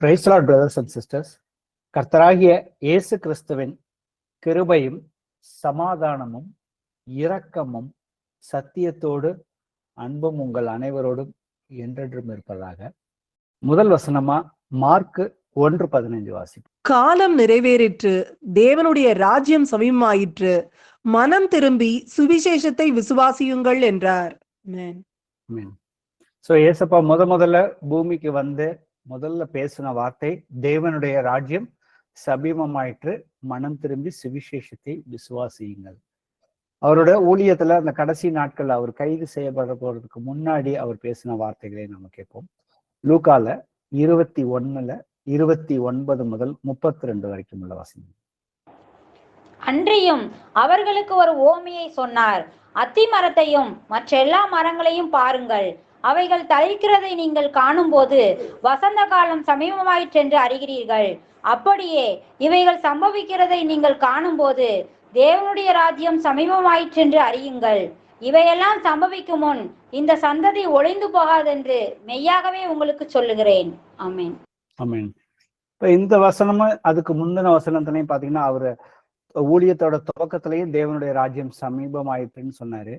Price the lord brothers and sisters. கர்த்தராகிய இயேசு கிறிஸ்துவின் கிருபையும் சமாதானமும் இரக்கமும் சத்தியத்தோடு அன்பும் உங்கள் அனைவரோடும் என்றென்றும் இருப்பதாக. முதல் வசனமா மார்க் 1:15 வாசிப்போம். காலம் நிறைவேறிற்று, தேவனுடைய ராஜ்யம் சமீபமாயிற்று, மனம் திரும்பி சுவிசேஷத்தை விசுவாசியுங்கள் என்றார். சோ ஏசப்பா முதல்ல பூமிக்கு வந்து முதல்ல பேசின வார்த்தை தேவனுடைய ராஜ்யம் சமீபமாயிற்று, மனம் திரும்பி சுவிசேஷத்தை விசுவாசியுங்கள். அவரோட ஊழியத்துல அந்த கடைசி நாட்கள் அவர் கைது செய்யப்பட போறதுக்கு முன்னாடி அவர் பேசின வார்த்தைகளை நம்ம கேட்போம். லூக்கால 21:29 முதல் 32 வரைக்கும் உள்ள வசனம். அன்றியும் அவர்களுக்கு ஒரு ஓமையை சொன்னார். அத்தி மரத்தையும் மற்ற எல்லா மரங்களையும் பாருங்கள், அவைகள் தளிர்க்கிறதை நீங்கள் காணும் போது வசந்த காலம் சமீபமாயிற்றென்று அறிகிறீர்கள். அப்படியே இவைகள் சம்பவிக்கிறதை நீங்கள் காணும் போது தேவனுடைய ராஜ்யம் சமீபமாயிற்றென்று அறியுங்கள். இவையெல்லாம் சம்பவிக்கும் முன் இந்த சந்ததி ஒளிந்து போகாதென்று மெய்யாகவே உங்களுக்கு சொல்லுகிறேன். ஆமென். ஆமென். இப்ப இந்த வசனமும் அதுக்கு முந்தின வசனத்திலையும் பாத்தீங்கன்னா அவரு ஊழியத்தோட துவக்கத்திலையும் தேவனுடைய ராஜ்யம் சமீபமாயிற்றுன்னு சொன்னாரு.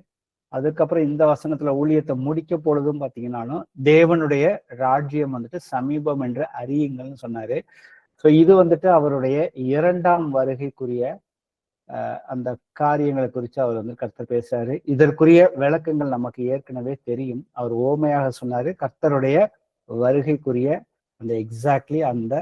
அதுக்கப்புறம் இந்த வசனத்துல ஊழியத்தை முடிக்க பொழுதும் பாத்தீங்கன்னாலும் தேவனுடைய ராஜ்யம் வந்துட்டு சமீபம் என்று அறியுங்கள்னு சொன்னாரு. ஸோ இது வந்துட்டு அவருடைய 2ஆம் வருகைக்குரிய அந்த காரியங்களை குறித்து அவர் வந்து கர்த்தர் பேசுறாரு. இதற்குரிய விளக்கங்கள் நமக்கு ஏற்கனவே தெரியும். அவர் ஓமையாக சொன்னாரு. கர்த்தருடைய வருகைக்குரிய அந்த எக்ஸாக்ட்லி அந்த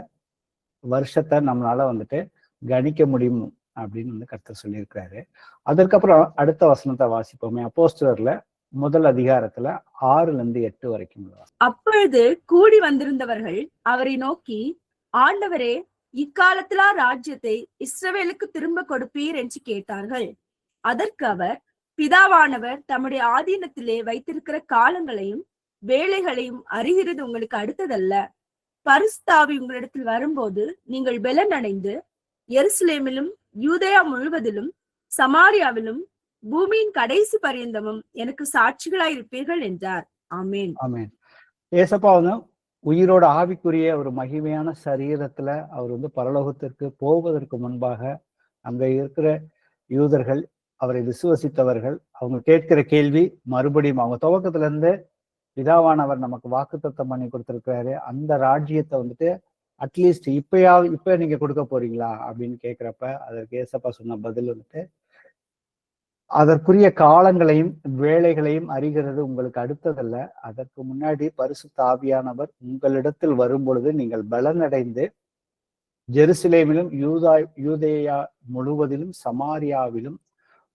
வருஷத்தை நம்மளால வந்துட்டு கணிக்க முடியும் அப்படின்னு வந்து கர்த்தர் சொல்லியிருக்கிறாரு. அதற்கப்புறம் அடுத்த வசனத்தை வாசிப்போமே. அப்போஸ்தலர்ல 1 அதிகாரத்துல 6-8 வரைக்கும். அப்பொழுது கூடி வந்திருந்தவர்கள் அவரை நோக்கி, ஆண்டவரே, இக்காலத்திலா ராஜ்யத்தை இஸ்ரவேலுக்கு திரும்ப கொடுப்பீர் என்று கேட்டார்கள். அதற்கு அவர், பிதாவானவர் தம்முடைய ஆதீனத்திலே வைத்திருக்கிற காலங்களையும் வேலைகளையும் அறிகிறது உங்களுக்கு அடுத்ததல்ல. பரிசுத்த ஆவி உங்களிடத்தில் வரும்போது நீங்கள் பெலன் அடைந்து எருசலேமிலும் யூதேயா முழுவதிலும் சமாரியாவிலும் பூமியின் கடைசி பரியந்தமும் எனக்கு சாட்சிகளாயிருப்பீர்கள் என்றார். ஆமேன். ஆமேன். ஏசப்பா வந்து உயிரோட ஆவிக்குரிய ஒரு மகிமையான சரீரத்துல அவர் வந்து பரலோகத்திற்கு போவதற்கு முன்பாக அங்க இருக்கிற யூதர்கள், அவரை விசுவசித்தவர்கள், அவங்க கேட்கிற கேள்வி மறுபடியும் அவங்க துவக்கத்துல இருந்து பிதாவானவர் நமக்கு வாக்குத்தத்தம் பண்ணி கொடுத்திருக்கிறாரு, அந்த ராஜ்யத்தை வந்துட்டு அட்லீஸ்ட் இப்ப நீங்க கொடுக்க போறீங்களா அப்படின்னு கேட்கிறப்ப அதற்கு ஏசப்பா சொன்ன பதில் வந்துட்டு, அதற்குரிய காலங்களையும் வேலைகளையும் அறிகிறது உங்களுக்கு அடுத்ததல்ல. அதற்கு முன்னாடி பரிசுத்த ஆவியானவர் உங்களிடத்தில் வரும் பொழுது நீங்கள் பலனடைந்து ஜெருசலேமிலும் யூதேயா முழுவதிலும் சமாரியாவிலும்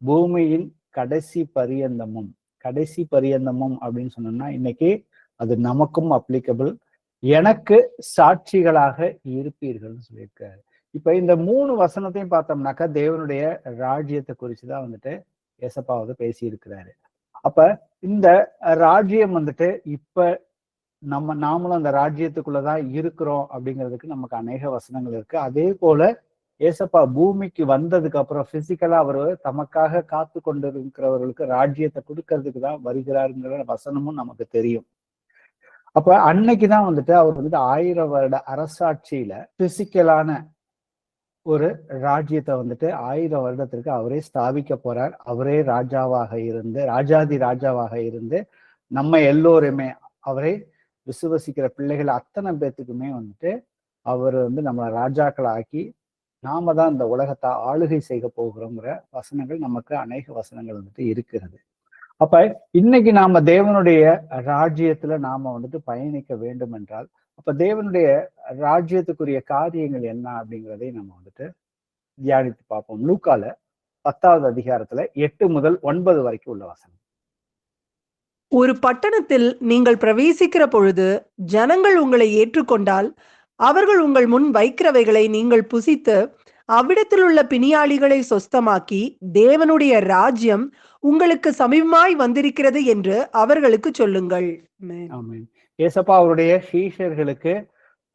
பூமியின் கடைசி பரியந்தமும் அப்படின்னு சொன்னோம்னா இன்னைக்கு அது நமக்கும் அப்ளிகபிள். எனக்கு சாட்சிகளாக இருப்பீர்கள்னு சொல்லியிருக்காரு. இப்ப இந்த 3 வசனத்தையும் பார்த்தோம்னாக்கா தேவனுடைய ராஜ்யத்தை குறிச்சுதான் வந்துட்டு ஏசப்பா வந்து பேசி இருக்கிறாரு. அப்ப இந்த ராஜ்யம் வந்துட்டு இப்ப நாமளும் அந்த ராஜ்யத்துக்குள்ளதான் இருக்கிறோம் அப்படிங்கிறதுக்கு நமக்கு அநேக வசனங்கள் இருக்கு. அதே போல ஏசப்பா பூமிக்கு வந்ததுக்கு அப்புறம் பிசிக்கலா அவர் தமக்காக காத்து கொண்டிருக்கிறவர்களுக்கு ராஜ்யத்தை கொடுக்கறதுக்கு தான் வருகிறாருங்கிற வசனமும் நமக்கு தெரியும். அப்ப அன்னைக்குதான் வந்துட்டு அவர் வந்துட்டு 1000 வருட அரசாட்சியில பிசிக்கலான ஒரு ராஜ்யத்தை வந்துட்டு 1000 வருடத்திற்கு அவரே ஸ்தாபிக்க போறார். அவரே ராஜாதி ராஜாவாக இருந்து நம்ம எல்லோருமே அவரை விசுவசிக்கிற பிள்ளைகள் அத்தனை பேத்துக்குமே வந்துட்டு அவர் வந்து நம்மளை ராஜாக்களாக்கி நாம தான் இந்த உலகத்தை ஆளுகை செய்ய போகிறோங்கிற வசனங்கள் நமக்கு அநேக வசனங்கள் வந்துட்டு இருக்கிறது. அப்ப இன்னைக்கு நாம தேவனுடைய ராஜ்யத்துல நாம வந்துட்டு பயணிக்க வேண்டும் என்றால் அப்ப தேவனுடைய ராஜ்யத்துக்குரிய காரியங்கள் என்ன அப்படிங்கிறதை நம்ம வந்துட்டு தியானித்து பார்ப்போம். லூக்கால 10வது அதிகாரத்துல 8 முதல் 9 வரைக்கும் உள்ள வசனம். ஒரு பட்டணத்தில் நீங்கள் பிரவேசிக்கிற பொழுது ஜனங்கள் உங்களை ஏற்றுக்கொண்டால் அவர்கள் உங்கள் முன் வைக்கிறவைகளை நீங்கள் புசித்து அவ்விடத்தில் உள்ள பிணியாளிகளை சொஸ்தமாக்கி தேவனுடைய ராஜ்யம் உங்களுக்கு சமீபமாய் வந்திருக்கிறது என்று அவர்களுக்கு சொல்லுங்கள். ஏசப்பா அவருடைய சீஷர்களுக்கு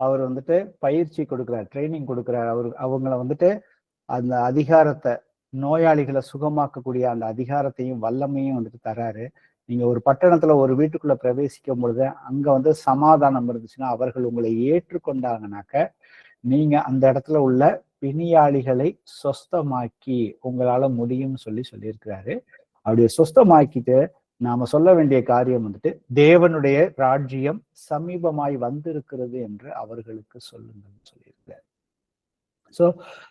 அவர் வந்துட்டு பயிற்சி கொடுக்கிறார், ட்ரைனிங் கொடுக்கிறார். அவங்களை வந்துட்டு அந்த அதிகாரத்தை, நோயாளிகளை சுகமாக்கக்கூடிய அந்த அதிகாரத்தையும் வல்லமையும் வந்துட்டு தராரு. நீங்க ஒரு பட்டணத்துல ஒரு வீட்டுக்குள்ள பிரவேசிக்கும் பொழுது அங்க வந்து சமாதானம் இருந்துச்சுன்னா, அவர்கள் உங்களை ஏற்றுக்கொண்டாங்கனாக்க, நீங்க அந்த இடத்துல உள்ள பிணியாளிகளை சொஸ்தமாக்கி உங்களால முடியும்னு சொல்லியிருக்கிறாரு. அப்படி சொஸ்தமாக்கிட்டு நாம சொல்ல வேண்டிய காரியம் வந்துட்டு, தேவனுடைய ராஜ்யம் சமீபமாய் வந்திருக்கிறது என்று அவர்களுக்கு சொல்லுங்கள்னு சொல்லியிருக்கிறார். சோ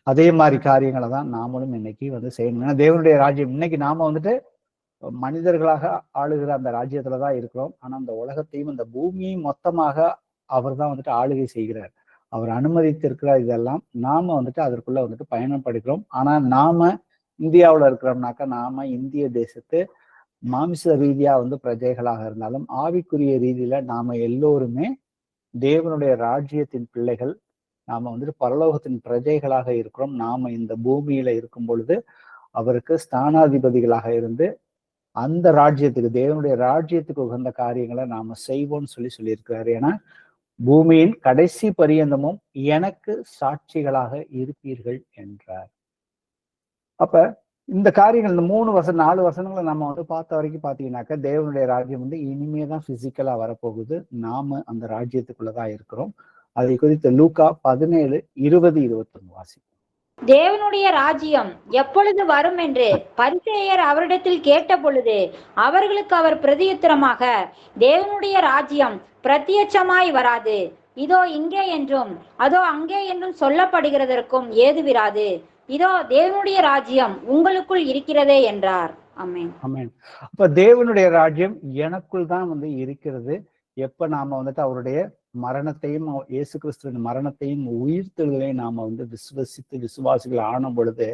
அதே மாதிரி காரியங்களை தான் நாமளும் இன்னைக்கு வந்து செய்யணும். ஏன்னா தேவனுடைய ராஜ்யம் இன்னைக்கு நாம வந்துட்டு மனிதர்களாக ஆளுகிற அந்த ராஜ்யத்துலதான் இருக்கிறோம். ஆனா அந்த உலகத்தையும் அந்த பூமியையும் மொத்தமாக அவர் தான் வந்துட்டு ஆளுகை செய்கிறார். அவர் அனுமதித்திருக்கிறார். இதெல்லாம் நாம வந்துட்டு அதற்குள்ள வந்துட்டு பயணம் படிக்கிறோம். ஆனா நாம இந்தியாவுல இருக்கிறோம்னாக்கா, நாம இந்திய தேசத்து மாமிச ரீதியா வந்து பிரஜைகளாக இருந்தாலும், ஆவிக்குரிய ரீதியில நாம எல்லோருமே தேவனுடைய ராஜ்யத்தின் பிள்ளைகள். நாம வந்துட்டு பரலோகத்தின் பிரஜைகளாக இருக்கிறோம். நாம இந்த பூமியில இருக்கும் பொழுது அவருக்கு ஸ்தானாதிபதிகளாக இருந்து அந்த ராஜ்யத்துக்கு, தேவனுடைய ராஜ்யத்துக்கு உகந்த காரியங்களை நாம செய்வோம்னு சொல்லியிருக்கிறாரு. ஏன்னா பூமியின் கடைசி பரியந்தமும் எனக்கு சாட்சிகளாக இருப்பீர்கள் என்றார். அப்ப இந்த காரியங்கள், இந்த 4 வசனங்களை நம்ம வந்து பார்த்த வரைக்கும் பாத்தீங்கன்னாக்க, தேவனுடைய ராஜ்யம் வந்து இனிமேதான் பிசிக்கலா வரப்போகுது. நாம அந்த ராஜ்யத்துக்குள்ளதான் இருக்கிறோம். அதை குறித்து லூக்கா 17:20-21 வாசி. தேவனுடைய ராஜ்யம் எப்பொழுது வரும் என்று பரிசேயர் அவரிடத்தில் கேட்ட பொழுது அவர்களுக்கு அவர் பிரதியுத்தரமாக, தேவனுடைய ராஜ்யம் பிரத்யட்சமாய் வராது, இதோ இங்கே என்றும் அதோ அங்கே என்றும் சொல்லப்படுகிறதற்கும் ஏதுவிராது. இதோ தேவனுடைய ராஜ்யம் உங்களுக்குள் இருக்கிறதே என்றார். ஆமென். ஆமென். அப்ப தேவனுடைய ராஜ்யம் எனக்குள் தான் வந்து இருக்கிறது. எப்ப நாம வந்துட்டு அவருடைய மரணத்தையும், இயேசு கிறிஸ்துவின் மரணத்தையும் உயிர்த்தெழுதலையும் நாம வந்து விசுவசித்து விசுவாசிகள் ஆன பொழுது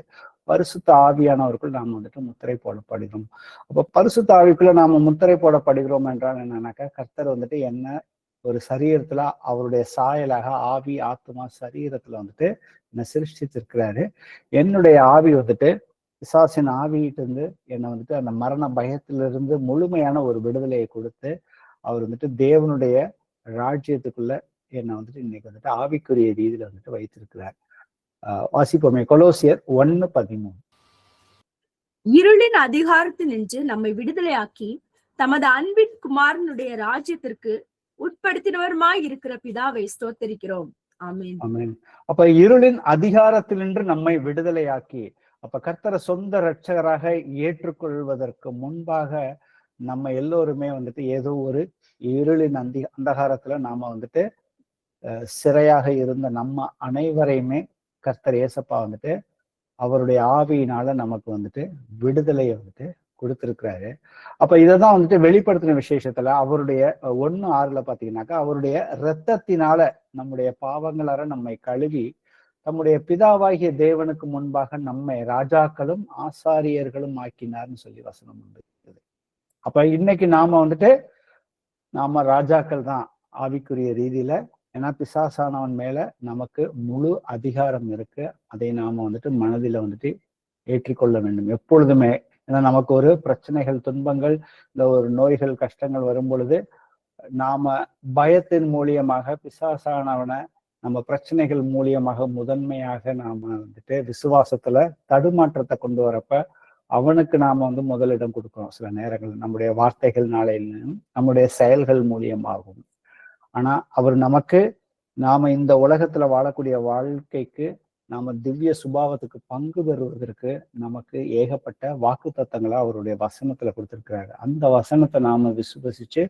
பரிசுத்த ஆவியானவருக்குள் நாம வந்துட்டு முத்திரை போடப்படுகிறோம். அப்ப பரிசுத்த ஆவிக்குள்ள நாம முத்திரை போடப்படுகிறோம் என்றால் என்னன்னாக்கா, கர்த்தர் வந்துட்டு என்ன ஒரு சரீரத்துல அவருடைய சாயலாக, ஆவி ஆத்மா சரீரத்துல வந்துட்டு என்னை சிருஷ்டித்திருக்கிறாரு. என்னுடைய ஆவி வந்துட்டு பிசாசின் ஆவியிட்டு இருந்து என்னை வந்துட்டு அந்த மரண பயத்திலிருந்து முழுமையான ஒரு விடுதலையை கொடுத்து அவர் வந்துட்டு தேவனுடைய ராஜ்யத்துக்குள்ள என்னை வந்துட்டு இன்னைக்கு வந்துட்டு ஆவிக்குரிய ரீதியில வந்துட்டு வைத்திருக்கிறார். வாசிப்போமே, கொலோசியர் 1:13. இருளின் அதிகாரத்தில் நின்று நம்மை விடுதலையாக்கி தமது அன்பின் குமாரனுடைய ராஜ்யத்திற்கு உட்படுத்தினவருமாய் இருக்கிற பிதாவை ஸ்தோத்தரிக்கிறோம். ஆமென். ஆமென். அப்ப இருளின் அதிகாரத்தினின்று நம்மை விடுதலையாக்கி, அப்ப கர்த்தரை சொந்த இரட்சகராக ஏற்றுக்கொள்வதற்கு முன்பாக நம்ம எல்லோருமே வந்துட்டு ஏதோ ஒரு இருளின் அந்தகாரத்துல நாம வந்துட்டு சிறையாக இருந்த நம்ம அனைவரையுமே கர்த்தர் இயேசப்பா வந்துட்டு அவருடைய ஆவியினால நமக்கு வந்துட்டு விடுதலையை வந்துட்டு கொடுத்திருக்கிறாரு. அப்ப இதைதான் வந்துட்டு வெளிப்படுத்தின விசேஷத்துல அவருடைய 1:6 பாத்தீங்கன்னாக்கா, அவருடைய இரத்தத்தினால நம்முடைய பாவங்களார நம்மை கழுவி தம்முடைய பிதாவாகிய தேவனுக்கு முன்பாக நம்மை ராஜாக்களும் ஆசாரியர்களும் ஆக்கினார்னு சொல்லி வசனம் உண்டு. அப்ப இன்னைக்கு நாம வந்துட்டு நாம ராஜாக்கள் தான் ஆவிக்குரிய ரீதியில. ஏன்னா பிசாசானவன் மேல நமக்கு முழு அதிகாரம் இருக்கு. அதை நாம வந்துட்டு மனதில வந்துட்டு ஏற்றிக்கொள்ள வேண்டும் எப்பொழுதுமே. ஏன்னா நமக்கு ஒரு பிரச்சனைகள், துன்பங்கள், இந்த ஒரு நோய்கள், கஷ்டங்கள் வரும் பொழுது நாம பயத்தின் மூலியமாக பிசாசானவனை நம்ம பிரச்சனைகள் மூலியமாக முதன்மையாக நாம வந்துட்டு விசுவாசத்துல தடுமாற்றத்தை கொண்டு வரப்ப அவனுக்கு நாம வந்து முதலிடம் கொடுக்கிறோம். சில நேரங்கள் நம்முடைய வார்த்தைகள்னாலும் நம்முடைய செயல்கள் மூலியமாகும். ஆனா அவர் நமக்கு, நாம இந்த உலகத்துல வாழக்கூடிய வாழ்க்கைக்கு, நாம திவ்ய சுபாவத்துக்கு பங்கு பெறுவதற்கு நமக்கு ஏகப்பட்ட வாக்கு தத்தங்களை அவருடைய வசனத்துல கொடுத்திருக்கிறாரு. அந்த வசனத்தை நாம விசுவசிச்சு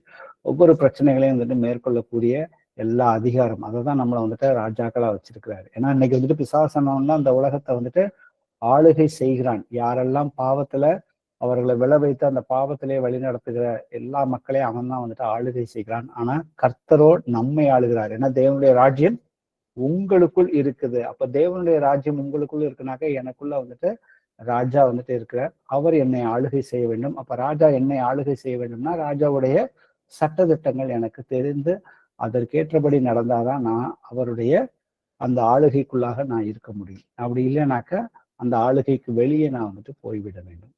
ஒவ்வொரு பிரச்சனைகளையும் வந்துட்டு மேற்கொள்ளக்கூடிய எல்லா அதிகாரம், அதை தான் நம்மளை வந்துட்டு ராஜாக்களா வச்சிருக்கிறாரு. ஏன்னா இன்னைக்கு வந்துட்டு பிசாசனம்னா அந்த உலகத்தை வந்துட்டு ஆளுகை செய்கிறான். யாரெல்லாம் பாவத்துல அவர்களை விளை வைத்து அந்த பாவத்திலே வழி நடத்துகிற எல்லா மக்களையும் அவன் தான் வந்துட்டு ஆளுகை செய்கிறான். ஆனா கர்த்தரோ நம்மை ஆளுகிறார். ஏன்னா தேவனுடைய ராஜ்யம் உங்களுக்குள் இருக்குது. அப்ப தேவனுடைய ராஜ்யம் உங்களுக்குள்ள இருக்குனாக்க எனக்குள்ள வந்துட்டு ராஜா வந்துட்டு இருக்கிறார். அவர் என்னை ஆளுகை செய்ய வேண்டும். அப்ப ராஜா என்னை ஆளுகை செய்ய வேண்டும்னா ராஜாவுடைய சட்டதிட்டங்கள் எனக்கு தெரிந்து அதற்கேற்றபடி நடந்தாதான் நான் அவருடைய அந்த ஆளுகைக்குள்ளாக நான் இருக்க முடியும். அப்படி இல்லைனாக்க அந்த ஆளுகைக்கு வெளியே நான் வந்துட்டு போய்விட வேண்டும்.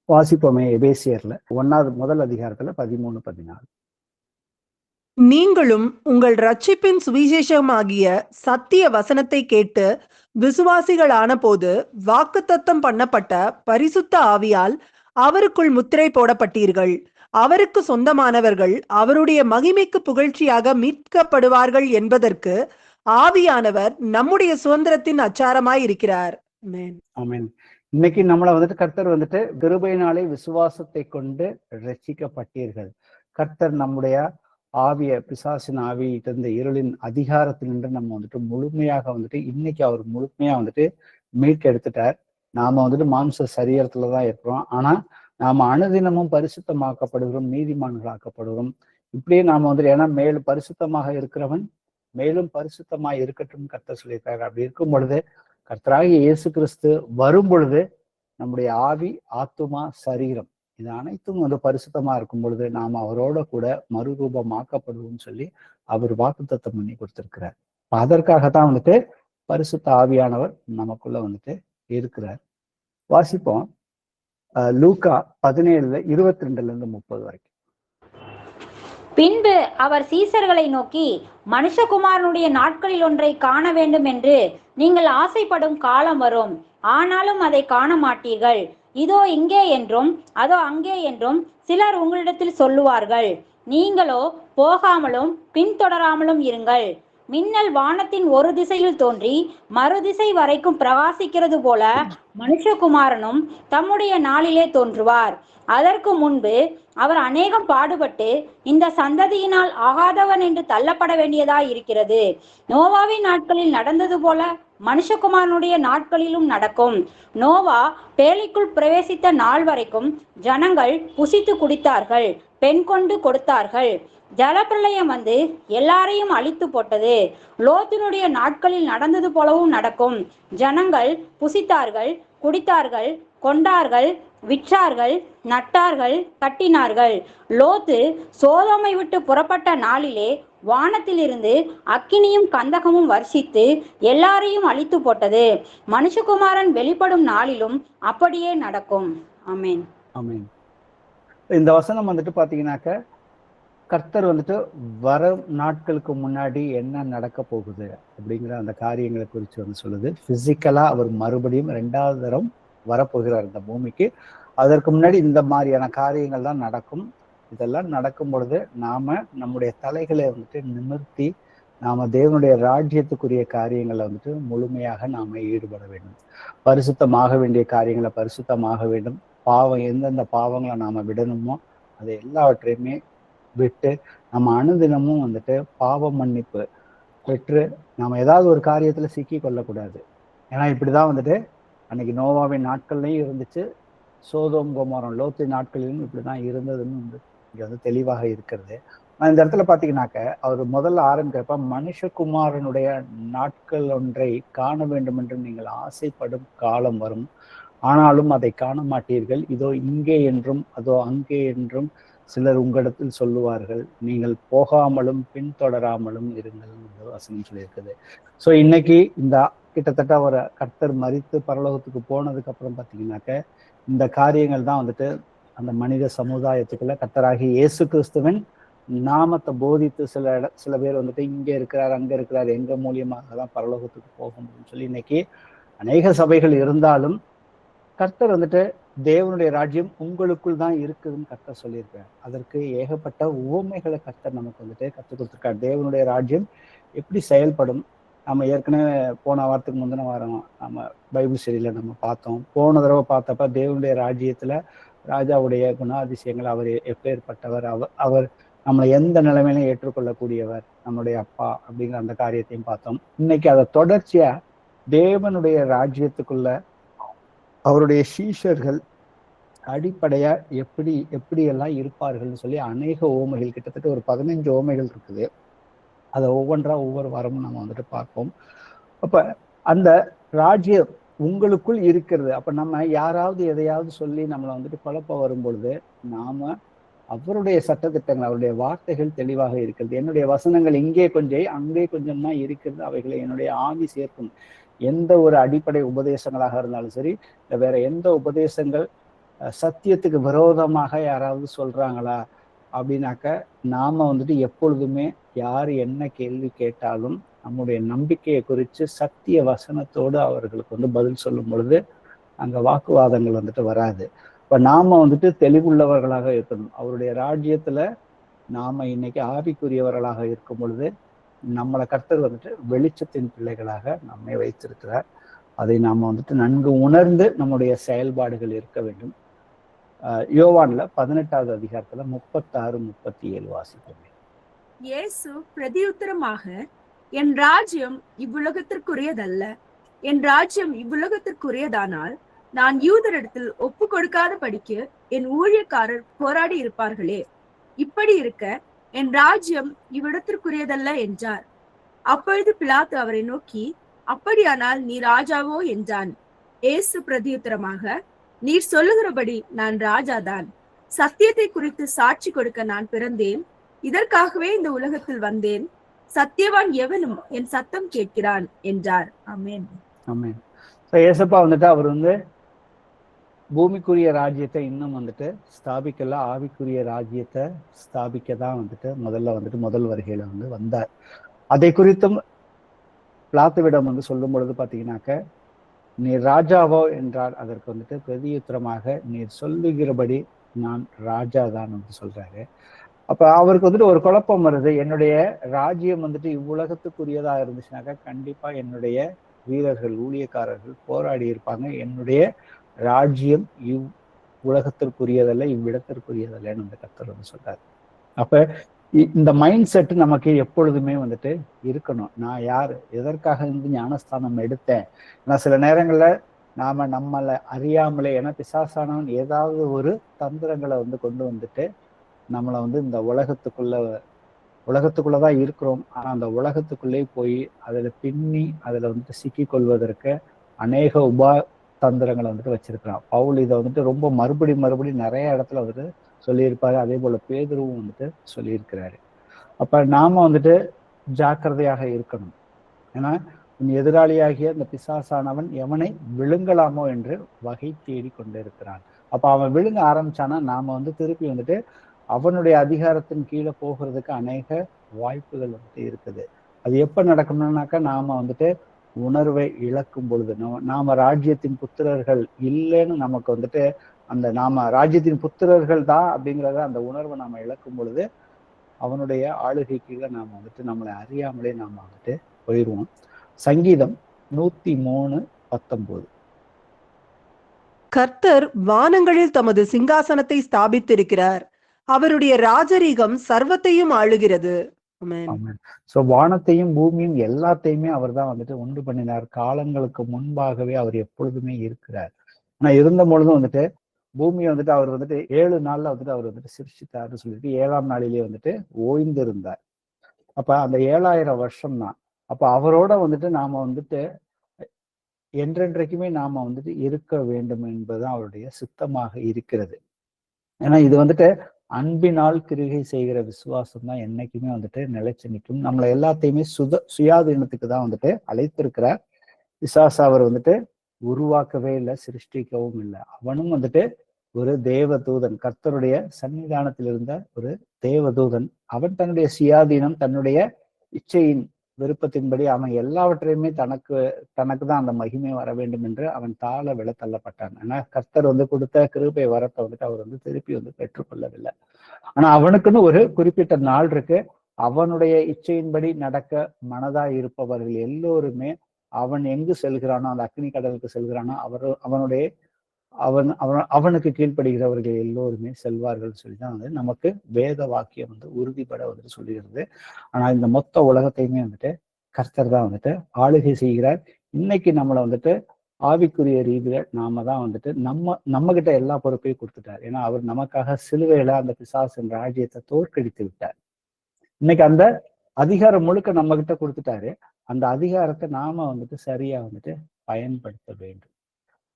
வாசிப்போமே, எபேசியர்ல 1 அதிகாரத்துல 13-14. நீங்களும் உங்கள் ரட்சிப்பின் சுவிசேஷமாகிய சத்திய வசனத்தை கேட்டு விசுவாசிகளான போது வாக்குத்தத்தம் பண்ணப்பட்ட பரிசுத்த ஆவியால் அவருக்குள் முத்திரை போடப்பட்டீர்கள். அவருக்கு சொந்தமானவர்கள் அவருடைய மகிமைக்கு புகழ்ச்சியாக மீட்கப்படுவார்கள் என்பதற்கு ஆவியானவர் நம்முடைய சுதந்திரத்தின் அச்சாரமாய் இருக்கிறார். ஆமென். ஆமென். இன்னைக்கு நம்மளை வந்துட்டு கர்த்தர் வந்துட்டு கிருபையினாலே விசுவாசத்தை கொண்டு ரட்சிக்கப்பட்டீர்கள். கர்த்தர் நம்முடைய ஆவிய பிசாசின் ஆவியிட்ட இருந்த இருளின் அதிகாரத்தினின்று நம்ம வந்துட்டு முழுமையாக வந்துட்டு இன்னைக்கு அவர் முழுமையா வந்துட்டு மீட்க எடுத்துட்டார். நாம வந்துட்டு மாம்ச சரீரத்துலதான் இருக்கிறோம். ஆனா நாம அனுதினமும் பரிசுத்தமாக்கப்படுகிறோம், நீதிமான்களாக்கப்படுகிறோம். இப்படியே நாம வந்துட்டு ஏன்னா மேலும் பரிசுத்தமாக இருக்கிறவன் மேலும் பரிசுத்தமாக இருக்கட்டும் கர்த்தர் சொல்லியிருக்காரு. அப்படி இருக்கும் பொழுது கர்த்தராகிய இயேசு கிறிஸ்து வரும் பொழுது நம்முடைய ஆவி, ஆத்துமா, சரீரம் இது அனைத்தும் வந்து பரிசுத்தமா இருக்கும் பொழுது நாம் அவரோட கூட மறுரூபமாக்கப்படுவோம்னு சொல்லி அவர் வாக்குத்தத்தம் பண்ணி கொடுத்திருக்கிறார். அதற்காகத்தான் வந்துட்டு பரிசுத்த ஆவியானவர் நமக்குள்ள வந்துட்டு இருக்கிறார். வாசிப்போம் லூக்கா 17:22-30 வரைக்கும். பின்பு அவர் சீசர்களை நோக்கி, மனுஷகுமாரனுடைய நாட்களில் ஒன்றை காண வேண்டும் என்று நீங்கள் ஆசைப்படும் காலம் வரும், ஆனாலும் அதை காண மாட்டீர்கள். இதோ இங்கே என்றும் அதோ அங்கே என்றும் சிலர் உங்களிடத்தில் சொல்லுவார்கள். நீங்களோ போகாமலும் பின்தொடராமலும் இருங்கள். மின்னல் வானத்தின் ஒரு திசையில் தோன்றி மறுதிசை வரைக்கும் பிரகாசிக்கிறது போல மனுஷகுமாரனும் தம்முடைய நாளிலே தோன்றுவார். அதற்கு முன்பு அவர் அநேகம் பாடுபட்டு இந்த சந்ததியினால் ஆகாதவன் என்று தள்ளப்பட வேண்டியதாய் இருக்கிறது. நோவாவின் நாட்களில் நடந்தது போல மனுஷகுமாரனுடைய நாட்களிலும் நடக்கும். நோவா பேழைக்குள் பிரவேசித்த நாள் வரைக்கும் ஜனங்கள் புசித்து குடித்தார்கள், பெண் கொண்டு கொடுத்தார்கள். ஜலப்பிரளயம் வந்து எல்லாரையும் அழித்து போட்டது. லோத்தினுடைய நாட்களில் நடந்தது போலவும் நடக்கும். ஜனங்கள் புசித்தார்கள், குடித்தார்கள், கொண்டார்கள், விற்றார்கள், நட்டார்கள், கட்டினார்கள். லோத்து சோதோமை விட்டு புறப்பட்ட நாளிலே வானத்திலிருந்து அக்கினியும் கந்தகமும் வர்ஷித்து எல்லாரையும் அழித்து போட்டது. மனுஷகுமாரன் வெளிப்படும் நாளிலும் அப்படியே நடக்கும். ஆமென். ஆமென். இந்த வசனம் வந்துட்டு பாத்தீங்கன்னாக்க கர்த்தர் வந்துட்டு வர நாட்களுக்கு முன்னாடி என்ன நடக்க போகுது அப்படிங்கிற அந்த காரியங்களை குறித்து வந்து சொல்லுது. பிசிக்கலா அவர் மறுபடியும் 2வது தரம் வரப்போகிறார் இந்த பூமிக்கு. அதற்கு முன்னாடி இந்த மாதிரியான காரியங்கள் தான் நடக்கும். இதெல்லாம் நடக்கும் பொழுது நாம நம்முடைய தலைகளை வந்துட்டு நிமிர்த்தி நாம தேவனுடைய ராஜ்யத்துக்குரிய காரியங்களை வந்துட்டு முழுமையாக நாம ஈடுபட வேண்டும். பரிசுத்தமாக வேண்டிய காரியங்களை பரிசுத்தமாக வேண்டும். பாவம் எந்தெந்த பாவங்களை நாம விடணுமோ அதை எல்லாவற்றையுமே விட்டு நம்ம அனுதினமும் வந்துட்டு பாவ மன்னிப்பு பெற்று நம்ம ஏதாவது ஒரு காரியத்துல சிக்கி கொள்ளக்கூடாது. ஏன்னா இப்படிதான் வந்துட்டு அன்னைக்கு நோவாவின் நாட்கள்லையும் இருந்துச்சு, சோதோம் கொமோரம் லோத்து நாட்களிலும் இப்படிதான் இருந்ததுன்னு வந்து இங்க வந்து தெளிவாக இருக்கிறது. நான் இந்த இடத்துல பாத்தீங்கன்னாக்க அவர் முதல்ல ஆரம்பிக்கிறப்ப மனுஷகுமாரனுடைய நாட்கள் ஒன்றை காண வேண்டும் என்று நீங்கள் ஆசைப்படும் காலம் வரும், ஆனாலும் அதை காண மாட்டீர்கள். இதோ இங்கே என்றும் அதோ அங்கே என்றும் சிலர் உங்களிடத்தில் சொல்லுவார்கள். நீங்கள் போகாமலும் பின்தொடராமலும் இருங்கள் என்று வசனம் சொல்லியிருக்குது. ஸோ இன்னைக்கு இந்த கிட்டத்தட்ட ஒரு கர்த்தர் மரித்து பரலோகத்துக்கு போனதுக்கு அப்புறம் பார்த்தீங்கன்னாக்க இந்த காரியங்கள் தான் வந்துட்டு அந்த மனித சமுதாயத்துக்குள்ள கர்த்தராகி இயேசு கிறிஸ்துவின் நாமத்தை போதித்து சில பேர் வந்துட்டு இங்கே இருக்கிறார் அங்கே இருக்கிறார் எங்க மூலியமாக தான் பரலோகத்துக்கு போக முடியும்னு சொல்லி இன்னைக்கு அநேக சபைகள் இருந்தாலும் கர்த்தர் வந்துட்டு தேவனுடைய ராஜ்யம் உங்களுக்குள் தான் இருக்குதுன்னு கர்த்தர் சொல்லியிருக்கார். அதற்கு ஏகப்பட்ட உவமைகளை கர்த்தர் நமக்கு வந்துட்டு கற்றுக் கொடுத்துருக்கார். தேவனுடைய ராஜ்யம் எப்படி செயல்படும் நம்ம ஏற்கனவே போன வாரத்துக்கு முந்தின வாரம் நம்ம பைபிள் ஸ்டடியில நம்ம பார்த்தோம். போன தடவை பார்த்தப்ப தேவனுடைய ராஜ்யத்துல ராஜாவுடைய குணாதிசயங்கள், அவர் எப்பேற்பட்டவர், அவர் நம்மளை எந்த நிலைமையிலும் ஏற்றுக்கொள்ளக்கூடியவர், நம்முடைய அப்பா அப்படிங்கிற அந்த காரியத்தையும் பார்த்தோம். இன்னைக்கு அதை தொடர்ச்சியா தேவனுடைய ராஜ்யத்துக்குள்ள அவருடைய சீஷர்கள் அடிப்படையா எப்படியெல்லாம் இருப்பார்கள்னு சொல்லி அநேக ஓமைகள், கிட்டத்தட்ட ஒரு 15 ஓமைகள் இருக்குது. அதை ஒவ்வொன்றா ஒவ்வொரு வாரமும் நம்ம வந்துட்டு பார்ப்போம். அப்ப அந்த ராஜ்யம் உங்களுக்குள் இருக்கிறது. அப்ப நம்ம யாராவது எதையாவது சொல்லி நம்மளை வந்துட்டு குழப்பம் வரும் பொழுது நாம அவருடைய சட்டத்திட்டங்கள், அவருடைய வார்த்தைகள் தெளிவாக இருக்கிறது. என்னுடைய வசனங்கள் இங்கே கொஞ்சம் அங்கே கொஞ்சம் தான் இருக்கிறது, அவைகளை என்னுடைய ஆவி சேர்க்கும். எந்த ஒரு அடிப்படை உபதேசங்களாக இருந்தாலும் சரி, இல்லை வேற எந்த உபதேசங்கள் சத்தியத்துக்கு விரோதமாக யாராவது சொல்றாங்களா அப்படின்னாக்க நாம வந்துட்டு எப்பொழுதுமே யார் என்ன கேள்வி கேட்டாலும் நம்முடைய நம்பிக்கையை குறித்து சத்திய வசனத்தோடு அவர்களுக்கு வந்து பதில் சொல்லும் பொழுது அங்க வாக்குவாதங்கள் வந்துட்டு வராது. இப்ப நாம வந்துட்டு தெளிவுள்ளவர்களாக இருக்கணும். அவருடைய ராஜ்யத்துல நாம இன்னைக்கு ஆவிக்குரியவர்களாக இருக்கும் பொழுது நம்மளை கர்த்தர் வந்துட்டு வெளிச்சத்தின் பிள்ளைகளாக நம்மை வைத்திருக்கிறார். அதை நாம வந்துட்டு நன்கு உணர்ந்து நம்முடைய செயல்பாடுகள் இருக்க வேண்டும். யோவான்ல 18வது அதிகாரத்துல 36, 37 வாசிப்போம். இயேசு பிரதியுத்தரமாக, என் ராஜ்யம் இவ்வுலகத்திற்குரியதல்ல. என் ராஜ்யம் இவ்வுலகத்திற்குரியதானால் நான் யூதரிடத்தில் ஒப்பு கொடுக்காத படிக்கு என் ஊழியக்காரர் போராடி இருப்பார்களே. இப்படி இருக்க என் ராஜ்யம் இவ்விடத்திற்குரியதல்ல என்றார். அப்பொழுது பிலாத்து அவரை நோக்கி, அப்படியானால் நீ ராஜாவோ என்றான். இயேசு பிரதியுத்தரமாக, நீர் சொல்லுகிறபடி நான் ராஜாதான். சத்தியத்தை குறித்து சாட்சி கொடுக்க நான் பிறந்தேன். இதற்காகவே இந்த உலகத்தில் வந்தேன். சத்தியவான் எவனும் என் சத்தம் கேட்கிறான் என்றார். ஆமென். ஆமென். ஏசப்பா வந்துட்டு அவர் வந்து பூமிக்குரிய ராஜ்யத்தை இன்னும் வந்துட்டு ஸ்தாபிக்கல, ஆவிக்குரிய ராஜ்யத்தை ஸ்தாபிக்க தான் வந்துட்டு முதல் வருகையில வந்தார். அதை குறித்தும் பிலாத்துவிடம் சொல்லும் பொழுது பாத்தீங்கன்னாக்க, நீர் ராஜாவோ என்றால் அதற்கு வந்துட்டு பிரதியுத்தரமாக, நீர் சொல்லுகிறபடி நான் ராஜா தான் சொல்றாரு. அப்ப அவருக்கு வந்துட்டு ஒரு குழப்பம் வருது. என்னுடைய ராஜ்யம் வந்துட்டு இவ்வுலகத்துக்குரியதா இருந்துச்சுனாக்கா கண்டிப்பா என்னுடைய வீரர்கள், ஊழியக்காரர்கள் போராடி இருப்பாங்க. என்னுடைய ராஜ்யம் உலகத்திற்குரியதல்ல, இவ்விடத்திற்குரியதல்லன்னு கர்த்தர் சொல்றாரு. அப்ப இந்த மைண்ட் செட் நமக்கு எப்பொழுதுமே வந்துட்டு இருக்கணும். நான் யாரு, எதற்காக ஞானஸ்தானம் எடுத்தேன். நான் சில நேரங்கள்ல நாம நம்மளை அறியாமலே, ஏன்னா பிசாசானவன் ஏதாவது ஒரு தந்திரங்களை கொண்டு வந்துட்டு நம்மளை இந்த உலகத்துக்குள்ளதான் இருக்கிறோம். ஆனா அந்த உலகத்துக்குள்ளே போய் அதுல பின்னி அதுல சிக்கி கொள்வதற்கு அநேக தந்திரங்களை வச்சிருக்கிறான். பவுல் இதை ரொம்ப மறுபடி நிறைய இடத்துல சொல்லியிருப்பாரு. அதே போல பேதுருவும் சொல்லியிருக்கிறாரு. அப்ப நாம ஜாக்கிரதையாக இருக்கணும். ஏன்னா எதிராளியாகிய இந்த பிசாசானவன் எவனை விழுங்கலாமோ என்று வகை தேடி கொண்டு இருக்கிறான். அப்ப அவன் விழுங்க ஆரம்பிச்சானா நாம திருப்பி அவனுடைய அதிகாரத்தின் கீழே போகிறதுக்கு அநேக வாய்ப்புகள் இருக்குது. அது எப்ப நடக்கணும்னாக்கா நாம உணர்வை இழக்கும் பொழுது, நாம ராஜ்யத்தின் புத்திரர்கள் இல்லைன்னு நமக்கு அந்த நாம ராஜ்யத்தின் புத்திரர்கள் தான் அப்படிங்கிறத அந்த உணர்வை நாம இழக்கும் பொழுது அவனுடைய ஆளுகை கீழே நாம நம்மளை அறியாமலே நாம போயிடுவோம். சங்கீதம் 103:19. கர்த்தர் வானங்களில் தமது சிங்காசனத்தை ஸ்தாபித்திருக்கிறார். அவருடைய ராஜரீகம் சர்வத்தையும் ஆளுகிறது. சோ வானத்தையும் பூமியும் எல்லாத்தையுமே அவர் தான் உண்டு பண்ணினார். காலங்களுக்கு முன்பாகவே அவர் எப்பொழுதுமே இருக்கிறார். ஆனா இருந்த பொழுதும் பூமியை அவர் 7 நாள்ல அவர் சிருஷ்டித்தார்னு சொல்லிட்டு 7ஆம் நாளிலே ஓய்ந்திருந்தார். அப்ப அந்த 7000 வருஷம் தான். அப்ப அவரோட நாம என்றென்றைக்குமே நாம இருக்க வேண்டும் என்பதுதான் அவருடைய சித்தமாக இருக்கிறது. ஏன்னா இது அன்பினால் கிரிகை செய்கிற விசுவாசம் தான் என்னைக்குமே நிலைச்சு நிற்கும். நம்மளை எல்லாத்தையுமே சுயாதீனத்துக்கு தான் அழைத்திருக்கிறார். பிசாசு அவர் உருவாக்கவே இல்லை, சிருஷ்டிக்கவும் இல்லை. அவனும் ஒரு தேவதூதன், கர்த்தருடைய சன்னிதானத்தில் இருந்த ஒரு தேவதூதன். அவன் தன்னுடைய சுயாதீனம், தன்னுடைய இச்சையின் விருப்பத்தின்படி அவன் எல்லாவற்றையுமே தனக்கு தான் அந்த மகிமை வர வேண்டும் என்று அவன் தாழ விழ தள்ளப்பட்டான். ஆனா கர்த்தர் கொடுத்த கிருபை வரத்தை அவர் திருப்பி பெற்றுக்கொள்ளவில்லை. ஆனா அவனுக்குன்னு ஒரு குறிப்பிட்ட நாள் இருக்கு. அவனுடைய இச்சையின்படி நடக்க மனதா இருப்பவர்கள் எல்லோருமே அவன் எங்கு செல்கிறானோ, அந்த அக்னி கடலுக்கு செல்கிறானோ, அவனுக்கு கீழ்ப்படுகிறவர்கள் எல்லோருமே செல்வார்கள் சொல்லிதான் நமக்கு வேத வாக்கியம் உறுதிப்பட நமக்கு ஆனா இந்த மொத்த உலகத்தையுமே கர்த்தர் தான் ஆளுகை செய்கிறார். இன்னைக்கு நம்மளை ஆவிக்குரிய ரீதியில நாம தான் நம்ம கிட்ட எல்லா பொறுப்பையும் கொடுத்துட்டார். ஏன்னா அவர் நமக்காக சிலுவையில அந்த பிசாசின் ராஜ்யத்தை தோற்கடித்து விட்டார். இன்னைக்கு அந்த அதிகாரம் முழுக்க நம்ம கிட்ட கொடுத்துட்டாரு. அந்த அதிகாரத்தை நாம சரியா பயன்படுத்த வேண்டும்.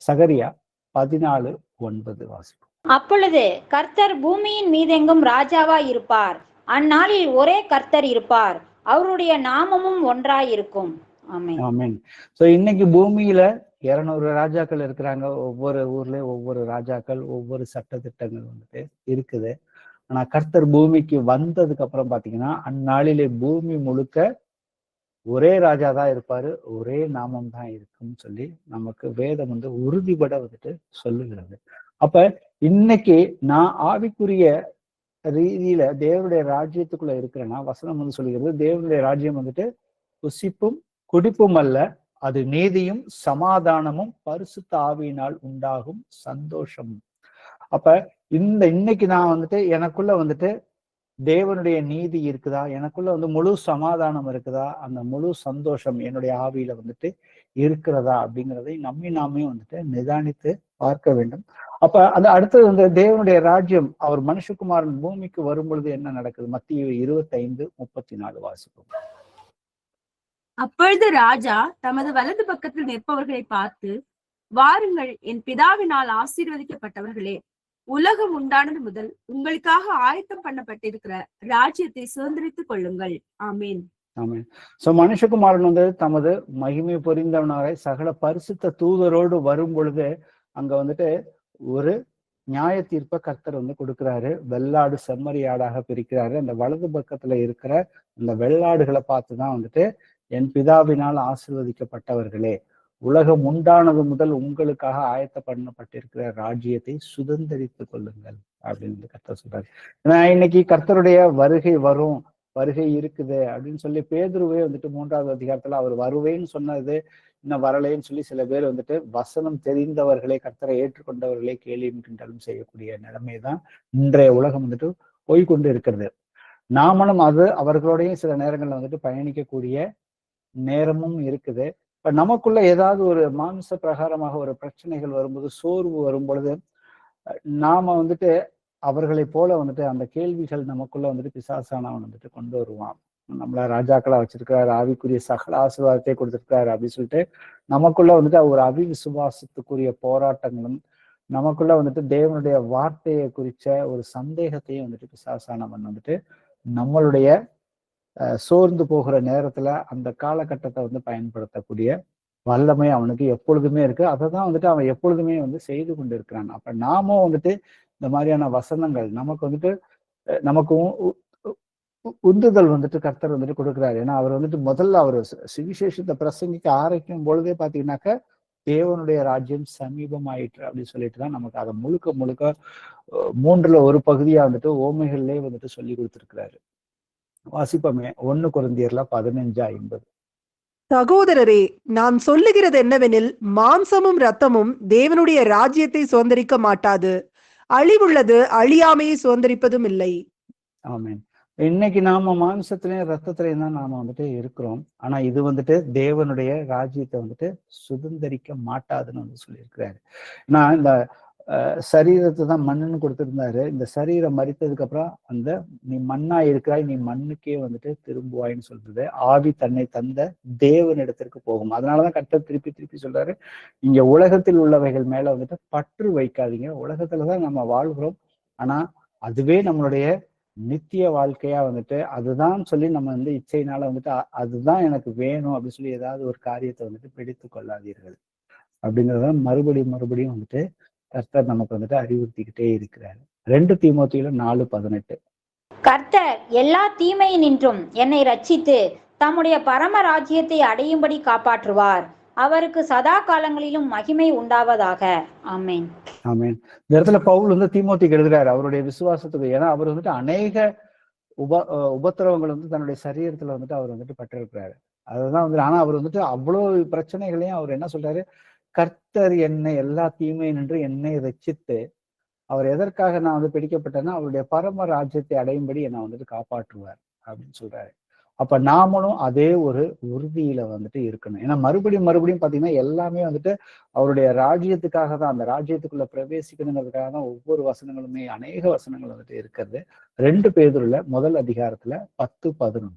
சகரியா 14:9 வாசிப்போம். அப்பொழுது கர்த்தர் பூமியின் மீதெங்கும் ராஜாவா இருப்பார். அந்நாளில் ஒரே கர்த்தர் இருப்பார். அவருடைய நாமமும் ஒன்றாய் இருக்கும். ஆமென். ஆமென். சோ இன்னைக்கு பூமியில 200 ராஜாக்கள் இருக்கிறாங்க. ஒவ்வொரு ஊர்லயும் ஒவ்வொரு ராஜாக்கள், ஒவ்வொரு சட்டத்திட்டங்கள் இருக்குது. ஆனா கர்த்தர் பூமிக்கு வந்ததுக்கு அப்புறம் பாத்தீங்கன்னா அந்நாளிலே பூமி முழுக்க ஒரே ராஜா தான் இருப்பாரு, ஒரே நாமம் தான் இருக்கும்னு சொல்லி நமக்கு வேதம் உறுதிபட சொல்லுகிறது. அப்ப இன்னைக்கு நான் ஆவிக்குரிய ரீதியில தேவனுடைய ராஜ்யத்துக்குள்ள இருக்கிறேன்னா, வசனம் வந்து சொல்லுகிறது, தேவனுடைய ராஜ்யம் வந்துட்டு புசிப்பும் குடிப்பும் அல்ல, அது நீதியும் சமாதானமும் பரிசுத்த ஆவியினால் உண்டாகும் சந்தோஷம். அப்ப இன்னைக்கு நான் வந்துட்டு எனக்குள்ள வந்துட்டு தேவனுடைய நீதி இருக்குதா, எனக்குள்ள வந்து முழு சமாதானம் இருக்குதா, அந்த முழு சந்தோஷம் என்னுடைய ஆவியில வந்துட்டு இருக்கிறதா அப்படிங்கிறதை நாமே வந்துட்டு நிதானித்து பார்க்க வேண்டும். அப்ப அந்த அடுத்தது வந்து தேவனுடைய ராஜ்யம், அவர் மனுஷகுமாரன் பூமிக்கு வரும் பொழுது என்ன நடக்குது? மத்திய 25:34 வாசிப்போம். அப்பொழுது ராஜா தமது வலது பக்கத்தில் நிற்பவர்களை பார்த்து, வாருங்கள், என் பிதாவினால் ஆசீர்வதிக்கப்பட்டவர்களே, உலகம் உண்டானது முதல் உங்களுக்காக ஆயத்தம் பண்ணப்பட்டிருக்கிற ராஜ்யத்தை சுதந்திரித்துக் கொள்ளுங்கள். ஆமேன். ஆமேன். சோ மனுஷகுமாரன் வந்து தமது மகிமை பொறிந்தவனாக சகல பரிசுத்த தூதரோடு வரும் பொழுது அங்க வந்துட்டு ஒரு நியாய தீர்ப்பை கர்த்தர் வந்து கொடுக்கிறாரு. வெள்ளாடு செம்மறியாடாக பிரிக்கிறாரு. அந்த வலது பக்கத்துல இருக்கிற அந்த வெள்ளாடுகளை பார்த்துதான் வந்துட்டு, என் பிதாவினால் ஆசீர்வதிக்கப்பட்டவர்களே, உலகம் உண்டானது முதல் உங்களுக்காக ஆயத்த பண்ணப்பட்டிருக்கிற ராஜ்யத்தை சுதந்திரித்துக் கொள்ளுங்கள் அப்படின்னு கர்த்தர் சொல்றாரு. ஏன்னா இன்னைக்கு கர்த்தருடைய வருகை இருக்குது அப்படின்னு சொல்லி பேதுருவே வந்துட்டு 3வது அதிகாரத்துல அவர் வருவேன்னு சொன்னது இன்னும் வரலைன்னு சொல்லி சில பேர் வந்துட்டு வசனம் தெரிந்தவர்களே, கர்த்தரை ஏற்றுக்கொண்டவர்களே கேலியும் கிண்டலும் செய்யக்கூடிய நிலைமைதான் இன்றைய உலகம் வந்துட்டு போய்கொண்டு இருக்கிறது. நாமளும் அவர்களோடையும் சில நேரங்கள்ல வந்துட்டு பயணிக்கக்கூடிய நேரமும் இருக்குது. இப்ப நமக்குள்ள ஏதாவது ஒரு மாம்ச பிரகாரமாக ஒரு பிரச்சனைகள் வரும்போது, சோர்வு வரும் பொழுது, நாம வந்துட்டு அவர்களை போல வந்துட்டு அந்த கேள்விகள் நமக்குள்ள வந்துட்டு பிசாசானவன் வந்துட்டு கொண்டு வருவான். நம்மள ராஜாக்களா வச்சிருக்கிறாரு, ஆவிக்குரிய சகல ஆசீர்வாதத்தை கொடுத்திருக்காரு அப்படின்னு சொல்லிட்டு நமக்குள்ள வந்துட்டு ஒரு அவிசுவாசத்துக்குரிய போராட்டங்களும், நமக்குள்ள வந்துட்டு தேவனுடைய வார்த்தையை குறிச்ச ஒரு சந்தேகத்தையும் வந்துட்டு பிசாசானவன் வந்துட்டு நம்மளுடைய சோர்ந்து போகிற நேரத்துல அந்த காலகட்டத்தை வந்து பயன்படுத்தக்கூடிய வல்லமை அவனுக்கு எப்பொழுதுமே இருக்கு. அதை தான் வந்துட்டு அவன் எப்பொழுதுமே வந்து செய்து கொண்டு இருக்கிறான். அப்ப நாமும் வந்துட்டு இந்த மாதிரியான வசனங்கள் நமக்கு உந்துதல் வந்துட்டு கர்த்தர் வந்துட்டு கொடுக்குறாரு. ஏன்னா அவர் வந்துட்டு முதல்ல அவர் சுவிசேஷத்தை பிரசங்கிக்க ஆரம்பிக்கும் பொழுதே பாத்தீங்கன்னாக்க தேவனுடைய ராஜ்யம் சமீபம் ஆயிற்று அப்படின்னு சொல்லிட்டு தான் நமக்கு அதை முழுக்க 3ல் ஒரு பகுதியா வந்துட்டு ஓமைகள்லயே வந்துட்டு சொல்லி கொடுத்திருக்கிறாரு. வாசிப்பமே 1 கொரிந்தியர்ல 15:50. சகோதரரே, நான் சொல்லுகிறது என்னவெனில், மாம்சமும் இரத்தமும் தேவனுடைய ராஜ்யத்தை சுதந்திரிக்க மாட்டாது, அழிவுள்ளது அழியாமையை சுதந்திரிப்பதும் இல்லை. ஆமென். இன்னைக்கு நாம மாம்சத்திலையும் ரத்தத்திலையும் தான் நாம வந்துட்டு இருக்கிறோம். ஆனா இது வந்துட்டு தேவனுடைய ராஜ்யத்தை வந்துட்டு சுதந்திரிக்க மாட்டாதுன்னு வந்து சொல்லியிருக்கிறாரு. நான் இந்த சரீரத்தை தான் மண்ணுன்னு கொடுத்திருந்தாரு. இந்த சரீரம் மரித்ததுக்கு அப்புறம் அந்த நீ மண்ணா இருக்கிறாய், நீ மண்ணுக்கே வந்துட்டு திரும்புவாயின்னு சொல்றது. ஆவி தன்னை தந்த தேவனிடத்திற்கு போகும். அதனாலதான் கர்த்தர் திருப்பி சொல்றாரு, இங்க உலகத்தில் உள்ளவைகள் மேல வந்துட்டு பற்று வைக்காதீங்க. உலகத்துலதான் நம்ம வாழ்கிறோம், ஆனா அதுவே நம்மளுடைய நித்திய வாழ்க்கையா வந்துட்டு அதுதான் சொல்லி நம்ம வந்து இச்சையினால வந்துட்டு அதுதான் எனக்கு வேணும் அப்படின்னு சொல்லி ஏதாவது ஒரு காரியத்தை வந்துட்டு பிடித்து கொள்ளாதீர்கள் அப்படிங்கிறத மறுபடியும் வந்துட்டு கர்த்தர் நமக்கு வந்துட்டு அறிவுறுத்திக்கிட்டே இருக்கிறாரு. 2 தீமோத்தேயுல 4:18. கர்த்தர் எல்லா தீமையினின்றும் என்னை ரட்சித்து தம்முடைய பரம ராஜ்யத்தை அடையும்படி காப்பாற்றுவார். அவருக்கு சதா காலங்களிலும் மகிமை உண்டாவதாக. ஆமென். ஆமென். இந்த இடத்துல பவுல் வந்து தீமோத்தேயுக்கு எழுதுறாரு அவருடைய விசுவாசத்துக்கு. ஏன்னா அவர் வந்துட்டு அநேக உபத்திரவங்கள் வந்து தன்னுடைய சரீரத்துல வந்துட்டு அவர் வந்துட்டு பட்டிருக்கிறாரு. அதுதான் வந்து, ஆனா அவர் வந்துட்டு அவ்வளவு பிரச்சனைகளையும் அவர் என்ன சொல்றாரு, கர்த்தர் என்னை எல்லா தீமை நின்று என்னை ரட்சித்து, அவர் எதற்காக நான் வந்து பிடிக்கப்பட்டேன்னா அவருடைய பரம ராஜ்யத்தை அடையும்படி என்னை வந்துட்டு காப்பாற்றுவார் அப்படின்னு சொல்றாரு. அப்ப நாமளும் அதே ஒரு உறுதியில வந்துட்டு இருக்கணும். ஏன்னா மறுபடியும் பாத்தீங்கன்னா எல்லாமே வந்துட்டு அவருடைய ராஜ்யத்துக்காக தான், அந்த ராஜ்யத்துக்குள்ள பிரவேசிக்கணுங்கிறதுக்காக தான் ஒவ்வொரு வசனங்களுமே, அநேக வசனங்கள் வந்துட்டு இருக்கிறது. 2 பேதுருல 1 அதிகாரத்துல 10-11.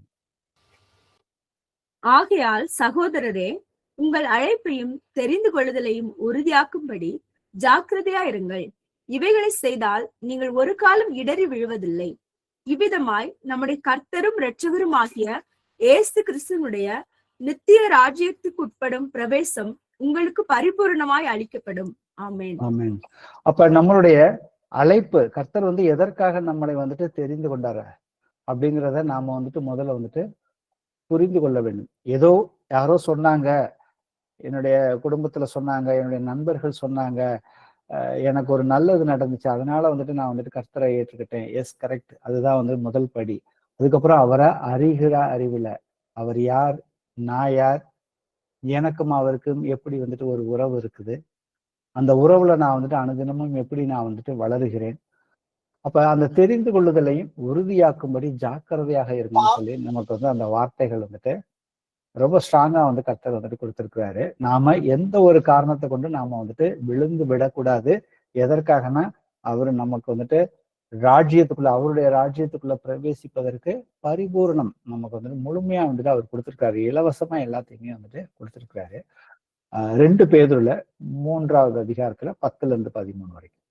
ஆகையால் சகோதரரே, உங்கள் அழைப்பையும் தெரிந்து கொள்ளுதலையும் உறுதியாக்கும்படி ஜாக்கிரதையா இருங்கள். இவைகளை செய்தால் நீங்கள் ஒரு காலம் இடறி விழுவதில்லை. இவ்விதமாய் நம்முடைய கர்த்தரும் இரட்சகரும் ஆகிய இயேசு கிறிஸ்துவனுடைய நித்திய ராஜ்யத்துக்கு உட்படும் பிரவேசம் உங்களுக்கு பரிபூர்ணமாய் அளிக்கப்படும். ஆமென். ஆமென். அப்ப நம்மளுடைய அழைப்பு, கர்த்தர் வந்து எதற்காக நம்மளை வந்துட்டு தெரிந்து கொண்டார அப்படிங்கிறத நாம வந்துட்டு முதல்ல வந்துட்டு புரிந்து கொள்ள வேண்டும். ஏதோ யாரோ சொன்னாங்க, என்னுடைய குடும்பத்துல சொன்னாங்க, என்னுடைய நண்பர்கள் சொன்னாங்க, எனக்கு ஒரு நல்லது நடந்துச்சு, அதனால வந்துட்டு நான் வந்துட்டு கர்த்தரை ஏற்றுக்கிட்டேன். S, correct. அதுதான் வந்து முதல் படி. அதுக்கப்புறம் அவரை அறிகிற அறிவுல, அவர் யார், நான் யார், எனக்கும் அவருக்கும் எப்படி வந்துட்டு ஒரு உறவு இருக்குது, அந்த உறவுல நான் வந்துட்டு அனுதினமும் எப்படி நான் வந்துட்டு வளருகிறேன். அப்ப அந்த தெரிந்து கொள்ளுதலையும் உறுதியாக்கும்படி ஜாக்கிரதையாக இருக்குன்னு சொல்லி நமக்கு வந்து அந்த வார்த்தைகள் வந்துட்டு ரொம்ப ஸ்ட்ராங்கா வந்து கர்த்தர் வந்துட்டு கொடுத்திருக்கிறாரு. நாம எந்த ஒரு காரணத்தை கொண்டு நாம வந்துட்டு விழுந்து விடக்கூடாது. எதற்காகனா அவரு நமக்கு வந்துட்டு ராஜ்யத்துக்குள்ள, அவருடைய ராஜ்யத்துக்குள்ள பிரவேசிப்பதற்கு பரிபூரணம் நமக்கு வந்துட்டு முழுமையா வந்துட்டு அவர் கொடுத்திருக்காரு. இலவசமா எல்லாத்தையுமே வந்துட்டு கொடுத்திருக்கிறாரு. 2 பேதுருல 3வது அதிகாரத்துல 10-13 வரைக்கும்.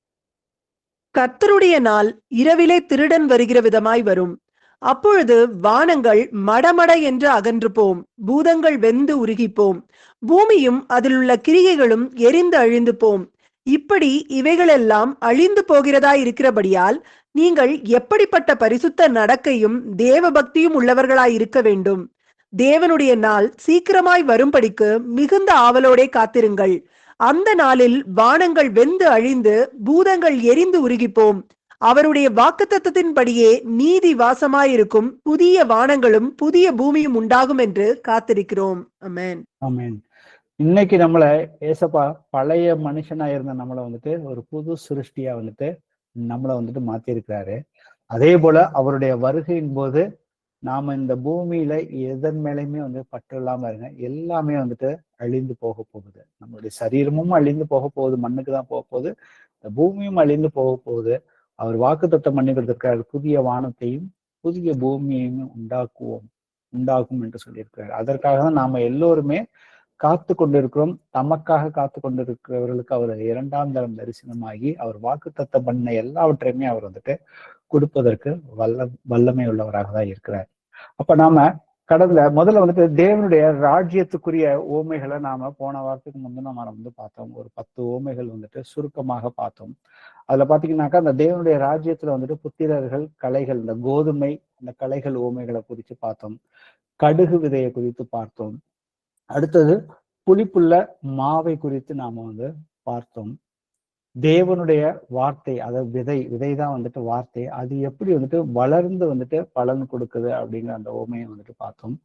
கர்த்தருடைய நாள் இரவிலே திருடன் வருகிற விதமாய் வரும். அப்பொழுது வானங்கள் மடமட என்று அகன்று போம், பூதங்கள் வெந்து உருகிப்போம், பூமியும் அதிலுள்ள கிரியைகளும் எரிந்து அழிந்து போம். இப்படி இவைகளெல்லாம் அழிந்து போகிறதாய் இருக்கிறபடியால் நீங்கள் எப்படிப்பட்ட பரிசுத்த நடக்கையும் தேவ பக்தியும் உள்ளவர்களாய் இருக்க வேண்டும். தேவனுடைய நாள் சீக்கிரமாய் வரும்படிக்கு மிகுந்த ஆவலோடே காத்திருங்கள். அந்த நாளில் வானங்கள் வெந்து அழிந்து பூதங்கள் எரிந்து உருகிப்போம். அவருடைய வாக்குத்தத்தத்தின்படியே நீதி வாசமாயிருக்கும் புதிய வானங்களும் புதிய பூமியும் உண்டாகும் என்று காத்திருக்கிறோம். ஆமென். ஆமென். இன்னைக்கு நம்மள ஏசப்பா பழைய மனுஷனா இருந்த நம்மளை வந்துட்டு ஒரு புது சிருஷ்டியா வந்துட்டு நம்மளை வந்துட்டு மாத்திருக்கிறாரு. அதே போல அவருடைய வருகையின் போது நாம இந்த பூமியில எதன் மேலையுமே வந்து பற்று இல்லாம இருங்க. எல்லாமே வந்துட்டு அழிந்து போக போகுது. நம்மளுடைய சரீரமும் அழிந்து போக போகுது, மண்ணுக்கு தான் போக போகுது. இந்த பூமியும் அழிந்து போக போகுது. அவர் வாக்குத்தத்தம் பண்ணி கொடுத்திருக்கிறார், புதிய வானத்தையும் புதிய பூமியையும் உண்டாக்கும் என்று சொல்லியிருக்கிறார். அதற்காக தான் நாம எல்லோருமே காத்து கொண்டிருக்கிறோம். தமக்காக காத்து கொண்டிருக்கிறவர்களுக்கு அவர் 2ஆம் தரம் தரிசனமாகி அவர் வாக்குத்தத்தம் பண்ண எல்லாவற்றையுமே அவர் வந்துட்டு கொடுப்பதற்கு வல்லமை உள்ளவராக தான் இருக்கிறார். அப்ப நாம முதல்ல வந்துட்டு தேவனுடைய ராஜ்யத்துக்குரிய ஓமைகளை நாம போன வாரத்துக்கு முந்தின வாரம் வந்து பார்த்தோம். ஒரு 10 ஓமைகள் வந்துட்டு சுருக்கமாக பார்த்தோம். அதுல பாத்தீங்கன்னாக்கா அந்த தேவனுடைய ராஜ்யத்துல வந்துட்டு புத்திரர்கள், களைகள், இந்த கோதுமை, இந்த களைகள் ஓமைகளை குறித்து பார்த்தோம். கடுகு விதையை குறித்து பார்த்தோம். அடுத்தது புளிப்புள்ள மாவை குறித்து நாம வந்து பார்த்தோம். தேவனுடைய வார்த்தை, அதாவது விதைதான் வந்துட்டு வார்த்தை, அது எப்படி வந்துட்டு வளர்ந்து வந்துட்டு பலன் கொடுக்குது அப்படிங்கிற அந்த ஓமையை வந்துட்டு பார்த்தோம்.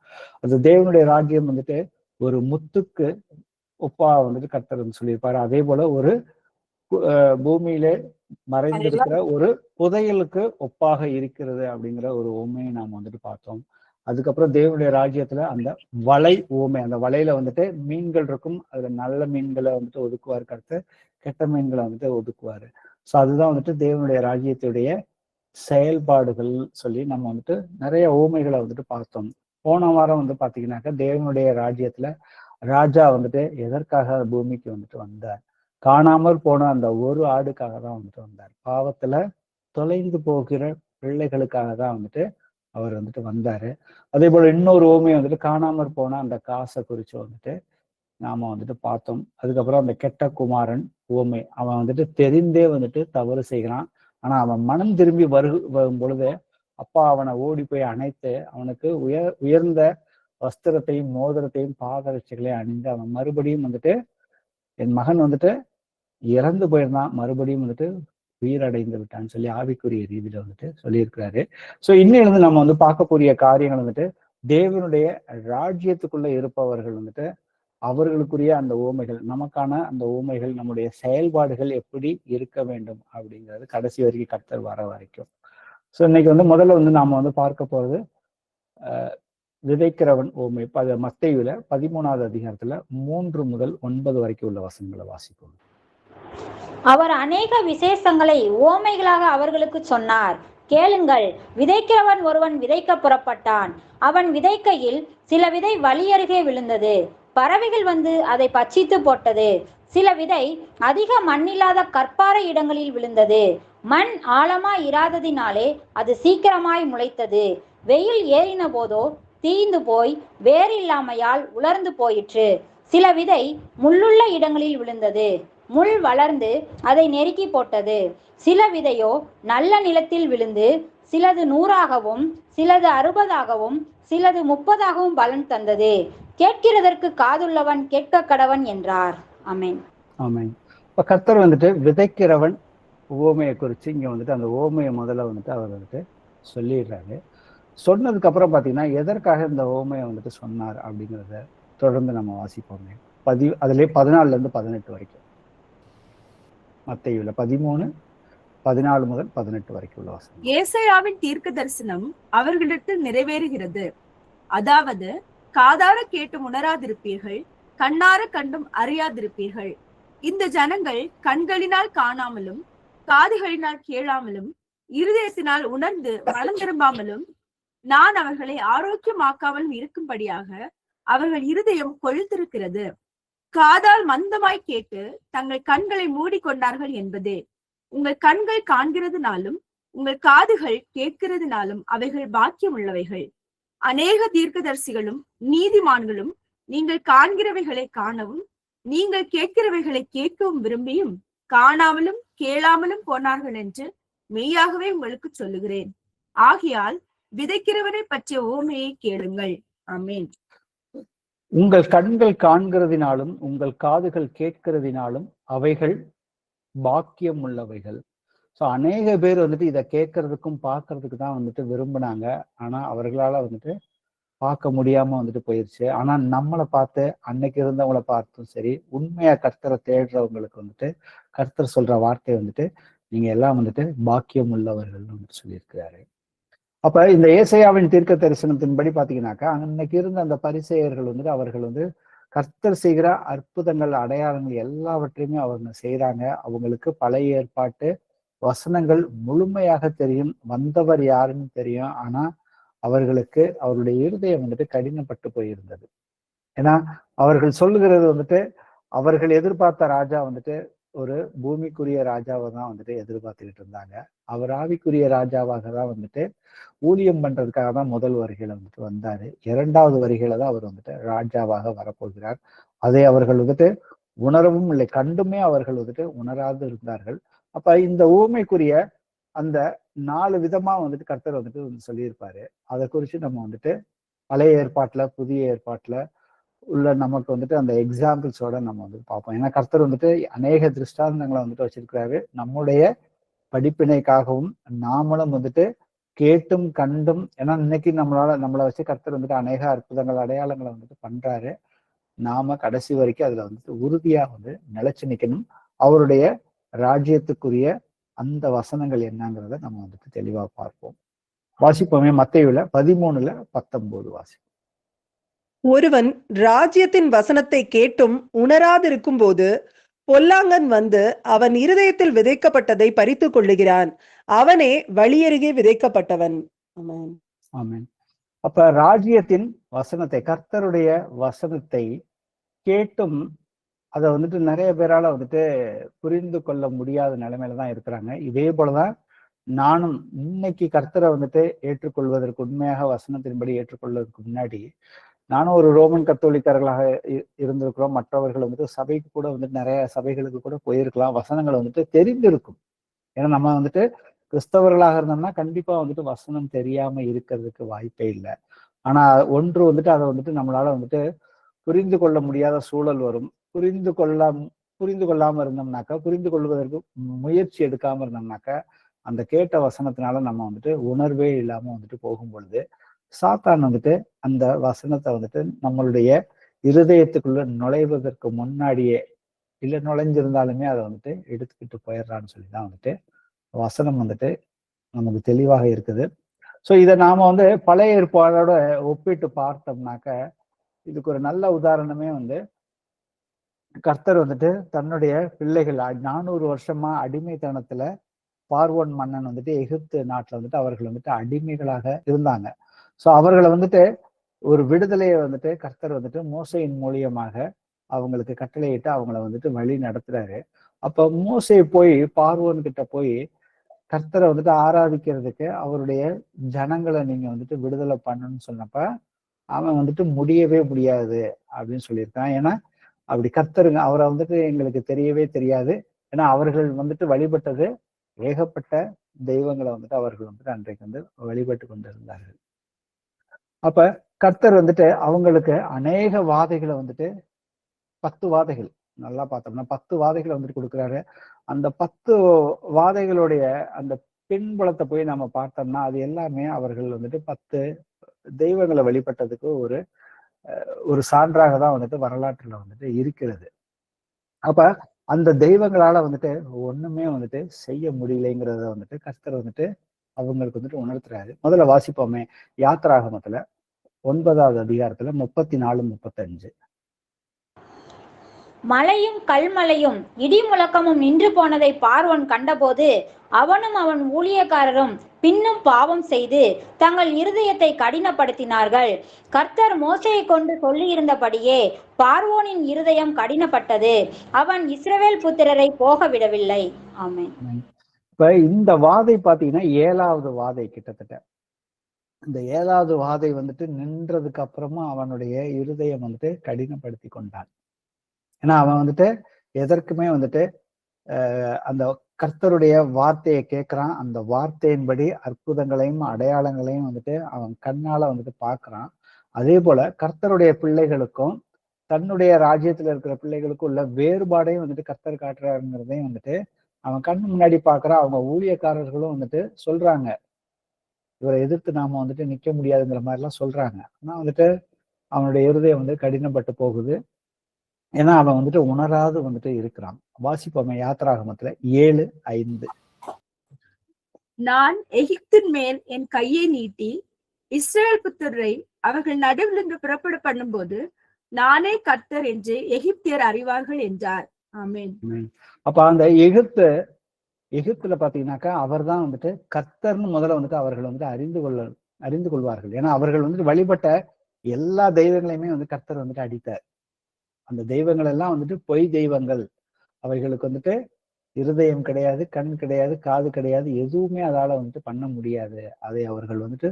அது தேவனுடைய ராஜ்யம் வந்துட்டு ஒரு முத்துக்கு ஒப்பா வந்துட்டு கர்த்தர் சொல்லியிருப்பாரு. அதே போல ஒரு பூமியிலே மறைந்திருக்கிற ஒரு புதையலுக்கு ஒப்பாக இருக்கிறது அப்படிங்கிற ஒரு ஓமையை நாம வந்துட்டு பார்த்தோம். அதுக்கப்புறம் தேவனுடைய ராஜ்யத்துல அந்த வலை ஓமை, அந்த வலையில வந்துட்டு மீன்கள் இருக்கும். அதுல நல்ல மீன்களை வந்துட்டு ஒதுக்குவார் கர்த்தர், கெட்ட மீன்களை வந்துட்டு ஒதுக்குவாரு. ஸோ அதுதான் வந்துட்டு தேவனுடைய ராஜ்யத்துடைய செயல்பாடுகள் சொல்லி நம்ம வந்துட்டு நிறைய ஓமைகளை வந்துட்டு பார்த்தோம். போன வாரம் வந்து பாத்தீங்கன்னாக்கா தேவனுடைய ராஜ்யத்துல ராஜா வந்துட்டு எதற்காக பூமிக்கு வந்துட்டு வந்தார்? காணாமல் போன அந்த ஒரு ஆடுக்காக தான் வந்துட்டு வந்தார். பாவத்துல தொலைந்து போகிற பிள்ளைகளுக்காக தான் வந்துட்டு அவர் வந்துட்டு வந்தாரு. அதே போல இன்னொரு ஓமையை வந்துட்டு காணாமற் போன அந்த காசை குறிச்சு வந்துட்டு நாம வந்துட்டு பார்த்தோம். அதுக்கப்புறம் அந்த கெட்ட குமாரன் ஓமை, அவன் வந்துட்டு தெரிந்தே வந்துட்டு தவறு செய்கிறான். ஆனா அவன் மனம் திரும்பி வரும் பொழுது அப்பா அவனை ஓடி போய் அணைத்து அவனுக்கு உயர்ந்த வஸ்திரத்தையும் மோதிரத்தையும் பாதரட்சைகளையும் அணிந்து அவன் மறுபடியும் வந்துட்டு என் மகன் வந்துட்டு இறந்து போயிருந்தான், மறுபடியும் வந்துட்டு உயிரடைந்து விட்டான்னு சொல்லி ஆவிக்குரிய ரீதியில வந்துட்டு சொல்லியிருக்கிறாரு. ஸோ இன்னிலிருந்து நம்ம வந்து பார்க்கக்கூடிய காரியங்கள் வந்துட்டு தேவனுடைய ராஜ்யத்துக்குள்ள இருப்பவர்கள் வந்துட்டு அவர்களுக்குரிய அந்த ஓமைகள், நமக்கான அந்த ஓமைகள், நம்முடைய செயல்பாடுகள் எப்படி இருக்க வேண்டும் அப்படிங்கிறது கடைசி வரைக்கும் கர்த்தர் வர வரைக்கும். ஸோ இன்னைக்கு வந்து முதல்ல வந்து நாம வந்து பார்க்க போறது விதைக்கிறவன் ஓமை. மத்தேயுல 13வது அதிகாரத்துல 3 முதல் 9 வரைக்கும் உள்ள வசனங்களை வாசிப்போம். அவர் அநேக விசேஷங்களை ஓமைகளாக அவர்களுக்கு சொன்னார். கேளுங்கள், விதைக்கிறவன் ஒருவன் விதைக்க புறப்பட்டான். அவன் விதைக்கையில் சில விதை வழி அருகே விழுந்தது. பறவைகள் வந்து அதை பட்சித்து போட்டது. சில விதை அதிக மண்ணில்லாத கற்பாறை இடங்களில் விழுந்தது. மண் ஆழமாய் இராததினாலே அது சீக்கிரமாய் முளைத்தது. வெயில் ஏறின போதோ தீந்து போய் வேறில்லாமையால் உலர்ந்து போயிற்று. சில விதை முள்ளுள்ள இடங்களில் விழுந்தது. முள் வளர்ந்து அதை நெருக்கி போட்டது. சில விதையோ நல்ல நிலத்தில் விழுந்து சிலது 100ஆகவும் சிலது 60ஆகவும் சிலது 30ஆகவும் பலன் தந்தது. கேட்கிறதற்கு காதுள்ளவன் கேட்க கடவன் என்றார். ஆமென். ஆமென். இப்ப கர்த்தர் வந்துட்டு விதைக்கிறவன் உவமையை குறித்து இங்க வந்துட்டு அந்த உவமையை முதல்ல வந்துட்டு அவர் வந்துட்டு சொல்லிடுறாரு. சொன்னதுக்கு அப்புறம் பாத்தீங்கன்னா எதற்காக இந்த உவமையை வந்துட்டு சொன்னார் அப்படிங்கிறத தொடர்ந்து நம்ம வாசிப்போமே. அதுலயே 14-18 வரைக்கும், மத்தேயுல 13:14 முதல் 18 வரைக்கும் உள்ள வசனம். ஏசாயாவின் தீர்க்க தரிசனம் அவர்களிடத்தில் நிறைவேறுகிறது. அதாவது, காதார கேட்டும் உணராதிருப்பீர்கள், கண்ணார கண்டும் அறியாதிருப்பீர்கள். இந்த ஜனங்கள் கண்களினால் காணாமலும் காதுகளினால் கேளாமலும் இருதயத்தினால் உணர்ந்து மனம் திரும்பாமலும் நான் அவர்களை ஆரோக்கியமாக்காமலும் இருக்கும்படியாக அவர்கள் இருதயம் கொழுத்திருக்கிறது. காதால் மந்தமாய் கேட்டு தங்கள் கண்களை மூடிக்கொண்டார்கள் என்பதே. உங்கள் கண்கள் காண்கிறதுனாலும் உங்கள் காதுகள் கேட்கிறதுனாலும் அவைகள் பாக்கியம் உள்ளவைகள். அநேக தீர்க்கதரிசிகளும் நீதிமான்களும் நீங்கள் காண்கிறவைகளை காணவும் நீங்கள் கேட்கிறவைகளை கேட்கவும் விரும்பியும் காணாமலும் கேளாமலும் போனார்கள் என்று மெய்யாகவே உங்களுக்கு சொல்லுகிறேன். ஆகையால் விதைக்கிறவரை பற்றிய உவமையை கேளுங்கள். ஆமென். உங்கள் கண்கள் காண்கிறதினாலும் உங்கள் காதுகள் கேட்கிறதினாலும் அவைகள் பாக்கியம் உள்ளவைகள். ஸோ அநேக பேர் வந்துட்டு இதை கேட்கறதுக்கும் பார்க்கறதுக்கு தான் வந்துட்டு விரும்பினாங்க. ஆனா அவர்களால வந்துட்டு பார்க்க முடியாம வந்துட்டு போயிருச்சு. ஆனா நம்மளை பார்த்து அன்னைக்கு இருந்தவங்களை பார்த்தும் சரி, உண்மையா கர்த்தரை தேடுறவங்களுக்கு வந்துட்டு கர்த்தர் சொல்ற வார்த்தை வந்துட்டு நீங்க எல்லாம் வந்துட்டு பாக்கியம் உள்ளவர்கள்னு வந்துட்டு சொல்லியிருக்கிறாரு. அப்ப இந்த ஏசாயாவின் தீர்க்க தரிசனத்தின்படி பாத்தீங்கன்னாக்கா, அன்னைக்கு இருந்த அந்த பரிசேயர்கள் வந்துட்டு அவர்கள் வந்து கர்த்தர் செய்கிற அற்புதங்கள் அடையாளங்கள் எல்லாவற்றையுமே அவங்க செய்யறாங்க. அவங்களுக்கு பழைய ஏற்பாட்டு வசனங்கள் முழுமையாக தெரியும், வந்தவர் யாருன்னு தெரியும். ஆனா அவர்களுக்கு அவருடைய இருதயம் வந்துட்டு கடினப்பட்டு போயிருந்தது. ஏன்னா அவர்கள் சொல்லுகிறது வந்துட்டு அவர்கள் எதிர்பார்த்த ராஜா வந்துட்டு ஒரு பூமிக்குரிய ராஜாவை தான் வந்துட்டு எதிர்பார்த்துக்கிட்டு இருந்தாங்க. அவர் ஆவிக்குரிய ராஜாவாக தான் வந்துட்டு ஊழியம் பண்றதுக்காக தான் முதல் வருகையில வந்துட்டு வந்தாரு. 2வது வருகையில தான் அவர் வந்துட்டு ராஜாவாக வரப்போகிறார். அதை அவர்கள் வந்துட்டு உணரவும் இல்லை, கண்டுமே அவர்கள் வந்துட்டு உணராது இருந்தார்கள். அப்ப இந்த ஊமைக்குரிய அந்த 4 விதமா வந்துட்டு கர்த்தர் வந்துட்டு சொல்லியிருப்பாரு. அதை குறித்து நம்ம வந்துட்டு பழைய ஏற்பாட்டுல புதிய ஏற்பாட்டுல உள்ள நமக்கு வந்துட்டு அந்த எக்ஸாம்பிள்ஸோட நம்ம வந்துட்டு பார்ப்போம். ஏன்னா கர்த்தர் வந்துட்டு அநேக திருஷ்டாந்தங்களை வந்துட்டு வச்சிருக்கிறாரு நம்முடைய படிப்பினைக்காகவும். நாமளும் வந்துட்டு கேட்டும் கண்டும், ஏன்னா இன்னைக்கு நம்மளை வச்சு கர்த்தர் வந்துட்டு அநேக அற்புதங்கள் அடையாளங்களை வந்துட்டு பண்றாரு. நாம கடைசி வரைக்கும் அதுல வந்துட்டு உறுதியா வந்து நிலைச்சு நிக்கணும். அவருடைய ராஜ்யத்துக்குரிய அந்த வசனங்கள் என்னங்கிறத நம்ம வந்துட்டு தெளிவா பார்ப்போம். வாசிப்போமே. மத்தேயுல 13:19 வாசிப்போம். ஒருவன் ராஜ்யத்தின் வசனத்தை கேட்டும் உணராதிருக்கும் போது பொல்லாங்கன் வந்து அவன் இருதயத்தில் விதைக்கப்பட்டதை பறித்து கொள்ளுகிறான். அவனே வழியருகே விதைக்கப்பட்டவன். ஆமென். ஆமென். அப்ப ராஜ்யத்தின் வசனத்தை, கர்த்தருடைய வசனத்தை கேட்டும் அதை வந்துட்டு நிறைய பேரால வந்துட்டு புரிந்து கொள்ள முடியாத நிலைமையில தான் இருக்கிறாங்க. இதே போலதான் நானும் இன்னைக்கு கர்த்தரை வந்துட்டு ஏற்றுக்கொள்வதற்கு, உண்மையாக வசனத்தின்படி ஏற்றுக்கொள்வதற்கு முன்னாடி நானும் ஒரு ரோமன் கத்தோலிக்கர்களாக இருந்திருக்கிறோம். மற்றவர்கள் வந்துட்டு சபைக்கு கூட வந்துட்டு நிறைய சபைகளுக்கு கூட போயிருக்கலாம். வசனங்கள் வந்துட்டு தெரிந்திருக்கும். ஏன்னா நம்ம வந்துட்டு கிறிஸ்தவர்களாக இருந்தோம்னா கண்டிப்பா வந்துட்டு வசனம் தெரியாம இருக்கிறதுக்கு வாய்ப்பே இல்லை. ஆனா ஒன்று வந்துட்டு அதை வந்துட்டு நம்மளால வந்துட்டு புரிந்து கொள்ள முடியாத சூழல் வரும். புரிந்து கொள்ளாம இருந்தோம்னாக்கா, புரிந்து கொள்வதற்கு முயற்சி எடுக்காம இருந்தோம்னாக்கா, அந்த கேட்ட வசனத்தினால நம்ம வந்துட்டு உணர்வே இல்லாம வந்துட்டு போகும் பொழுது சாத்தான் வந்துட்டு அந்த வசனத்தை வந்துட்டு நம்மளுடைய இருதயத்துக்குள்ள நுழைவதற்கு முன்னாடியே, இல்லை நுழைஞ்சிருந்தாலுமே அதை வந்துட்டு எடுத்துக்கிட்டு போயிடுறான்னு சொல்லிதான் வந்துட்டு வசனம் வந்துட்டு நமக்கு தெளிவாக இருக்குது. ஸோ இதை நாம வந்து பழைய ஏற்பாடோட ஒப்பிட்டு பார்த்தோம்னாக்க, இதுக்கு ஒரு நல்ல உதாரணமே வந்து கர்த்தர் வந்துட்டு தன்னுடைய பிள்ளைகள் 400 வருஷமா அடிமைத்தனத்துல பார்வோன் மன்னன் வந்துட்டு எகிப்து நாட்டுல வந்துட்டு அவர்கள் வந்துட்டு அடிமைகளாக இருந்தாங்க. ஸோ அவர்களை வந்துட்டு ஒரு விடுதலையை வந்துட்டு கர்த்தர் வந்துட்டு மோசையின் மூலியமாக அவங்களுக்கு கட்டளையிட்டு அவங்கள வந்துட்டு வழி நடத்துறாரு. அப்ப மோசே போய் பார்வோன் கிட்ட போய் கர்த்தரை வந்துட்டு ஆராதிக்கிறதுக்கு அவருடைய ஜனங்களை நீங்க வந்துட்டு விடுதலை பண்ணணும்னு சொன்னப்ப அவன் வந்துட்டு முடியவே முடியாது அப்படின்னு சொல்லியிருக்கான். ஏன்னா அப்படி கர்த்தருங்க அவரை வந்துட்டு எங்களுக்கு தெரியவே தெரியாது. ஏன்னா அவர்கள் வந்துட்டு வழிபட்டது ஏகப்பட்ட தெய்வங்களை வந்துட்டு அவர்கள் வந்துட்டு அன்றைக்கு வந்து வழிபட்டு கொண்டிருந்தார்கள். அப்ப கர்த்தர் வந்துட்டு அவங்களுக்கு அநேக வாதைகளை வந்துட்டு 10 வாதைகள் நல்லா பார்த்தோம்னா 10 வாதைகளை வந்துட்டு கொடுக்குறாரு. அந்த 10 வாதைகளுடைய அந்த பின்புலத்தை போய் நம்ம பார்த்தோம்னா அது எல்லாமே அவர்கள் வந்துட்டு 10 தெய்வங்களை வழிபட்டதுக்கு ஒரு சான்றாக தான் வந்துட்டு வரலாற்றுல வந்துட்டு இருக்கிறது. அப்ப அந்த தெய்வங்களால வந்துட்டு ஒண்ணுமே வந்துட்டு செய்ய முடியலைங்கிறத வந்துட்டு கர்த்தர் வந்துட்டு அவங்களுக்கு வந்துட்டு உணர்த்துறாரு. முதல்ல வாசிப்போமே, யாத்திராகமத்துல 9வது அதிகாரத்துல 34, 35. மலையும் கல்மலையும் இடி முழக்கமும் நின்று போனதை பார்வோன் கண்டபோது அவனும் அவன் ஊழியக்காரரும் பின்னும் பாவம் செய்து தங்கள் இருதயத்தை கடினப்படுத்தினார்கள். கர்த்தர் மோசேயை கொண்டு சொல்லியிருந்தபடியே பார்வோனின் இருதயம் கடினப்பட்டது. அவன் இஸ்ரவேல் புத்திரரை போக விடவில்லை. ஆமென். இப்ப இந்த வாதை பாத்தீங்கன்னா 7வது வாதை. கிட்டத்தட்ட இந்த 7வது வாதை வந்துட்டு நின்றதுக்கு அப்புறமா அவனுடைய இருதயம் வந்துட்டு கடினப்படுத்தி கொண்டான். ஏன்னா அவன் வந்துட்டு எதற்குமே வந்துட்டு அந்த கர்த்தருடைய வார்த்தையை கேட்கிறான். அந்த வார்த்தையின்படி அற்புதங்களையும் அடையாளங்களையும் வந்துட்டு அவன் கண்ணால வந்துட்டு பார்க்கறான். அதே போல கர்த்தருடைய பிள்ளைகளுக்கும் தன்னுடைய ராஜ்யத்துல இருக்கிற பிள்ளைகளுக்கும் உள்ள வேறுபாடையும் வந்துட்டு கர்த்தர் காட்டுறாருங்கிறதையும் வந்துட்டு அவன் கண்ணு முன்னாடி பார்க்கறான். அவங்க ஊழியக்காரர்களும் வந்துட்டு சொல்றாங்க, இவரை எதிர்த்து நாம வந்துட்டு நிக்க முடியாதுங்கிற மாதிரி எல்லாம் சொல்றாங்க. ஆனா வந்துட்டு அவனுடைய இருதயம் வந்து கடினப்பட்டு போகுது. ஏன்னா அவன் வந்துட்டு உணராது வந்துட்டு இருக்கிறான். வாசிப்போமே யாத்திராகமத்துல 7:5. நான் எகிப்தின் மேல் என் கையை நீட்டி இஸ்ரவேல் புத்திரரை அவர்கள் நடுவிலிருந்து புறப்பட பண்ணும்போது நானே கர்த்தர் என்று எகிப்தியர் அறிவார்கள் என்றார். ஆமென். அப்ப அந்த எகிப்துல பாத்தீங்கன்னாக்கா அவர் தான் வந்துட்டு கர்த்தர்னு முதல்ல வந்துட்டு அவர்கள் வந்துட்டு அறிந்து கொள்வார்கள். ஏன்னா அவர்கள் வந்துட்டு வழிபட்ட எல்லா தெய்வங்களையுமே வந்து கர்த்தர் வந்துட்டு அடித்தார். அந்த தெய்வங்கள் எல்லாம் வந்துட்டு பொய் தெய்வங்கள். அவைகளுக்கு வந்துட்டு இருதயம் கிடையாது, கண் கிடையாது, காது கிடையாது, எதுவுமே அதால வந்துட்டு பண்ண முடியாது. அதை அவர்கள் வந்துட்டு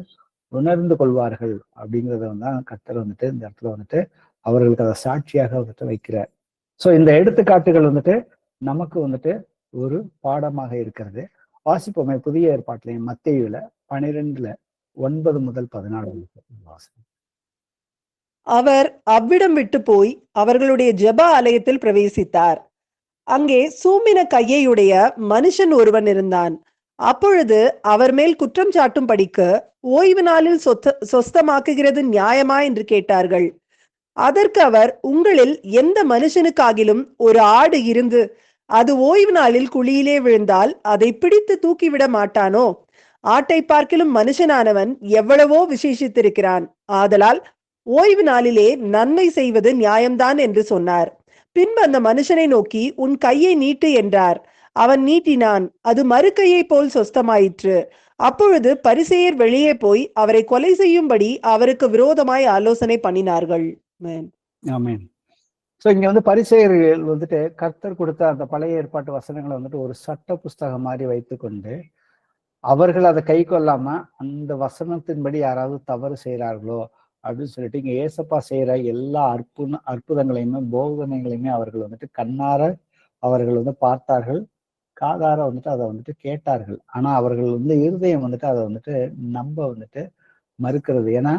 உணர்ந்து கொள்வார்கள் அப்படிங்கிறத வந்து கர்த்தர் வந்துட்டு இந்த இடத்துல வந்துட்டு அவர்களுக்கு அதை சாட்சியாக வந்துட்டு வைக்கிறார். ஸோ இந்த எடுத்துக்காட்டுகள் வந்துட்டு நமக்கு வந்துட்டு ஒரு பாடமாக இருக்கிறது. வாசிப்போமே புதிய ஏற்பாட்டிலையும் மத்தேயுல 12:9 முதல் 14 வாசம். அவர் அவ்விடம் விட்டு போய் அவர்களுடைய ஜெப ஆலயத்தில் பிரவேசித்தார். அங்கே சூம்பின கையையுடைய மனுஷன் ஒருவன் இருந்தான். அப்பொழுது அவர் மேல் குற்றம் சாட்டும் படிக்க ஓய்வு நாளில் சொஸ்தமாக்குகிறது நியாயமா என்று கேட்டார்கள். அதற்கு அவர், உங்களில் எந்த மனுஷனுக்காகிலும் ஒரு ஆடு இருந்து அது ஓய்வு நாளில் குழியிலே விழுந்தால் அதை பிடித்து தூக்கிவிட மாட்டானோ? ஆட்டை பார்க்கிலும் மனுஷனானவன் எவ்வளவோ விசேஷித்திருக்கிறான். ஆதலால் ஓய்வு நாளிலே நன்மை செய்வது நியாயம்தான் என்று சொன்னார். பின்பு அந்த மனுஷனை நோக்கி, உன் கையை நீட்டு என்றார். அவன் நீட்டினான். அது மறுக்கையை போல் சொஸ்தமாயிற்று. அப்பொழுது பரிசேயர் வெளியே போய் அவரை கொலை செய்யும்படி அவருக்கு விரோதமாய் ஆலோசனை பண்ணினார்கள். ஆமென். சோ இங்க வந்து பரிசேயர்கள் வந்துட்டு கர்த்தர் கொடுத்த அந்த பழைய ஏற்பாட்டு வசனங்களை வந்துட்டு ஒரு சட்ட புஸ்தகம் மாதிரி வைத்துக்கொண்டு அவர்கள் அதை கை கொள்ளாம அந்த வசனத்தின்படி யாராவது தவறு செய்யறார்களோ அப்படின்னு சொல்லிட்டு இங்க ஏசப்பா செய்யற எல்லா அற்புதங்களையுமே போதனைகளையுமே அவர்கள் வந்துட்டு கண்ணார அவர்கள் வந்து பார்த்தார்கள், காதார வந்துட்டு அதை வந்துட்டு கேட்டார்கள். ஆனா அவர்கள் வந்து இருதயம் வந்துட்டு அதை வந்துட்டு நம்ப வந்துட்டு மறுக்கிறது. ஏன்னா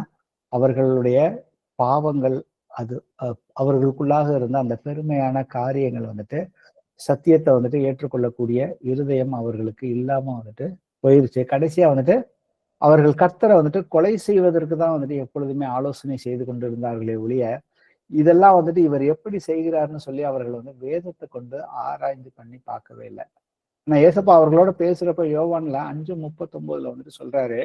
அவர்களுடைய பாவங்கள், அது அவர்களுக்குள்ளாக இருந்த அந்த பெருமையான காரியங்கள் வந்துட்டு சத்தியத்தை வந்துட்டு ஏற்றுக்கொள்ளக்கூடிய இருதயம் அவர்களுக்கு இல்லாம வந்துட்டு போயிருச்சு. கடைசியா வந்துட்டு அவர்கள் கர்த்தரை வந்துட்டு கொலை செய்வதற்கு தான் வந்துட்டு எப்பொழுதுமே ஆலோசனை செய்து கொண்டிருந்தார்களே ஒழிய இதெல்லாம் வந்துட்டு இவர் எப்படி செய்கிறாருன்னு சொல்லி அவர்கள் வந்து வேதத்தை கொண்டு ஆராய்ந்து பண்ணி பார்க்கவே இல்லை. நான் ஏசப்பா அவர்களோட பேசுறப்ப யோவான்ல 5:39 வந்துட்டு சொல்றாரு,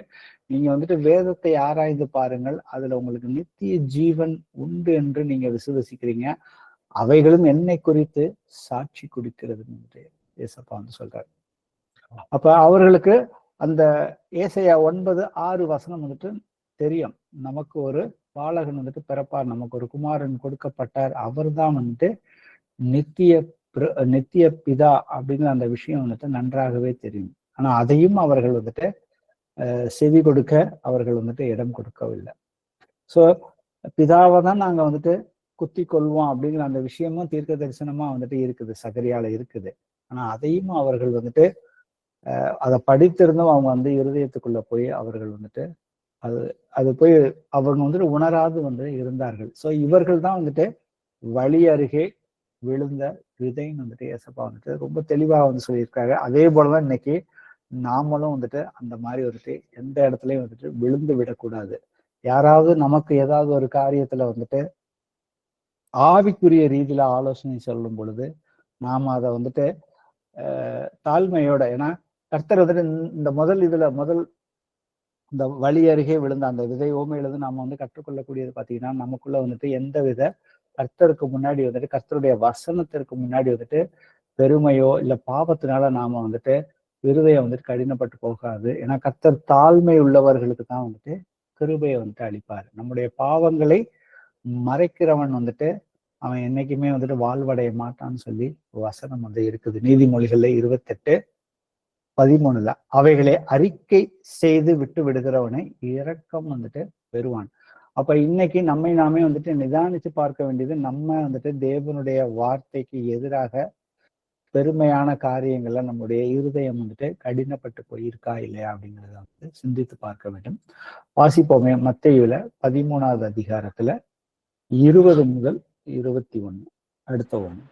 நீங்க வந்துட்டு வேதத்தை ஆராய்ந்து பாருங்கள், அதுல உங்களுக்கு நித்திய ஜீவன் உண்டு என்று நீங்க விசுவசிக்கிறீங்க, அவைகளும் என்னை குறித்து சாட்சி கொடுக்கிறது என்று ஏசப்பா வந்து சொல்றாரு. அப்ப அவர்களுக்கு அந்த ஏசாயா 9:6 வந்துட்டு தெரியும், நமக்கு ஒரு பாலகன் வந்துட்டு பிறப்பார், நமக்கு ஒரு குமாரன் கொடுக்கப்பட்டார், அவர் தான் வந்துட்டு நித்திய பிதா அப்படிங்கிற அந்த விஷயம் வந்துட்டு நன்றாகவே தெரியும். ஆனா அதையும் அவர்கள் வந்துட்டு செவி கொடுக்க அவர்கள் வந்துட்டு இடம் கொடுக்கவில்லை. சோ பிதாவை தான் நாங்க வந்துட்டு குத்தி கொள்வோம் அப்படிங்கிற அந்த விஷயமும் தீர்க்க தரிசனமா வந்துட்டு இருக்குது, சகரியால இருக்குது. ஆனா அதையும் அவர்கள் வந்துட்டு அதை படித்திருந்தும் அவங்க வந்து இருதயத்துக்குள்ள போய் அவர்கள் வந்துட்டு அது போய் அவங்க வந்துட்டு உணராது வந்து இருந்தார்கள். சோ இவர்கள் தான் வந்துட்டு வழி அருகே விழுந்த விதைன்னு வந்துட்டு ஏசப்பா வந்துட்டு ரொம்ப தெளிவா வந்து சொல்லியிருக்காரு. அதே போலதான் இன்னைக்கு நாமளும் வந்துட்டு அந்த மாதிரி வந்துட்டு எந்த இடத்துலயும் வந்துட்டு விழுந்து விடக்கூடாது. யாராவது நமக்கு ஏதாவது ஒரு காரியத்துல வந்துட்டு ஆவிக்குரிய ரீதியில ஆலோசனை சொல்லும் பொழுது நாம அதை வந்துட்டு தாழ்மையோட, ஏன்னா கர்த்தர் வந்துட்டு இந்த முதல் இந்த வழி அருகே விழுந்த அந்த விதை ஓமையிலிருந்து நாம வந்து கற்றுக்கொள்ளக்கூடியது பாத்தீங்கன்னா, நமக்குள்ள வந்துட்டு எந்த வித கர்த்தருக்கு முன்னாடி வந்துட்டு கர்த்தருடைய வசனத்திற்கு முன்னாடி வந்துட்டு பெருமையோ இல்ல பாவத்தினால நாம வந்துட்டு இருதயம் வந்துட்டு கடினப்பட்டு போகாது. ஏன்னா கர்த்தர் தாழ்மை உள்ளவர்களுக்கு தான் வந்துட்டு கிருபையை வந்துட்டு அளிப்பாரு. நம்முடைய பாவங்களை மறைக்கிறவன் வந்துட்டு அவன் என்னைக்குமே வந்துட்டு வாழ்வடைய மாட்டான்னு சொல்லி வசனம் வந்து இருக்குது. நீதிமொழிகள்ல 28:13 அவைகளை அறிக்கை செய்து விட்டு விடுகிறவனை இரக்கம் வந்துட்டு பெறுவான். அப்ப இன்னைக்கு நம்மை நாமே வந்துட்டு நிதானிச்சு பார்க்க வேண்டியது, நம்ம வந்துட்டு தேவனுடைய வார்த்தைக்கு எதிராக பெருமையான காரியங்கள்ல நம்முடைய இருதயம் வந்துட்டு கடினப்பட்டு போயிருக்கா இல்லையா அப்படிங்கிறத வந்து சிந்தித்து பார்க்க வேண்டும். வாசிப்போமே மத்தேயுல 13வது அதிகாரத்துல 20 முதல் 21 அடுத்த ஒண்ணு.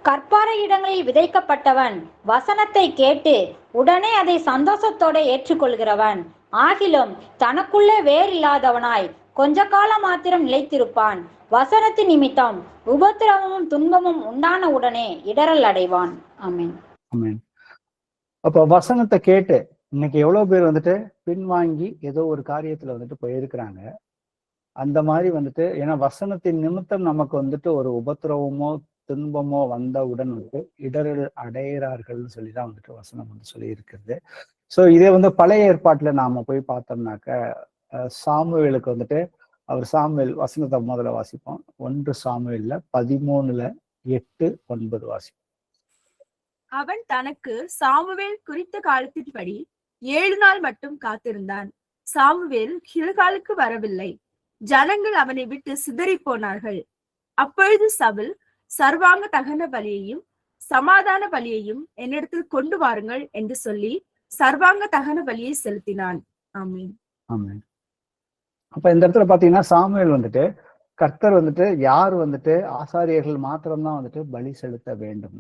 கற்பாறை இடங்களில் விதைக்கப்பட்டவன் வசனத்தை கேட்டு உடனே அதை சந்தோஷத்தோட ஏற்றுக்கொள்கிறவன் ஆகிலும் தனக்குள்ளே வேறில்லாதவனாய் கொஞ்ச காலம் மாத்திரம் நிலைத்திருப்பான். வசனத்தின் நிமித்தம் உபத்திரவமும் துன்பமும் உண்டான உடனே இடரல் அடைவான். ஆமென். ஆமென். அப்ப வசனத்தை கேட்டு இன்னைக்கு எவ்வளவு பேர் வந்துட்டு பின்வாங்கி ஏதோ ஒரு காரியத்துல வந்துட்டு போயிருக்கிறாங்க. அந்த மாதிரி வந்துட்டு, ஏன்னா வசனத்தின் நிமித்தம் நமக்கு வந்துட்டு ஒரு உபத்திரவமோ துன்பமோ வந்தவுடன் வந்து இடரல் அடைகிறார்கள்னு சொல்லிதான் வந்துட்டு வசனம் வந்து சொல்லி இருக்கிறது. சோ இதே வந்து பழைய ஏற்பாட்டுல நாம போய் பார்த்தோம்னாக்க சாமுவேலுக்கு வந்துட்டு அவர் சாமுவேல் வசனத்தை முதல்ல வாசிப்போம். 1 சாமுவேல்ல 13:8-9 வாசிப்போம். அவன் தனக்கு சாமுவேல் குறித்த காலத்தின்படி 7 நாள் மட்டும் காத்திருந்தான். சாமுவேல் கில்காலுக்கு வரவில்லை. ஜனங்கள் அவனை விட்டு சிதறி போனார்கள். அப்பொழுது சவுல், சர்வாங்க தகன பலியையும் சமாதான பலியையும் என்னிடத்தில் கொண்டு வாருங்கள் என்று சொல்லி சர்வாங்க தகன பலியை செலுத்தினான். ஆமீன். ஆமீன். அப்ப இந்த இடத்துல பாத்தீங்கன்னா சாமுவேல் வந்துட்டு கர்த்தர் வந்துட்டு யார் வந்துட்டு ஆசாரியர்கள் மாத்திரம்தான் வந்துட்டு பலி செலுத்த வேண்டும்.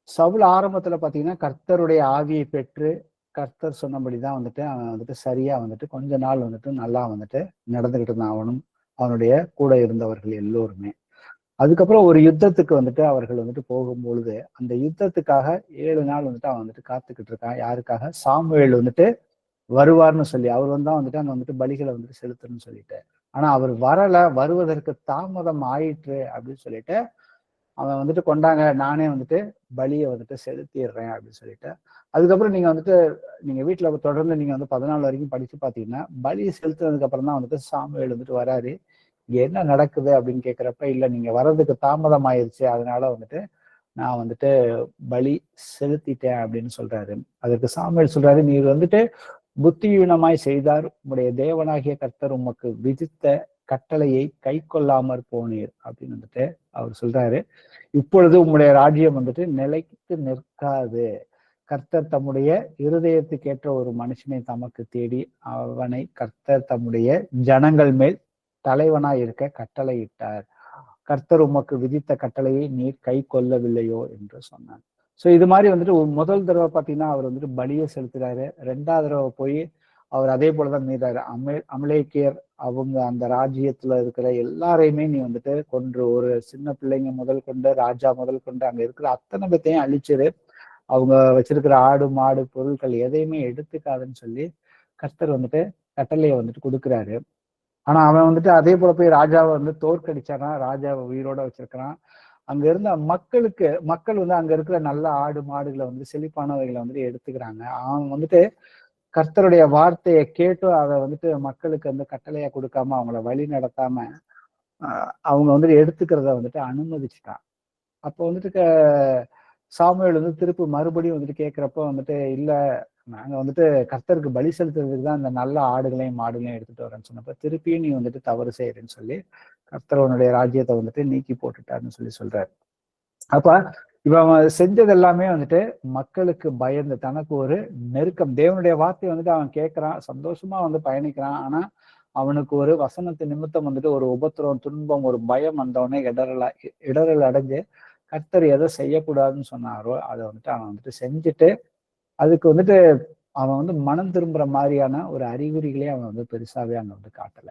சவுல் ஆரம்பத்துல பாத்தீங்கன்னா கர்த்தருடைய ஆவியை பெற்று கர்த்தர் சொன்னபடிதான் வந்துட்டு அவன் வந்துட்டு சரியா வந்துட்டு கொஞ்ச நாள் வந்துட்டு நல்லா வந்துட்டு நடந்துகிட்டு இருந்தான். அவனும் அவனுடைய கூட இருந்தவர்கள் எல்லோருமே. அதுக்கப்புறம் ஒரு யுத்தத்துக்கு வந்துட்டு அவர்கள் வந்துட்டு போகும்பொழுது அந்த யுத்தத்துக்காக 7 நாள் வந்துட்டு அவன் வந்துட்டு காத்துக்கிட்டு இருக்கான். யாருக்காக? சாமுவேல் வந்துட்டு வருவார்னு சொல்லி. அவர் தான் வந்துட்டு அங்க வந்துட்டு பலிகளை வந்துட்டு செலுத்தணும்னு சொல்லிட்டு. ஆனா அவர் வரல, வருவதற்கு தாமதம் ஆயிற்று அப்படின்னு சொல்லிட்டு அவன் வந்துட்டு கொண்டாங்க, நானே வந்துட்டு பலியை வந்துட்டு செலுத்திடுறேன் அப்படின்னு சொல்லிட்டு. அதுக்கப்புறம் நீங்க வீட்டுல தொடர்ந்து நீங்க வந்து 14 வரைக்கும் படிச்சு பாத்தீங்கன்னா பலியை செலுத்துனதுக்கு அப்புறம் தான் வந்துட்டு சாமுவேல் வந்துட்டு வராரு. இங்க என்ன நடக்குது அப்படின்னு கேட்கிறப்ப, இல்ல நீங்க வர்றதுக்கு தாமதம் ஆயிடுச்சு, அதனால வந்துட்டு நான் வந்துட்டு பலி செலுத்திட்டேன் அப்படின்னு சொல்றாரு. அதற்கு சாமுவேல் சொல்றாரு, நீர் வந்துட்டு புத்தியீனமாய் செய்தார், உங்களுடைய தேவனாகிய கர்த்தர் உமக்கு விதித்த கட்டளையை கை கொள்ளாமற் போனீர் அப்படின்னு வந்துட்டு அவர் சொல்றாரு. இப்பொழுது உங்களுடைய ராஜ்யம் வந்துட்டு நிலைத்து நிற்காது. கர்த்தர் தம்முடைய இருதயத்துக்கேற்ற ஒரு மனுஷனை தமக்கு தேடி அவனை கர்த்தர் தம்முடைய ஜனங்கள் மேல் தலைவனாய் இருக்க கட்டளையிட்டார். கர்த்தர் உமக்கு விதித்த கட்டளையை நீர் கை கொள்ளவில்லையோ என்று சொன்னார். சோ இது மாதிரி வந்துட்டு முதல் தடவை பாத்தீங்கன்னா அவர் வந்துட்டு பலியை செலுத்துறாரு. 2வது தடவை போய் அவர் அதே போலதான் மீறாரு. அமலேக்கியர் அவங்க அந்த ராஜ்யத்துல இருக்கிற எல்லாரையுமே நீ வந்துட்டு கொன்று, ஒரு சின்ன பிள்ளைங்க முதல் கொண்டு ராஜா முதல் கொண்டு அங்க இருக்கிற அத்தனை பேத்தையும் அழிச்சிரு, அவங்க வச்சிருக்கிற ஆடு மாடு பொருட்கள் எதையுமே எடுத்துக்காதுன்னு சொல்லி கர்த்தர் வந்துட்டு கட்டளையை வந்துட்டு கொடுக்குறாரு. ஆனா அவன் வந்துட்டு அதே போல போய் ராஜாவை வந்து தோற்கடிச்சானா, ராஜாவை உயிரோட வச்சிருக்கிறான். அங்க இருந்த மக்கள் வந்து அங்க இருக்கிற நல்ல ஆடு மாடுகளை வந்து செழிப்பானவைகளை வந்துட்டு எடுத்துக்கிறாங்க. அவன் வந்துட்டு கர்த்தருடைய வார்த்தையை கேட்டும் அதை வந்துட்டு மக்களுக்கு வந்து கட்டளையா கொடுக்காம அவங்கள வழி நடத்தாம அவங்க வந்துட்டு எடுத்துக்கிறத வந்துட்டு அனுமதிச்சுட்டான். அப்போ வந்துட்டு சாமுவேல் வந்து திருப்பி மறுபடியும் வந்துட்டு கேட்கிறப்ப வந்துட்டு, இல்ல நாங்க வந்துட்டு கர்த்தருக்கு பலி செலுத்துறதுக்கு தான் இந்த நல்ல ஆடுகளையும் மாடுகளையும் எடுத்துட்டு வரேன்னு சொன்னப்ப திருப்பியும் நீ வந்துட்டு தவறு செய்யறேன்னு சொல்லி கர்த்தரவனுடைய ராஜ்யத்தை வந்துட்டு நீக்கி போட்டுட்டாருன்னு சொல்லி சொல்றாரு. அப்ப இவன் செஞ்சது எல்லாமே வந்துட்டு மக்களுக்கு பயந்து, தனக்கு ஒரு நெருக்கம். தேவனுடைய வார்த்தையை வந்துட்டு அவன் கேட்கறான், சந்தோஷமா வந்து பயணிக்கிறான். ஆனா அவனுக்கு ஒரு வசனத்து நிமித்தம் வந்துட்டு ஒரு உபத்திரம், துன்பம், ஒரு பயம் வந்தவொடனே இடரல் அடைஞ்சு கர்த்தர் எதை செய்யக்கூடாதுன்னு சொன்னாரோ அதை வந்துட்டு அவன் வந்துட்டு செஞ்சுட்டு அதுக்கு வந்துட்டு அவன் வந்து மனம் திரும்புற மாதிரியான ஒரு அறிகுறிகளே அவன் வந்து பெருசாவே அங்க வந்து காட்டல.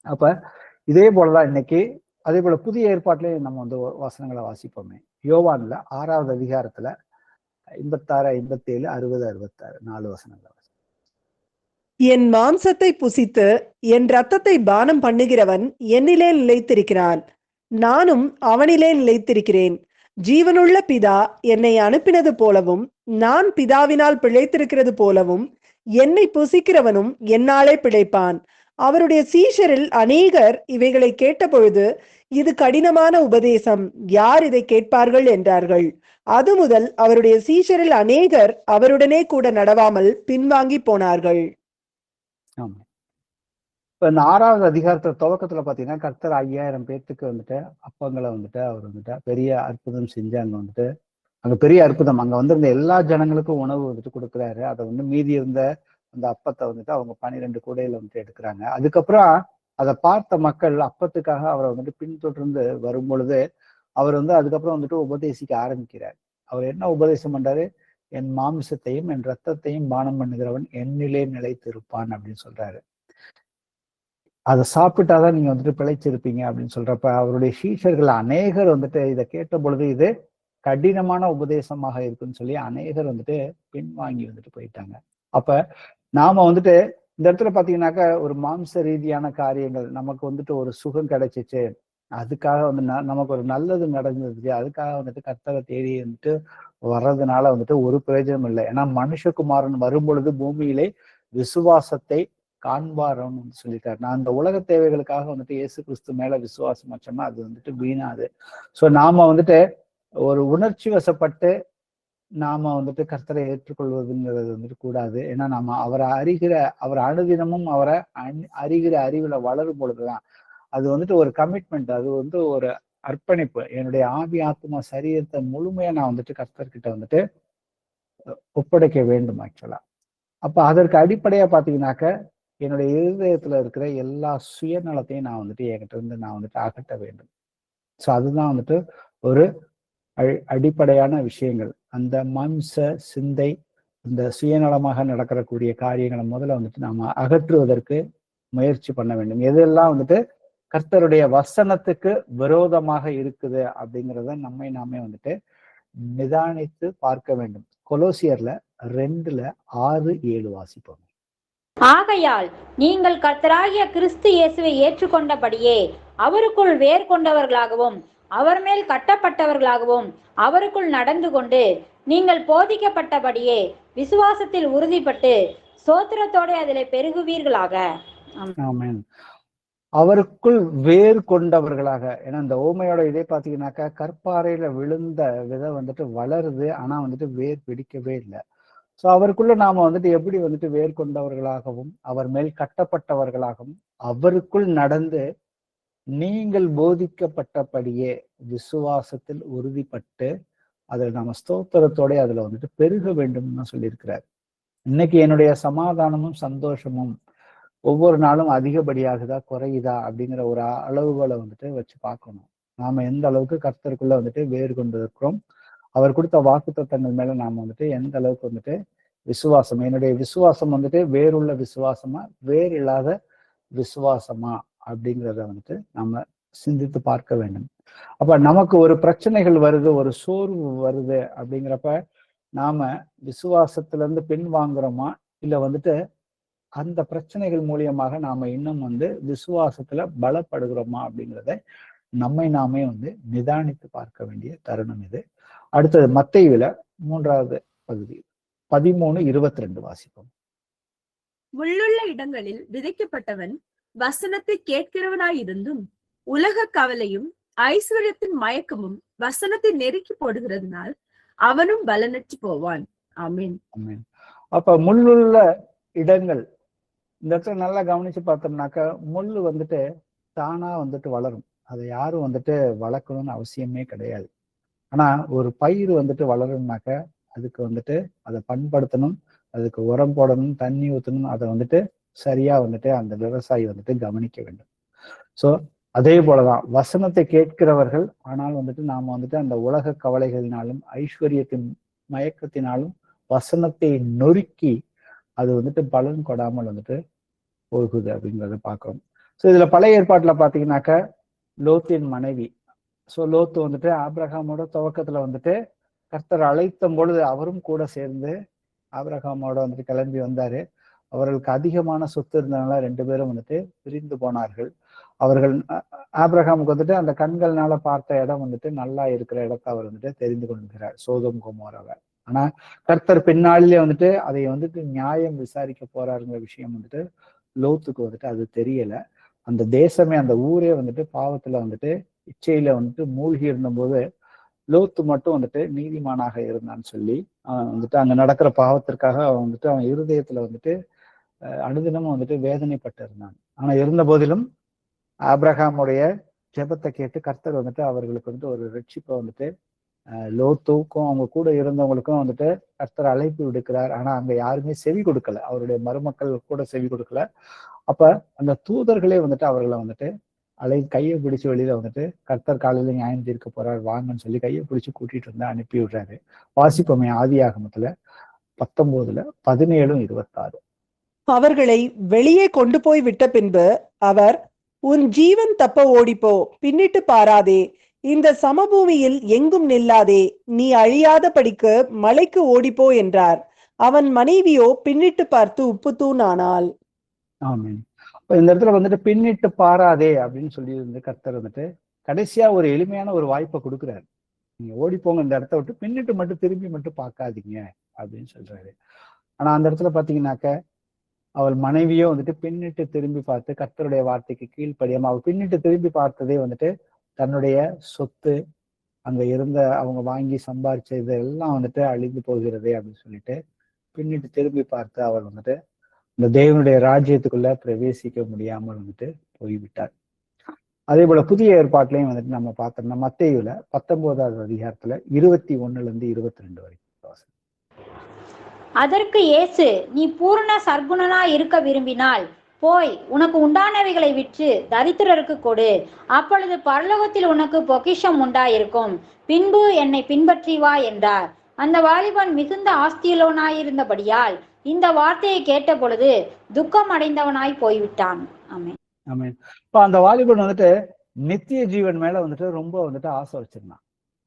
அப்ப இதே போலதான் இன்னைக்கு அதே போல புதிய ஏற்பாட்டிலேயே நம்ம வந்து வசனங்களை வாசிப்போமே. யோவான்ல 6வது அதிகாரத்துல 56, 57, 60, 66 4 வசனங்களை. என் மாம்சத்தை புசித்து என் இரத்தத்தை பானம் பண்ணுகிறவன் என்னிலே நிலைத்திருக்கிறான், நானும் அவனிலே நிலைத்திருக்கிறேன். ஜீவனுள்ள பிதா என்னை அனுப்பினது போலவும் நான் பிதாவினால் பிழைத்திருக்கிறது போலவும் என்னை புசிக்கிறவனும் என்னாலே பிழைப்பான். அவருடைய சீஷரில் அநேகர் இவைகளை கேட்டபொழுது, இது கடினமான உபதேசம், யார் இதை கேட்பார்கள் என்றார்கள். அது முதல் அவருடைய சீஷரில் அநேகர் அவருடனே கூட நடவாமல் பின்வாங்கி போனார்கள். ஆமா. இப்ப இந்த 6வது அதிகாரத்துல துவக்கத்துல பாத்தீங்கன்னா கர்த்தர் 5000 பேர்த்துக்கு வந்துட்டு அப்பங்களை வந்துட்டு அவர் வந்துட்டு பெரிய அற்புதம் செஞ்சு அங்க பெரிய அற்புதம், அங்க வந்திருந்த எல்லா ஜனங்களுக்கும் உணவு வந்துட்டு கொடுக்குறாரு. அதை வந்து மீதி இருந்த அந்த அப்பத்தை வந்துட்டு அவங்க 12 கூடையில வந்துட்டு எடுக்கிறாங்க. அதுக்கப்புறம் அதை பார்த்த மக்கள் அப்பத்துக்காக அவரை வந்துட்டு பின்தொடர்ந்து வரும் பொழுது அவர் வந்து அதுக்கப்புறம் வந்துட்டு உபதேசிக்க ஆரம்பிக்கிறார். அவர் என்ன உபதேசம் பண்றாரு? என் மாமிசத்தையும் என் ரத்தத்தையும் பானம் பண்ணுகிறவன் என்னிலே நிலைத்திருப்பான் அப்படின்னு சொல்றாரு. அதை சாப்பிட்டாதான் நீங்க வந்துட்டு பிழைச்சிருப்பீங்க அப்படின்னு சொல்றப்ப அவருடைய சீஷர்கள் அநேகர் வந்துட்டு இதை கேட்ட பொழுது இது கடினமான உபதேசமாக இருக்குன்னு சொல்லி அநேகர் வந்துட்டு பின்வாங்கி வந்துட்டு போயிட்டாங்க. அப்ப நாம வந்துட்டு இந்த இடத்துல பாத்தீங்கன்னாக்கா ஒரு மாம்ச ரீதியான காரியங்கள், நமக்கு வந்துட்டு ஒரு சுகம் கிடைச்சிச்சு, அதுக்காக வந்து நமக்கு ஒரு நல்லது நடந்துச்சு, அதுக்காக வந்துட்டு கர்த்தரை தேடி வந்துட்டு வர்றதுனால வந்துட்டு ஒரு பிரயோஜனம் இல்லை. ஏன்னா மனுஷகுமாரன் வரும் பொழுது பூமியிலே விசுவாசத்தை காண்பாரோன்னு சொல்லிட்டாரு. நான் அந்த உலக தேவைகளுக்காக வந்துட்டு இயேசு கிறிஸ்து மேல விசுவாசம் வச்சோம்னா அது வந்துட்டு வீணாது. ஸோ நாம வந்துட்டு ஒரு உணர்ச்சி வசப்பட்டு நாம வந்துட்டு கர்த்தரை ஏற்றுக்கொள்வதுங்கிறது வந்துட்டு கூடாது. ஏன்னா நாம அவரை அவர் அனுதினமும் அவரை அறிகிற அறிவுல வளரும் பொழுதுதான் அது வந்துட்டு ஒரு கமிட்மெண்ட், அது வந்து ஒரு அர்ப்பணிப்பு. என்னுடைய ஆவி ஆத்மா சரீரத்தை முழுமையா நான் வந்துட்டு கர்த்தர்கிட்ட வந்துட்டு ஒப்படைக்க வேண்டும் ஆக்சுவலா. அப்ப அதற்கு அடிப்படையா பாத்தீங்கன்னாக்க என்னுடைய இருதயத்துல இருக்கிற எல்லா சுயநலத்தையும் நான் வந்துட்டு என்கிட்ட இருந்து நான் வந்துட்டு அகற்ற வேண்டும். ஸோ அதுதான் வந்துட்டு ஒரு அடிப்படையான விஷயங்கள். அந்த மாம்ச சிந்தை, இந்த சுயநலமாக நடக்கக்கூடிய காரியங்களை முதல்ல வந்துட்டு நாம அகற்றுவதற்கு முயற்சி பண்ண வேண்டும். எதெல்லாம் வந்துட்டு கர்த்தருடைய வசனத்துக்கு விரோதமாக இருக்குது அப்படிங்கிறத நம்மை நாமே வந்துட்டு நிதானித்து பார்க்க வேண்டும். கொலோசியர்ல 2:6-7 வாசிப்போம். ஆகையால் நீங்கள் கர்த்தராகிய கிறிஸ்து இயேசுவை ஏற்றுக்கொண்டபடியே அவருக்குள் வேர் கொண்டவர்களாகவும் அவர் மேல் கட்டப்பட்டவர்களாகவும் அவருக்குள் நடந்து கொண்டு நீங்கள் போதிக்கப்பட்டபடியே விசுவாசத்தில் உறுதிப்பட்டு சோத்திரத்தோட அதிலே பெருகுவீர்களாக. ஆமென். அவருக்குள் வேர் கொண்டவர்களாக. ஏன்னா இந்த ஓமையோட இதே பாத்தீங்கன்னாக்கா கற்பாறையில விழுந்த விதை வந்துட்டு வளருது, ஆனா வந்துட்டு வேர் பிடிக்கவே இல்லை. ஸோ அவருக்குள்ள நாம வந்துட்டு எப்படி வந்துட்டு வேர் கொண்டவர்களாகவும் அவர் மேல் கட்டப்பட்டவர்களாகவும் அவருக்குள் நடந்து நீங்கள் போதிக்கப்பட்டபடியே விசுவாசத்தில் உறுதிப்பட்டு அதில் நாம ஸ்தோத்திரத்தோட அதுல வந்துட்டு பெருக வேண்டும்னு சொல்லியிருக்கிறார். இன்னைக்கு என்னுடைய சமாதானமும் சந்தோஷமும் ஒவ்வொரு நாளும் அதிகப்படியாகுதா குறையுதா அப்படிங்கிற ஒரு அளவுகளை வந்துட்டு வச்சு பார்க்கணும். நாம எந்த அளவுக்கு கர்த்தருக்குள்ள வந்துட்டு வேறு கொண்டு இருக்கிறோம், அவர் கொடுத்த வாக்குத்தத்தங்கள் மேல நாம வந்துட்டு எந்த அளவுக்கு வந்துட்டு விசுவாசம், என்னுடைய விசுவாசம் வந்துட்டு வேறுள்ள விசுவாசமா வேறு இல்லாத விசுவாசமா அப்படிங்கிறத வந்துட்டு நம்ம சிந்தித்து பார்க்க வேண்டும். அப்ப நமக்கு ஒரு பிரச்சனைகள் வருது, ஒரு சோர்வு வருது அப்படிங்கிறப்ப நாம விசுவாசத்துல இருந்து பின் வாங்குறோமா, இல்ல வந்துட்டு அந்த பிரச்சனைகள் மூலியமாக நாம இன்னும் வந்து விசுவாசத்துல பலப்படுகிறோமா அப்படிங்கிறத நம்மை நாமே வந்து நிதானித்து பார்க்க வேண்டிய தருணம் இது. அடுத்தது மத்தேயுல 3வது பகுதி 13:22 வாசிப்போம். முள்ளுள்ள இடங்களில் விதைக்கப்பட்டவன் வசனத்தை கேட்கிறவனாயிருந்தும் உலக கவலையும் ஐஸ்வர்யத்தின் மயக்கமும் வசனத்தை நெருக்கி போடுகிறதுனால் அவனும் பலனற்று போவான். ஆமீன். ஆமீன். அப்ப முள்ளுள்ள இடங்கள், இந்த இடத்துல நல்லா கவனிச்சு பார்த்தோம்னாக்கா முள்ளு வந்துட்டு தானா வந்துட்டு வளரும். அதை யாரும் வந்துட்டு வளர்க்கணும்னு அவசியமே கிடையாது. ஆனா ஒரு பயிர் வந்துட்டு வளரும்னாக்க அதுக்கு வந்துட்டு அதை பண்படுத்தணும், அதுக்கு உரம் போடணும், தண்ணி ஊற்றணும், அதை வந்துட்டு சரியா வந்துட்டு அந்த விவசாயி வந்துட்டு கவனிக்க வேண்டும். ஸோ அதே போலதான் வசனத்தை கேட்கிறவர்கள், ஆனால் வந்துட்டு நாம வந்துட்டு அந்த உலக கவலைகளினாலும் ஐஸ்வர்யத்தின் மயக்கத்தினாலும் வசனத்தை நொறுக்கி அது வந்துட்டு பலன் கொடாமல் வந்துட்டு போகுது அப்படிங்கிறத பார்க்கிறோம். ஸோ இதுல பழைய ஏற்பாட்டுல பாத்தீங்கன்னாக்க லோத்தின் மனைவி. ஸோ லோத்து வந்துட்டு ஆபிரகாமோட துவக்கத்துல வந்துட்டு கர்த்தர் அழைத்த பொழுது அவரும் கூட சேர்ந்து ஆபிரகாமோட வந்துட்டு கிளம்பி வந்தாரு. அவர்களுக்கு அதிகமான சொத்து இருந்ததுனால 2 பேரும் வந்துட்டு பிரிந்து போனார்கள். அவர்கள் ஆபிரகாமுக்கு வந்துட்டு அந்த கண்கள்னால பார்த்த இடம் வந்துட்டு நல்லா இருக்கிற இடத்த அவர் வந்துட்டு தெரிந்து கொண்டிருக்கிறார், சோதோம் கொமோராவை. ஆனா கர்த்தர் பின்னாளிலே வந்துட்டு அதை வந்துட்டு நியாயம் விசாரிக்க போறாருங்கிற விஷயம் வந்துட்டு லோத்துக்கு வந்துட்டு அது தெரியல. அந்த தேசமே அந்த ஊரே வந்துட்டு பாவத்துல வந்துட்டு இச்சையில வந்துட்டு மூழ்கி இருந்தபோது லோத்து மட்டும் வந்துட்டு நீதிமானாக இருந்தான்னு சொல்லி அவன் வந்துட்டு அங்க நடக்கிற பாவத்திற்காக அவன் வந்துட்டு அவன் இருதயத்துல வந்துட்டு அனுதினமும் வந்துட்டு வேதனைப்பட்டு இருந்தான். ஆனா இருந்த போதிலும் ஆபிரகாமுடைய ஜெபத்தை கேட்டு கர்த்தர் வந்துட்டு அவர்களுக்கு வந்துட்டு ஒரு ரட்சிப்பை வந்துட்டு லோத்துக்கும் அவங்க கூட இருந்தவங்களுக்கும் வந்துட்டு கர்த்தர் அழைப்பு விடுக்கிறார். ஆனா அங்க யாருமே செவி கொடுக்கல, அவருடைய மருமக்கள் கூட செவி கொடுக்கல. அப்ப அந்த தூதர்களே வந்துட்டு அவர்களை வந்துட்டு கையை பிடிச்சு வெளியில வந்துட்டு கர்த்தர் காலையில நியாயம் தீர்க்க போறார் வாங்கன்னு சொல்லி கையை பிடிச்சு கூட்டிட்டு வந்து அனுப்பி விடுறாரு. வாசிப்போமே ஆதியாகமத்துல 19:17-26. அவர்களை வெளியே கொண்டு போய் விட்ட பின்பு அவர், உன் ஜீவன் தப்ப ஓடிப்போ, பின்னிட்டு பாராதே, இந்த சமபூமியில் எங்கும் நில்லாதே, நீ அழியாத படிக்கு மலைக்கு ஓடிப்போ என்றார். அவன் மனைவியோ பின்னிட்டு பார்த்து உப்புத்தூண் ஆனாள். ஆமீன். இந்த இடத்துல வந்துட்டு பின்னிட்டு பாராதே அப்படின்னு சொல்லி வந்து கர்த்தர் வந்துட்டு கடைசியா ஒரு எளிமையான ஒரு வாய்ப்பை கொடுக்குறாரு. நீங்க ஓடிப்போங்க, இந்த இடத்த விட்டு பின்னிட்டு மட்டும் திரும்பி மட்டும் பார்க்காதீங்க அப்படின்னு சொல்றாரு. ஆனா அந்த இடத்துல பாத்தீங்கன்னாக்க அவள் மனைவியோ வந்துட்டு பின்னிட்டு திரும்பி பார்த்து கர்த்தருடைய வார்த்தைக்கு கீழ்ப்படியாம அவள் பின்னிட்டு திரும்பி பார்த்ததே வந்துட்டு தன்னுடைய சொத்து, அங்க இருந்த அவங்க வாங்கி சம்பாரிச்ச இதெல்லாம் வந்துட்டு அழிந்து போகிறதே அப்படின்னு சொல்லிட்டு பின்னிட்டு திரும்பி பார்த்து அவள் வந்துட்டு இந்த தேவனுடைய ராஜ்யத்துக்குள்ள பிரவேசிக்க முடியாமல் வந்துட்டு போய்விட்டார். அதே போல புதிய ஏற்பாட்டிலையும் வந்துட்டு நம்ம பார்த்தோம்னா மத்தேயுல 19வது அதிகாரத்துல 21-22 வரைக்கும். அதற்கு இயேசு, நீ பூரண சர்க்குணனா இருக்க விரும்பினால் போய் உனக்கு உண்டானவைகளை விற்று தரித்திரருக்கு கொடு, அப்பொழுது பரலோகத்தில் உனக்கு பொக்கிஷம் உண்டாயிருக்கும், பின்பு என்னை பின்பற்றி வா என்றார். அந்த வாலிபன் மிகுந்த ஆஸ்தியுள்ளவனாயிருந்தபடியால் இந்த வார்த்தையை கேட்ட பொழுது துக்கம் அடைந்தவனாய் போய்விட்டான். ஆமென். ஆமென். இப்ப அந்த வாலிபன் வந்துட்டு நித்திய ஜீவன் மேல வந்துட்டு ரொம்ப வந்துட்டு ஆசை வச்சிருந்தான்.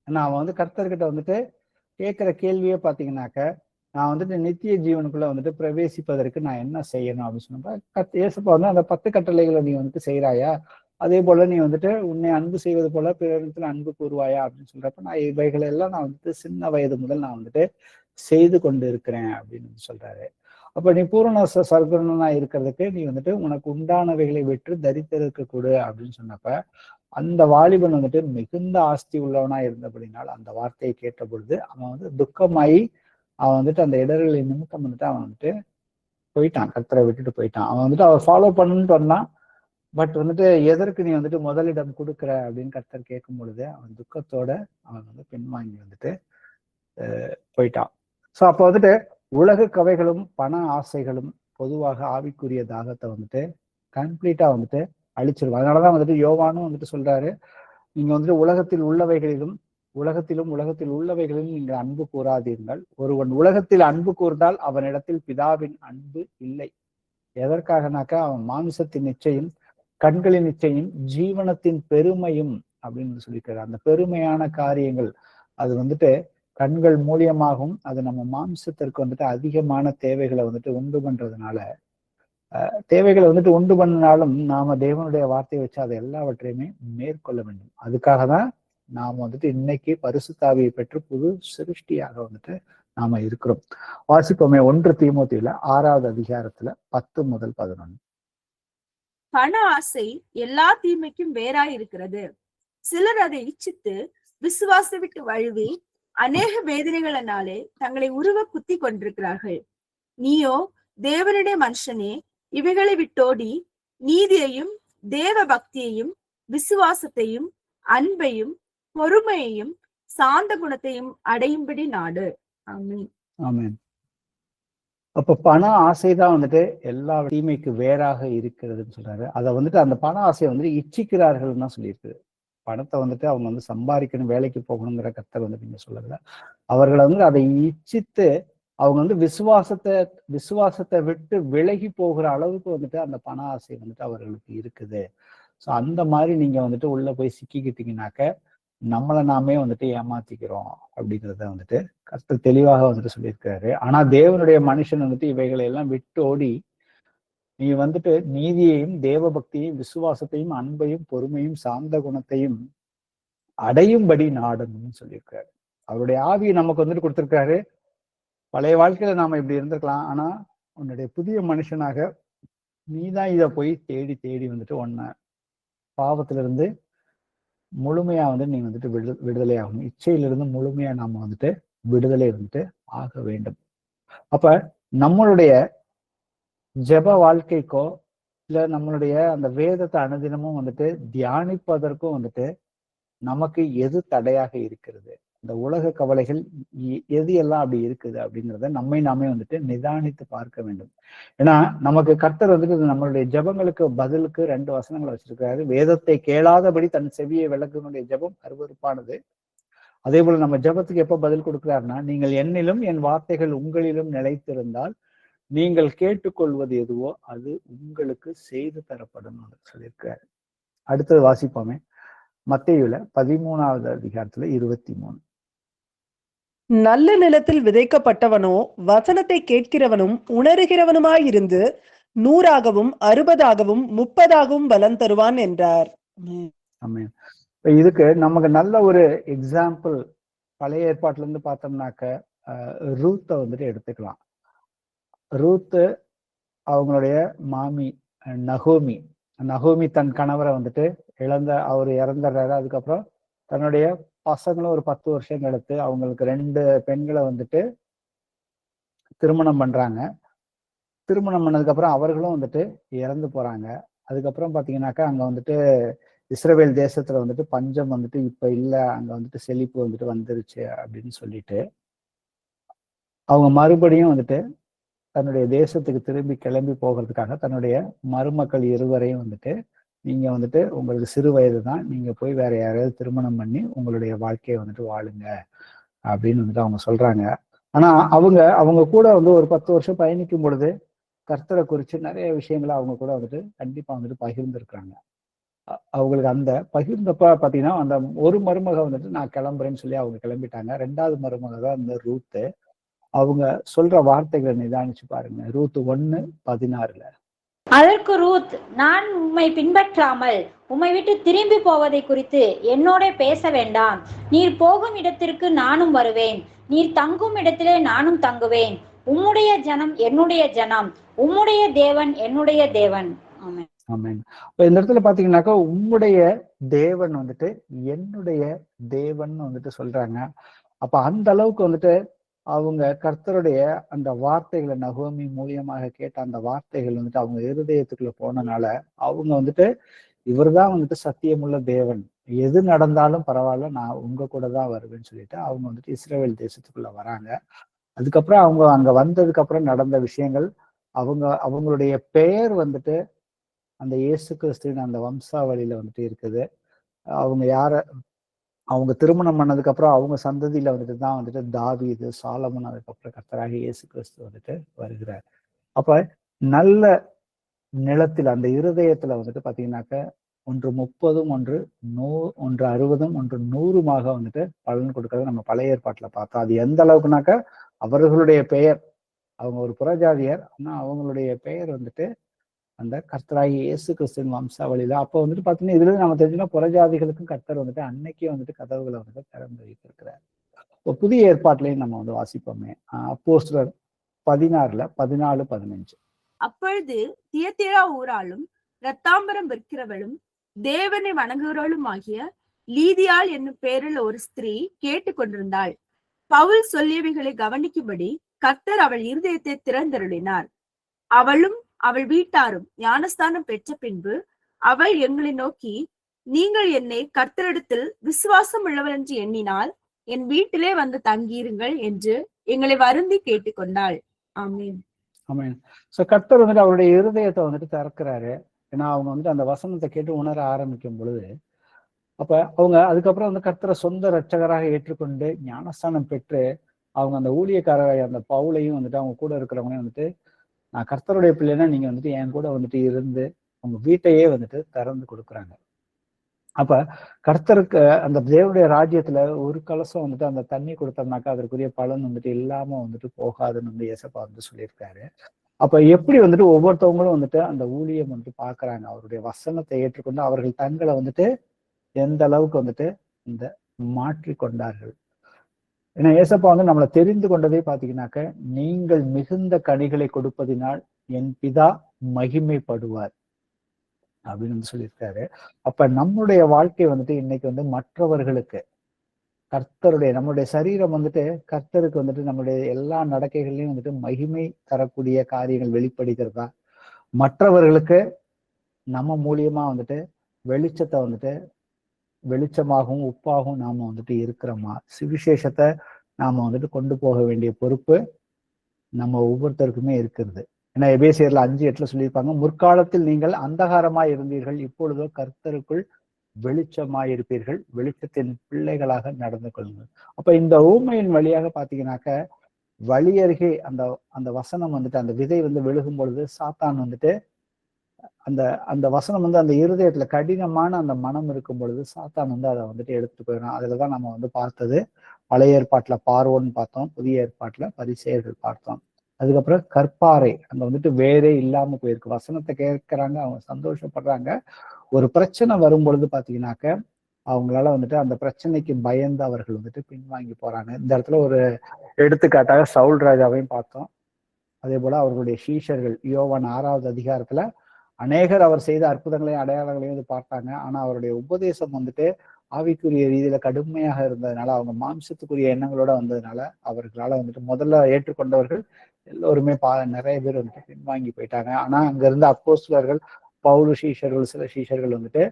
ஏன்னா அவன் வந்து கர்த்தர்கிட்ட வந்துட்டு கேட்கிற கேள்வியே பாத்தீங்கன்னாக்க, நான் வந்துட்டு நித்திய ஜீவனுக்குள்ள வந்துட்டு பிரவேசிப்பதற்கு நான் என்ன செய்யணும் அப்படின்னு சொன்னப்ப ஏசப்பா வந்து அந்த 10 கட்டளைகளை நீ வந்துட்டு செய்யறாயா, அதே போல நீ வந்துட்டு உன்னை அன்பு செய்வது போல பிறரிடத்துல அன்பு கூறுவாயா அப்படின்னு சொல்றப்ப, நான் இவைகளை எல்லாம் நான் வந்துட்டு சின்ன வயது முதல் நான் வந்துட்டு செய்து கொண்டு இருக்கிறேன் அப்படின்னு சொல்றாரு. அப்ப நீ பூரண சர்க்குணனா இருக்கிறதுக்கு நீ வந்துட்டு உனக்கு உண்டானவைகளை விற்று தரித்திரருக்கு கொடு அப்படின்னு சொன்னப்ப அந்த வாலிபன் வந்துட்டு மிகுந்த ஆஸ்தி உள்ளவனா இருந்தபடினால் அந்த வார்த்தையை கேட்ட பொழுது அவன் வந்து துக்கமாயி அவன் வந்துட்டு அந்த இடர்களின் நிமித்தம் வந்துட்டு அவன் வந்துட்டு போயிட்டான், கர்த்தரை விட்டுட்டு போயிட்டான். அவன் வந்துட்டு அவர் ஃபாலோ பண்ணுன்னு வந்தான். பட் வந்துட்டு எதற்கு நீ வந்துட்டு முதலிடம் கொடுக்குற அப்படின்னு கர்த்தர் கேட்கும் பொழுது அவன் துக்கத்தோட அவன் வந்து பின்வாங்கி வந்துட்டு போயிட்டான். ஸோ அப்போ வந்துட்டு உலக கவைகளும் பண ஆசைகளும் பொதுவாக ஆவிக்குரிய தாகத்தை வந்துட்டு கம்ப்ளீட்டா வந்துட்டு அழிச்சிருவோம். அதனாலதான் வந்துட்டு யோவானும் வந்துட்டு சொல்றாரு, நீங்க வந்துட்டு உலகத்தில் உள்ளவைகளிலும் நீங்கள் அன்பு கூறாதீர்கள், ஒருவன் உலகத்தில் அன்பு கூர்ந்தால் அவனிடத்தில் பிதாவின் அன்பு இல்லை. எதற்காகனாக்கா அவன் மாமிசத்தின் நிச்சயம், கண்களின் நிச்சயம், ஜீவனத்தின் பெருமையும் அப்படின்னு சொல்லியிருக்காரு. அந்த பெருமையான காரியங்கள் அது வந்துட்டு கண்கள் மூலியமாகவும் அது நம்ம மாம்சத்திற்கு வந்துட்டு அதிகமான தேவைகளை வந்துட்டு உண்டு பண்றதுனால, தேவைகளை வந்துட்டு உண்டு பண்ணினாலும் நாம தேவனுடைய வார்த்தையை வச்சு அதை எல்லாவற்றையுமே மேற்கொள்ள வேண்டும். அதுக்காக தான் நாம வந்துட்டு இன்னைக்கு பரிசுத்தாவியை பெற்று புது சிருஷ்டியாக வந்துட்டு நாம இருக்கிறோம். வாசிப்போமே 1 தீமோத்தேயுல 6வது அதிகாரத்துல 10-11. பண ஆசை எல்லா தீமைக்கும் வேறாய் இருக்கிறது. சிலர் அதை இச்சித்து விசுவாச விட்டு வழுவி அநேக வேதனைகளினாலே தங்களை உருவ குத்தி கொண்டிருக்கிறார்கள். நீயோ தேவனுடைய மனுஷனே, இவைகளை விட்டோடி நீதியையும் தேவ பக்தியையும் விசுவாசத்தையும் அன்பையும் பொறுமையையும் சாந்த குணத்தையும் அடையும்படி நாடு. ஆமென். ஆமென். அப்ப பண ஆசைதான் வந்துட்டு எல்லா தீமைக்கு வேறாக இருக்கிறதுன்னு சொல்றாரு. அதை வந்துட்டு அந்த பண ஆசையை வந்துட்டு இச்சிக்கிறார்கள்னு தான் சொல்லியிருக்கு. பணத்தை வந்துட்டு அவங்க வந்து சம்பாதிக்கணும், வேலைக்கு போகணுங்கிற கர்த்தர் வந்துட்டு நீங்க சொல்லல. அவர்களை வந்து அதை இச்சித்து அவங்க வந்து விசுவாசத்தை விட்டு விலகி போகிற அளவுக்கு வந்துட்டு அந்த பண ஆசை வந்துட்டு அவர்களுக்கு இருக்குது. ஸோ அந்த மாதிரி நீங்க வந்துட்டு உள்ள போய் சிக்கிக்கிட்டீங்கன்னாக்க நம்மளை நாமே வந்துட்டு ஏமாத்திக்கிறோம் அப்படிங்கிறத வந்துட்டு கர்த்தர் தெளிவாக வந்துட்டு சொல்லியிருக்காரு. ஆனா தேவனுடைய மனுஷன் வந்துட்டு இவைகளை எல்லாம் விட்டு ஓடி நீ வந்துட்டு நீதியையும் தேவ பக்தியையும் விசுவாசத்தையும் அன்பையும் பொறுமையும் சாந்த குணத்தையும் அடையும்படி நாடணும்னு சொல்லியிருக்காரு. அவருடைய ஆவியை நமக்கு வந்துட்டு கொடுத்திருக்காரு. பழைய வாழ்க்கையில நாம இப்படி இருந்திருக்கலாம். ஆனா உன்னுடைய புதிய மனுஷனாக நீதான் இதை போய் தேடி தேடி வந்துட்டு உன்னை பாவத்திலிருந்து முழுமையா வந்து நீ வந்துட்டு விடுதலை ஆகணும். இச்சையிலிருந்து முழுமையா நாம வந்துட்டு விடுதலை வந்துட்டு ஆக வேண்டும். அப்ப நம்மளுடைய ஜெப வாழ்க்கைக்கோ இல்ல நம்மளுடைய அந்த வேதத்தை அனுதினமும் வந்துட்டு தியானிப்பதற்கும் வந்துட்டு நமக்கு எது தடையாக இருக்கிறது, இந்த உலக கவலைகள் எது எல்லாம் அப்படி இருக்குது அப்படிங்கிறத நாமே வந்துட்டு நிதானித்து பார்க்க வேண்டும். ஏன்னா நமக்கு கர்த்தர் வந்துட்டு நம்மளுடைய ஜெபங்களுக்கு பதிலுக்கு 2 வசனங்களை வச்சிருக்காரு. வேதத்தை கேளாதபடி தன் செவியை விளக்குனுடைய ஜெபம் அருவருப்பானது. அதே போல நம்ம ஜெபத்துக்கு எப்ப பதில் கொடுக்கிறாருன்னா, நீங்கள் என்னிலும் என் வார்த்தைகள் உங்களிலும் நிலைத்திருந்தால் நீங்கள் கேட்டுக்கொள்வது எதுவோ அது உங்களுக்கு செய்து தரப்படும் சொல்லியிருக்காரு. அடுத்தது வாசிப்போமே, மத்தேயுல 13வது அதிகாரத்துல 23. நல்ல நிலத்தில் விதைக்கப்பட்டவனோ வசனத்தை கேட்கிறவனும் உணர்கிறவனுமாயிருந்து 100ஆகவும் 60ஆகவும் 30ஆகவும் பலன் தருவான் என்றார். ஆமென். இதுக்கு நமக்கு நல்ல ஒரு எக்ஸாம்பிள் பழைய ஏற்பாட்டுல இருந்து பார்த்தோம்னாக்க ரூத்தை வந்துட்டு எடுத்துக்கலாம். ரூத்து அவங்களுடைய மாமி நகோமி தன் கணவரை வந்துட்டு அவர் இறந்துடுறாரு. அதுக்கப்புறம் தன்னுடைய பசங்களும் ஒரு 10 வருஷம் கழித்து அவங்களுக்கு 2 பெண்களை வந்துட்டு திருமணம் பண்றாங்க. திருமணம் பண்ணதுக்கு அப்புறம் அவர்களும் வந்துட்டு இறந்து போறாங்க. அதுக்கப்புறம் பாத்தீங்கன்னாக்கா அங்க வந்துட்டு இஸ்ரவேல் தேசத்துல வந்துட்டு பஞ்சம் வந்துட்டு இப்ப இல்ல, அங்க வந்துட்டு செழிப்பு வந்துட்டு வந்துருச்சு அப்படின்னு சொல்லிட்டு அவங்க மறுபடியும் வந்துட்டு தன்னுடைய தேசத்துக்கு திரும்பி கிளம்பி போகிறதுக்காக தன்னுடைய மருமக்கள் இருவரையும் வந்துட்டு நீங்க வந்துட்டு உங்களுக்கு சிறு வயது தான், நீங்க போய் வேற யாரையாவது திருமணம் பண்ணி உங்களுடைய வாழ்க்கையை வந்துட்டு வாழுங்க அப்படின்னு வந்துட்டு அவங்க சொல்றாங்க. ஆனா அவங்க கூட வந்து ஒரு 10 வருஷம் பயணிக்கும் பொழுது கர்த்தரை குறித்து நிறைய விஷயங்களை அவங்க கூட வந்துட்டு கண்டிப்பா வந்துட்டு பகிர்ந்துருக்குறாங்க. அவங்களுக்கு அந்த பகிர்ந்தப்ப பாத்தீங்கன்னா அந்த ஒரு மருமக வந்துட்டு நான் கிளம்புறேன்னு சொல்லி அவங்க கிளம்பிட்டாங்க. 2வது மருமக தான் இந்த ரூத்து. அவங்க சொல்ற வார்த்தைகளை நிதானிச்சு பாருங்க. ரூத் 1:16. அதற்கு ரூத், நான் உம்மை பின்பற்றாமல் உம்மை விட்டு திரும்பி போவதை குறித்து என்னோட பேச வேண்டாம். நீர் போகும் இடத்திற்கு நானும் வருவேன், நீர் தங்கும் இடத்திலே நானும் தங்குவேன். உம்முடைய ஜனம் என்னுடைய ஜனம், உம்முடைய தேவன் என்னுடைய தேவன். ஆமென். ஆமென். இந்த இடத்துல பாத்தீங்கன்னாக்கா உம்முடைய தேவன் வந்துட்டு என்னுடைய தேவன் வந்துட்டு சொல்றாங்க. அப்ப அந்த அளவுக்கு வந்துட்டு அவங்க கர்த்தருடைய அந்த வார்த்தைகளை நகோமி மூலியமாக கேட்ட அந்த வார்த்தைகள் வந்துட்டு அவங்க இருதயத்துக்குள்ள போனனால அவங்க வந்துட்டு இவர்தான் வந்துட்டு சத்தியமுள்ள தேவன், எது நடந்தாலும் பரவாயில்ல, நான் உங்க கூட தான் வருவேன்னு சொல்லிட்டு அவங்க வந்துட்டு இஸ்ரவேல் தேசத்துக்குள்ள வராங்க. அதுக்கப்புறம் அவங்க அங்க வந்ததுக்கு அப்புறம் நடந்த விஷயங்கள், அவங்களுடைய பெயர் வந்துட்டு அந்த இயேசு கிறிஸ்துவின் அந்த வம்சாவளியில வந்துட்டு இருக்குது. அவங்க திருமணம் பண்ணதுக்கு அப்புறம் அவங்க சந்ததியில வந்துட்டு தான் வந்துட்டு தாவீது, சாலமன், அதுக்கப்புறம் கர்த்தராக இயேசு கிறிஸ்து வந்துட்டு வருகிறார். அப்ப நல்ல நிலத்தில் அந்த இருதயத்துல வந்துட்டு பாத்தீங்கன்னாக்க ஒன்று 30, ஒன்று 60, ஒன்று 100மாக வந்துட்டு பலன் கொடுக்கறத நம்ம பழைய ஏற்பாட்டுல பார்த்தோம். அது எந்த அளவுக்குனாக்க அவர்களுடைய பெயர், அவங்க ஒரு புறஜாதியர், ஆனா அவங்களுடைய பெயர் வந்துட்டு அந்த கர்த்தராகி இயேசு கிறிஸ்துவின் வம்சாவளியில. அப்போ வந்துட்டு பாத்தீங்கன்னா இதுல நம்ம தெரிஞ்சுன்னா புறஜாதிகளுக்கும் கர்த்தர் வந்துட்டு அன்னைக்கே வந்துட்டு கதவுகளை வந்துட்டு திறந்து வைத்திருக்கிறார். இப்போ புதிய ஏற்பாட்டிலையும் நம்ம வந்து வாசிப்போமே, அப்போஸ்தலர் 16:14-15. அப்பொழுது தியத்திரா ஊராலும் இரத்தாம்பரம் விற்கிறவளும் தேவனை வணங்குகிறவளும் ஆகிய லீதியாள் என்னும் பேரில் ஒரு ஸ்திரீ கேட்டுக்கொண்டிருந்தாள். பவுல் சொல்லியவைகளை கவனிக்கும்படி கர்த்தர் அவள் இருதயத்தை திறந்தருளினார். அவளும் அவள் வீட்டாரும் ஞானஸ்தானம் பெற்ற பின்பு அவள் எங்களை நோக்கி, நீங்கள் என்னை கர்த்தரிடத்தில் விசுவாசம் உள்ளவர் என்று எண்ணினால் என் வீட்டிலே வந்து தங்கியிருங்கள் என்று எங்களை வருந்தி கேட்டுக்கொண்டாள். ஆமென். ஆமாம். ஸோ கர்த்தர் வந்துட்டு அவருடைய இருதயத்தை வந்துட்டு திறக்கிறாரு. ஏன்னா அவங்க வந்துட்டு அந்த வசனத்தை கேட்டு உணர ஆரம்பிக்கும் பொழுது, அப்ப அவங்க அதுக்கப்புறம் வந்து கர்த்தரை சொந்த இரட்சகராக ஏற்றுக்கொண்டு ஞானஸ்தானம் பெற்று அவங்க அந்த ஊழியக்காரர் அந்த பவுலையும் வந்துட்டு அவங்க கூட இருக்கிறவங்களையும் வந்துட்டு, நான் கர்த்தருடைய பிள்ளைன்னா நீங்க வந்துட்டு என் கூட வந்துட்டு இருந்து அவங்க வீட்டையே வந்துட்டு திறந்து கொடுக்குறாங்க. அப்ப கர்த்தருக்கு அந்த தேவனுடைய ராஜ்யத்துல ஒரு கலசம் வந்துட்டு அந்த தண்ணி கொடுத்தோம்னாக்கா அதற்குரிய பலன் வந்துட்டு இல்லாம வந்துட்டு போகாதுன்னு வந்து ஏசப்பா வந்து சொல்லியிருக்காரு. அப்ப எப்படி வந்துட்டு ஒவ்வொருத்தவங்களும் வந்துட்டு அந்த ஊழியம் வந்துட்டு பாக்குறாங்க, அவருடைய வசனத்தை ஏற்றுக்கொண்டு அவர்கள் தங்களை வந்துட்டு எந்த அளவுக்கு வந்துட்டு இந்த மாற்றி கொண்டார்கள். ஏன்னா ஏசப்பா வந்து நம்மளை தெரிந்து கொண்டதே பாத்தீங்கன்னாக்க, நீங்கள் மிகுந்த கனிகளை கொடுப்பதினால் என் பிதா மகிமைப்படுவார் அப்படின்னு வந்து சொல்லியிருக்காரு. அப்ப நம்முடைய வாழ்க்கை வந்துட்டு இன்னைக்கு வந்து மற்றவர்களுக்கு கர்த்தருடைய நம்மளுடைய சரீரம் வந்துட்டு கர்த்தருக்கு வந்துட்டு நம்மளுடைய எல்லா நடக்கைகள்லையும் வந்துட்டு மகிமை தரக்கூடிய காரியங்கள் வெளிப்படுகிறதா, மற்றவர்களுக்கு நம்ம மூலியமா வந்துட்டு வெளிச்சத்தை வந்துட்டு வெளிச்சமாகவும் உப்பாகவும் நாம வந்துட்டு இருக்கிறோமா, சுவிசேஷத்தை நாம வந்துட்டு கொண்டு போக வேண்டிய பொறுப்பு நம்ம ஒவ்வொருத்தருக்குமே இருக்கிறது. ஏன்னா எபேசியர்ல 5:8 சொல்லியிருப்பாங்க, முற்காலத்தில் நீங்கள் அந்தகாரமாய் இருந்தீர்கள், இப்பொழுதோ கர்த்தருக்குள் வெளிச்சமாயிருப்பீர்கள், வெளிச்சத்தின் பிள்ளைகளாக நடந்து கொள்ளுங்கள். அப்ப இந்த ஊமையின் வழியாக பாத்தீங்கன்னாக்க வழி அருகே அந்த அந்த வசனம் வந்துட்டு அந்த விதை வந்து விழுகும் பொழுது சாத்தான் வந்துட்டு அந்த அந்த வசனம் வந்து அந்த இருதயத்துல கடினமான அந்த மனம் இருக்கும் பொழுது சாத்தான் வந்து அதை வந்துட்டு எடுத்துட்டு போயிடும். அதுலதான் நம்ம வந்து பார்த்தது, பழைய ஏற்பாட்டுல பார்வோன்னு பார்த்தோம், புதிய ஏற்பாட்டுல பரிசேயர்கள் பார்த்தோம். அதுக்கப்புறம் கற்பாறை அங்க வந்துட்டு வேறே இல்லாம போயிருக்கு. வசனத்தை கேட்கறாங்க, அவங்க சந்தோஷப்படுறாங்க. ஒரு பிரச்சனை வரும் பொழுது பாத்தீங்கன்னாக்க அவங்களால வந்துட்டு அந்த பிரச்சனைக்கு பயந்து அவர்கள் வந்துட்டு பின்வாங்கி போறாங்க. இந்த இடத்துல ஒரு எடுத்துக்காட்டாக சவுல் ராஜாவையும் பார்த்தோம். அதே போல அவர்களுடைய சீஷர்கள் யோவான் 6வது அதிகாரத்துல அநேகர் அவர் செய்த அற்புதங்களையும் அடையாளங்களையும் வந்து பார்த்தாங்க. ஆனா அவருடைய உபதேசம் வந்துட்டு ஆவிக்குரிய ரீதியில கடுமையாக இருந்ததுனால, அவங்க மாம்சத்துக்குரிய எண்ணங்களோட வந்ததுனால அவர்களால வந்துட்டு முதல்ல ஏற்றுக்கொண்டவர்கள் எல்லோருமே நிறைய பேர் வந்துட்டு பின்வாங்கி போயிட்டாங்க. ஆனா அங்க இருந்த அப்போஸ்தலர்கள் பவுல் சீஷர்கள் சில சீஷர்கள் வந்துட்டு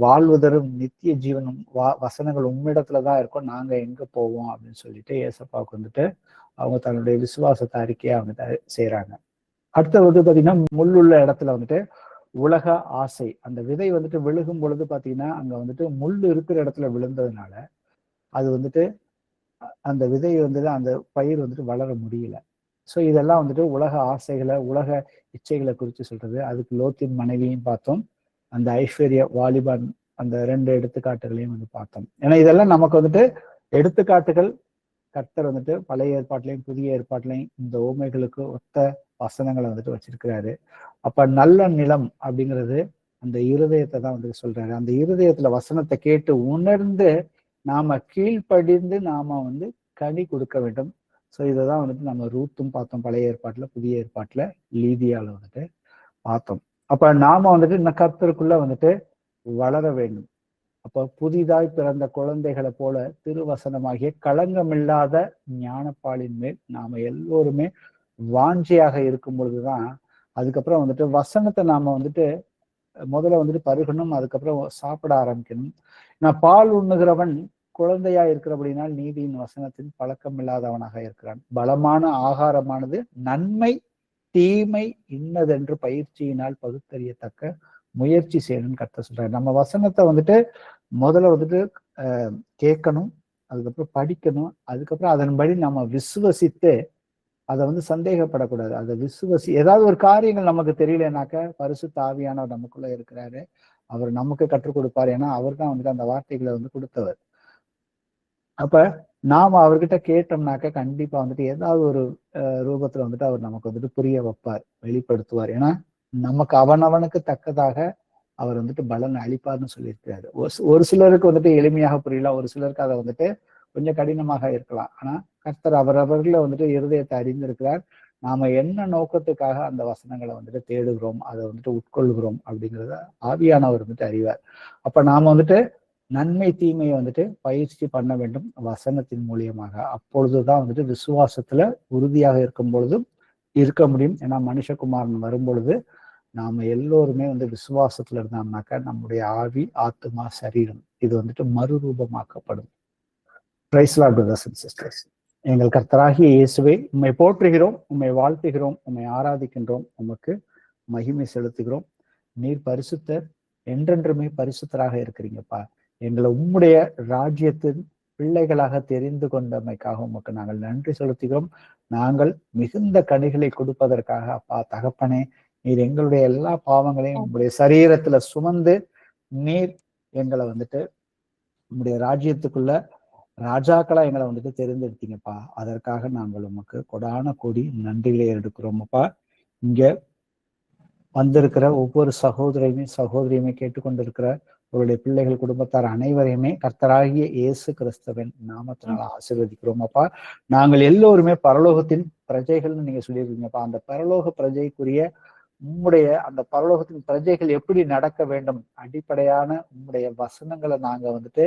வாழ்வதரும் நித்திய ஜீவனும் வசனங்கள் உம்மிடத்துலதான் இருக்கும், நாங்க எங்க போவோம் அப்படின்னு சொல்லிட்டு ஏசப்பாவுக்கு வந்துட்டு அவங்க தன்னுடைய விசுவாசத்தை அறிக்கையா வந்துட்டு செய்யறாங்க. அடுத்து வந்து பாத்தீங்கன்னா முள்ளுள்ள இடத்துல வந்துட்டு உலக ஆசை, அந்த விதை வந்துட்டு விழுகும் பொழுது பாத்தீங்கன்னா அங்க வந்துட்டு முள் இருக்கிற இடத்துல விழுந்ததுனால அது வந்துட்டு அந்த விதை வந்துட்டு அந்த பயிர் வந்துட்டு வளர முடியல. ஸோ இதெல்லாம் வந்துட்டு உலக ஆசைகளை உலக இச்சைகளை குறித்து சொல்றது. அதுக்கு லோத்தின் மனைவியும் பார்த்தோம், அந்த ஐஸ்வர்ய வாலிபான் அந்த 2 எடுத்துக்காட்டுகளையும் வந்து பார்த்தோம். ஏன்னா இதெல்லாம் நமக்கு வந்துட்டு எடுத்துக்காட்டுகள். கர்த்தர் வந்துட்டு பழைய ஏற்பாட்டிலையும் புதிய ஏற்பாட்டிலையும் இந்த ஊமைகளுக்கு ஒத்த வசனங்களை வந்துட்டு வச்சிருக்கிறாரு. அப்ப நல்ல நிலம் அப்படிங்கிறது அந்த இருதயத்தை தான் வந்துட்டு சொல்றாரு. அந்த இருதயத்துல வசனத்தை கேட்டு உணர்ந்து நாம கீழ்ப்படிந்து நாம வந்து கனி கொடுக்க வேண்டும். ஸோ இதைதான் வந்துட்டு நம்ம ரூத்தும் பார்த்தோம், பழைய ஏற்பாட்டுல புதிய ஏற்பாட்டுல லீதியால வந்துட்டு பார்த்தோம். அப்ப நாம வந்துட்டு இந்த கர்த்தருக்குள்ள வந்துட்டு வளர வேண்டும். அப்ப புதிதாய் பிறந்த குழந்தைகளை போல திருவசனமாகிய களங்கமில்லாத ஞானப்பாலின் மேல் நாம எல்லோருமே வாஞ்சியாக இருக்கும் பொழுதுதான் அதுக்கப்புறம் வந்துட்டு வசனத்தை நாம வந்துட்டு முதல்ல வந்துட்டு பருகணும், அதுக்கப்புறம் சாப்பிட ஆரம்பிக்கணும். நான் பால் உண்ணுகிறவன் குழந்தையா இருக்கிறபடினால் நீதியின் வசனத்தின் பழக்கம் இல்லாதவனாக இருக்கிறான். பலமான ஆகாரமானது நன்மை தீமை இன்னதென்று பயிற்சியினால் பகுத்தறியத்தக்க முயற்சி செய்யணும்னு கர்த்தர் சொல்றாரு. நம்ம வசனத்தை வந்துட்டு முதல்ல வந்துட்டு கேட்கணும், அதுக்கப்புறம் படிக்கணும், அதுக்கப்புறம் அதன்படி நம்ம விசுவசித்து அதை வந்து சந்தேகப்படக்கூடாது. அதை ஏதாவது ஒரு காரியங்கள் நமக்கு தெரியலனாக்க பரிசுத்த ஆவியானவர் நமக்குள்ள இருக்கிறாரு, அவர் நமக்கு கற்றுக் கொடுப்பாரு. ஏன்னா அவர் தான் வந்துட்டு அந்த வார்த்தைகளை வந்து கொடுத்தவர். அப்ப நாம அவர்கிட்ட கேட்டோம்னாக்க கண்டிப்பா வந்துட்டு ஏதாவது ஒரு ரூபத்துல வந்துட்டு அவர் நமக்கு வந்துட்டு புரிய வைப்பார், வெளிப்படுத்துவார். ஏன்னா நமக்கு அவனவனுக்கு தக்கதாக அவர் வந்துட்டு பலன் அளிப்பார்னு சொல்லியிருக்கிறாரு. ஒரு சிலருக்கு வந்துட்டு எளிமையாக புரியலாம், ஒரு சிலருக்கு அதை வந்துட்டு கொஞ்சம் கடினமாக இருக்கலாம். ஆனா கர்த்தர் அவரவர்களை வந்துட்டு இருதயத்தை அறிந்திருக்கிறார். நாம என்ன நோக்கத்துக்காக அந்த வசனங்களை வந்துட்டு தேடுகிறோம், அதை வந்துட்டு உட்கொள்கிறோம் அப்படிங்கிறத ஆவியானவர் வந்துட்டு அறிவார். அப்ப நாம வந்துட்டு நன்மை தீமையை வந்துட்டு பயிற்சி பண்ண வேண்டும் வசனத்தின் மூலியமாக. அப்பொழுதுதான் வந்துட்டு விசுவாசத்துல உறுதியாக இருக்கும் பொழுதும் இருக்க முடியும். ஏன்னா மனுஷகுமாரன் வரும் பொழுது நாம எல்லோருமே வந்து விசுவாசத்துல இருந்தோம்னாக்கா நம்முடைய ஆவி ஆத்மா சரீரம் இது வந்துட்டு மறுரூபமாக்கப்படும். Praise the lord brothers and sisters. எங்கள் கர்த்தராகிய இயேசுவே, உம்மை போற்றுகிறோம், உம்மை வாழ்த்துகிறோம், உம்மை ஆராதிக்கின்றோம், உமக்கு மகிமை செலுத்துகிறோம். நீர் பரிசுத்தர், என்றென்றுமே பரிசுத்தராக இருக்கிறீங்கப்பா. எங்களை உம்முடைய ராஜ்யத்தின் பிள்ளைகளாக தெரிந்து கொண்டமைக்காக உமக்கு நாங்கள் நன்றி செலுத்துகிறோம். நாங்கள் மிகுந்த கனிகளை கொடுப்பதற்காக அப்பா தகப்பனே, நீர் எங்களுடைய எல்லா பாவங்களையும் உங்களுடைய சரீரத்துல சுமந்து நீர் எங்களை வந்துட்டு உங்களுடைய ராஜ்யத்துக்குள்ள ராஜாக்களா எங்களை வந்துட்டு தேர்ந்தெடுத்தீங்கப்பா. அதற்காக நாங்கள் உமக்கு கொடான கோடி நன்றிகளை எடுக்கிறோமப்பா. இங்க வந்திருக்கிற ஒவ்வொரு சகோதரியுமே கேட்டுக்கொண்டிருக்கிற அவருடைய பிள்ளைகள், குடும்பத்தார் அனைவரையுமே கர்த்தராகிய இயேசு கிறிஸ்துவின் நாமத்தினால ஆசீர்வதிக்கிறோமப்பா. நாங்கள் எல்லோருமே பரலோகத்தின் பிரஜைகள்னு நீங்க சொல்லியிருக்கீங்கப்பா. அந்த பரலோக பிரஜைக்குரிய உம்முடைய அந்த பரலோகத்தின் பிரஜைகள் எப்படி நடக்க வேண்டும், அடிப்படையான உம்முடைய வசனங்களை நாங்க வந்துட்டு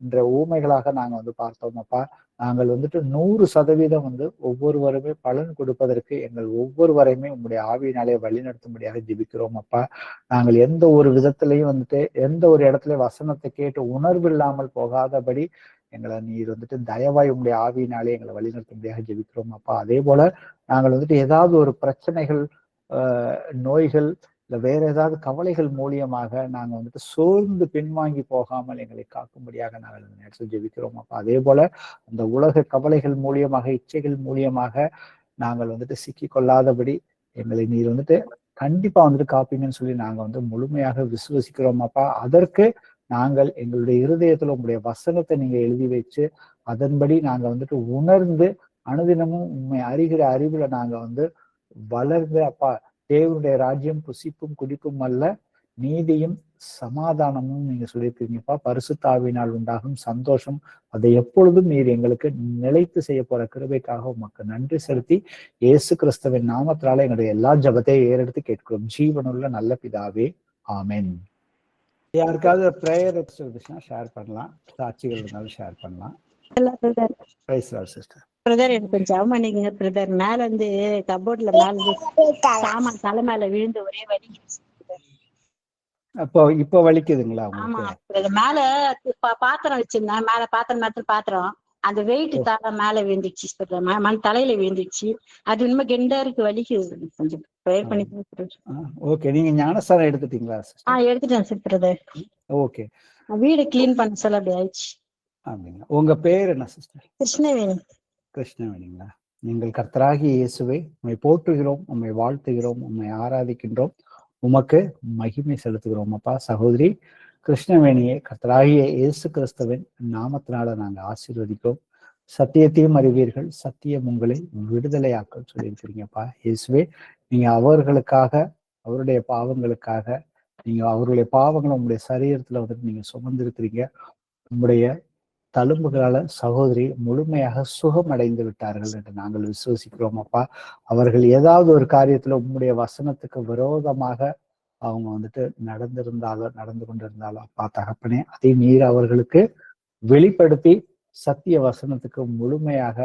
இன்ற ஊமைகளாக நாங்க வந்து பார்த்தோமப்பா. நாங்கள் வந்துட்டு 100% வந்து ஒவ்வொருவருமே பலன் கொடுப்பதற்கு எங்கள் ஒவ்வொருவரையுமே உம்முடைய ஆவியினாலே வழிநடத்தும்படியாக ஜெபிக்கிறோம் அப்பா. நாங்கள் எந்த ஒரு விதத்திலையும் வந்துட்டு எந்த ஒரு இடத்துல வசனத்தை கேட்டு உணர்வு இல்லாமல் போகாதபடி எங்களை நீர் வந்துட்டு தயவாய் உங்களுடைய ஆவியினாலே எங்களை வழிநடத்தும்படியாக ஜெபிக்கிறோம் அப்பா. அதே போல நாங்கள் வந்துட்டு ஏதாவது ஒரு பிரச்சனைகள், நோய்கள், இல்ல வேற ஏதாவது கவலைகள் மூலியமாக நாங்க வந்துட்டு சோர்ந்து பின்வாங்கி போகாமல் எங்களை காக்கும்படியாக நாங்கள் இந்த நேரத்தில் ஜெபிக்கிறோம் அப்பா. அதே போல அந்த உலக கவலைகள் மூலியமாக, இச்சைகள் மூலியமாக நாங்கள் வந்துட்டு சிக்கி கொள்ளாதபடி எங்களை நீர் வந்துட்டு கண்டிப்பா வந்துட்டு காப்பீங்கன்னு சொல்லி நாங்க வந்து முழுமையாக விசுவசிக்கிறோம் அப்பா. அதற்கு நாங்கள் எங்களுடைய இருதயத்துல உங்களுடைய வசனத்தை நீங்க எழுதி வச்சு அதன்படி நாங்க வந்துட்டு உணர்ந்து அனுதினமும் உண்மை அறிகிற அறிவுல நாங்க வந்து வளர்ந்து அப்பா, தேவனுடைய ராஜ்யம் புசிப்பும் குடிப்பும் அல்ல, நீதியும் சமாதானமும் நீங்க சொல்லியிருக்கீங்கப்பா. பரிசுத்த ஆவியினால் உண்டாகும் சந்தோஷம், அதை எப்பொழுதும் நீர் எங்களுக்கு நிலைத்து செய்ய போற கிருபைக்காக உமக்கு நன்றி செலுத்தி இயேசு கிறிஸ்துவின் நாமத்தினால எங்களுடைய எல்லா ஜபத்தையும் ஏறெடுத்து கேட்கிறோம். ஜீவனுள்ள நல்ல பிதாவே, ஆமென். யாருக்காவது பிரேயர் இருந்துச்சுன்னா ஷேர் பண்ணலாம், சாட்சிகள் இருந்தாலும் ஷேர் பண்ணலாம். சிஸ்டர் பிரதர் எனக்கு கொஞ்சம் ஜெபம் பண்ணிக்கங்க பிரதர். மேல இருந்து கபோர்ட்ல மேல இருந்து சாமான் தலை மேல விழுந்து ஒரே வலி. அப்போ இப்ப வலிக்குதுங்களா ஆமா உங்களுக்கு? பிரதர், மேல பாத்திரம் வச்சிருந்தேன், மேல பாத்திரம் அந்த வெயிட் தலை மேல விழுந்துச்சு பிரதர், மண் தலையில விழுந்துச்சு. அது இன்னும் கெண்டருக்கு வலிக்குது. கொஞ்சம் ப்ரேயர் பண்ணிக்கங்க. ஓகே, நீங்க ஞானஸ்தானம் எடுத்துட்டீங்களா சிஸ்டர்? எடுத்துட்டேன் சார் பிரதர். ஓகே, வீடு கிளீன் பண்ண சொல்ல அப்படி ஆயிடுச்சு. அப்படிங்களா? உங்க பேர் என்ன சிஸ்டர்? கிருஷ்ணவேணி. கிருஷ்ணவேணிங்களா? நீங்கள் கர்த்தராகிய இயேசுவை உம்மை போற்றுகிறோம், உம்மை வாழ்த்துகிறோம், உம்மை ஆராதிக்கின்றோம், உமக்கு மகிமை செலுத்துகிறோம் அப்பா. சகோதரி கிருஷ்ணவேணியை கர்த்தராகிய இயேசு கிறிஸ்துவின் நாமத்தினால நாங்க ஆசீர்வதிக்கிறோம். சத்தியத்தையும் அறிவீர்கள், சத்தியம் உங்களை விடுதலையாக்க சொல்லியிருக்கிறீங்கப்பா. இயேசுவே, நீங்க அவர்களுக்காக, அவருடைய பாவங்களுக்காக நீங்க அவருடைய பாவங்களை உங்களுடைய சரீரத்துல வந்துட்டு நீங்க சுமந்திருக்கிறீங்க. உங்களுடைய தழும்புகளால சகோதரி முழுமையாக சுகம் அடைந்து விட்டார்கள் என்று நாங்கள் விசுவசிக்கிறோம் அப்பா. அவர்கள் ஏதாவது ஒரு காரியத்துல உம்முடைய வசனத்துக்கு விரோதமாக அவங்க வந்துட்டு நடந்து கொண்டிருந்தாலும் அப்பா தகப்பனே, அதை நீர் அவர்களுக்கு வெளிப்படுத்தி சத்திய வசனத்துக்கு முழுமையாக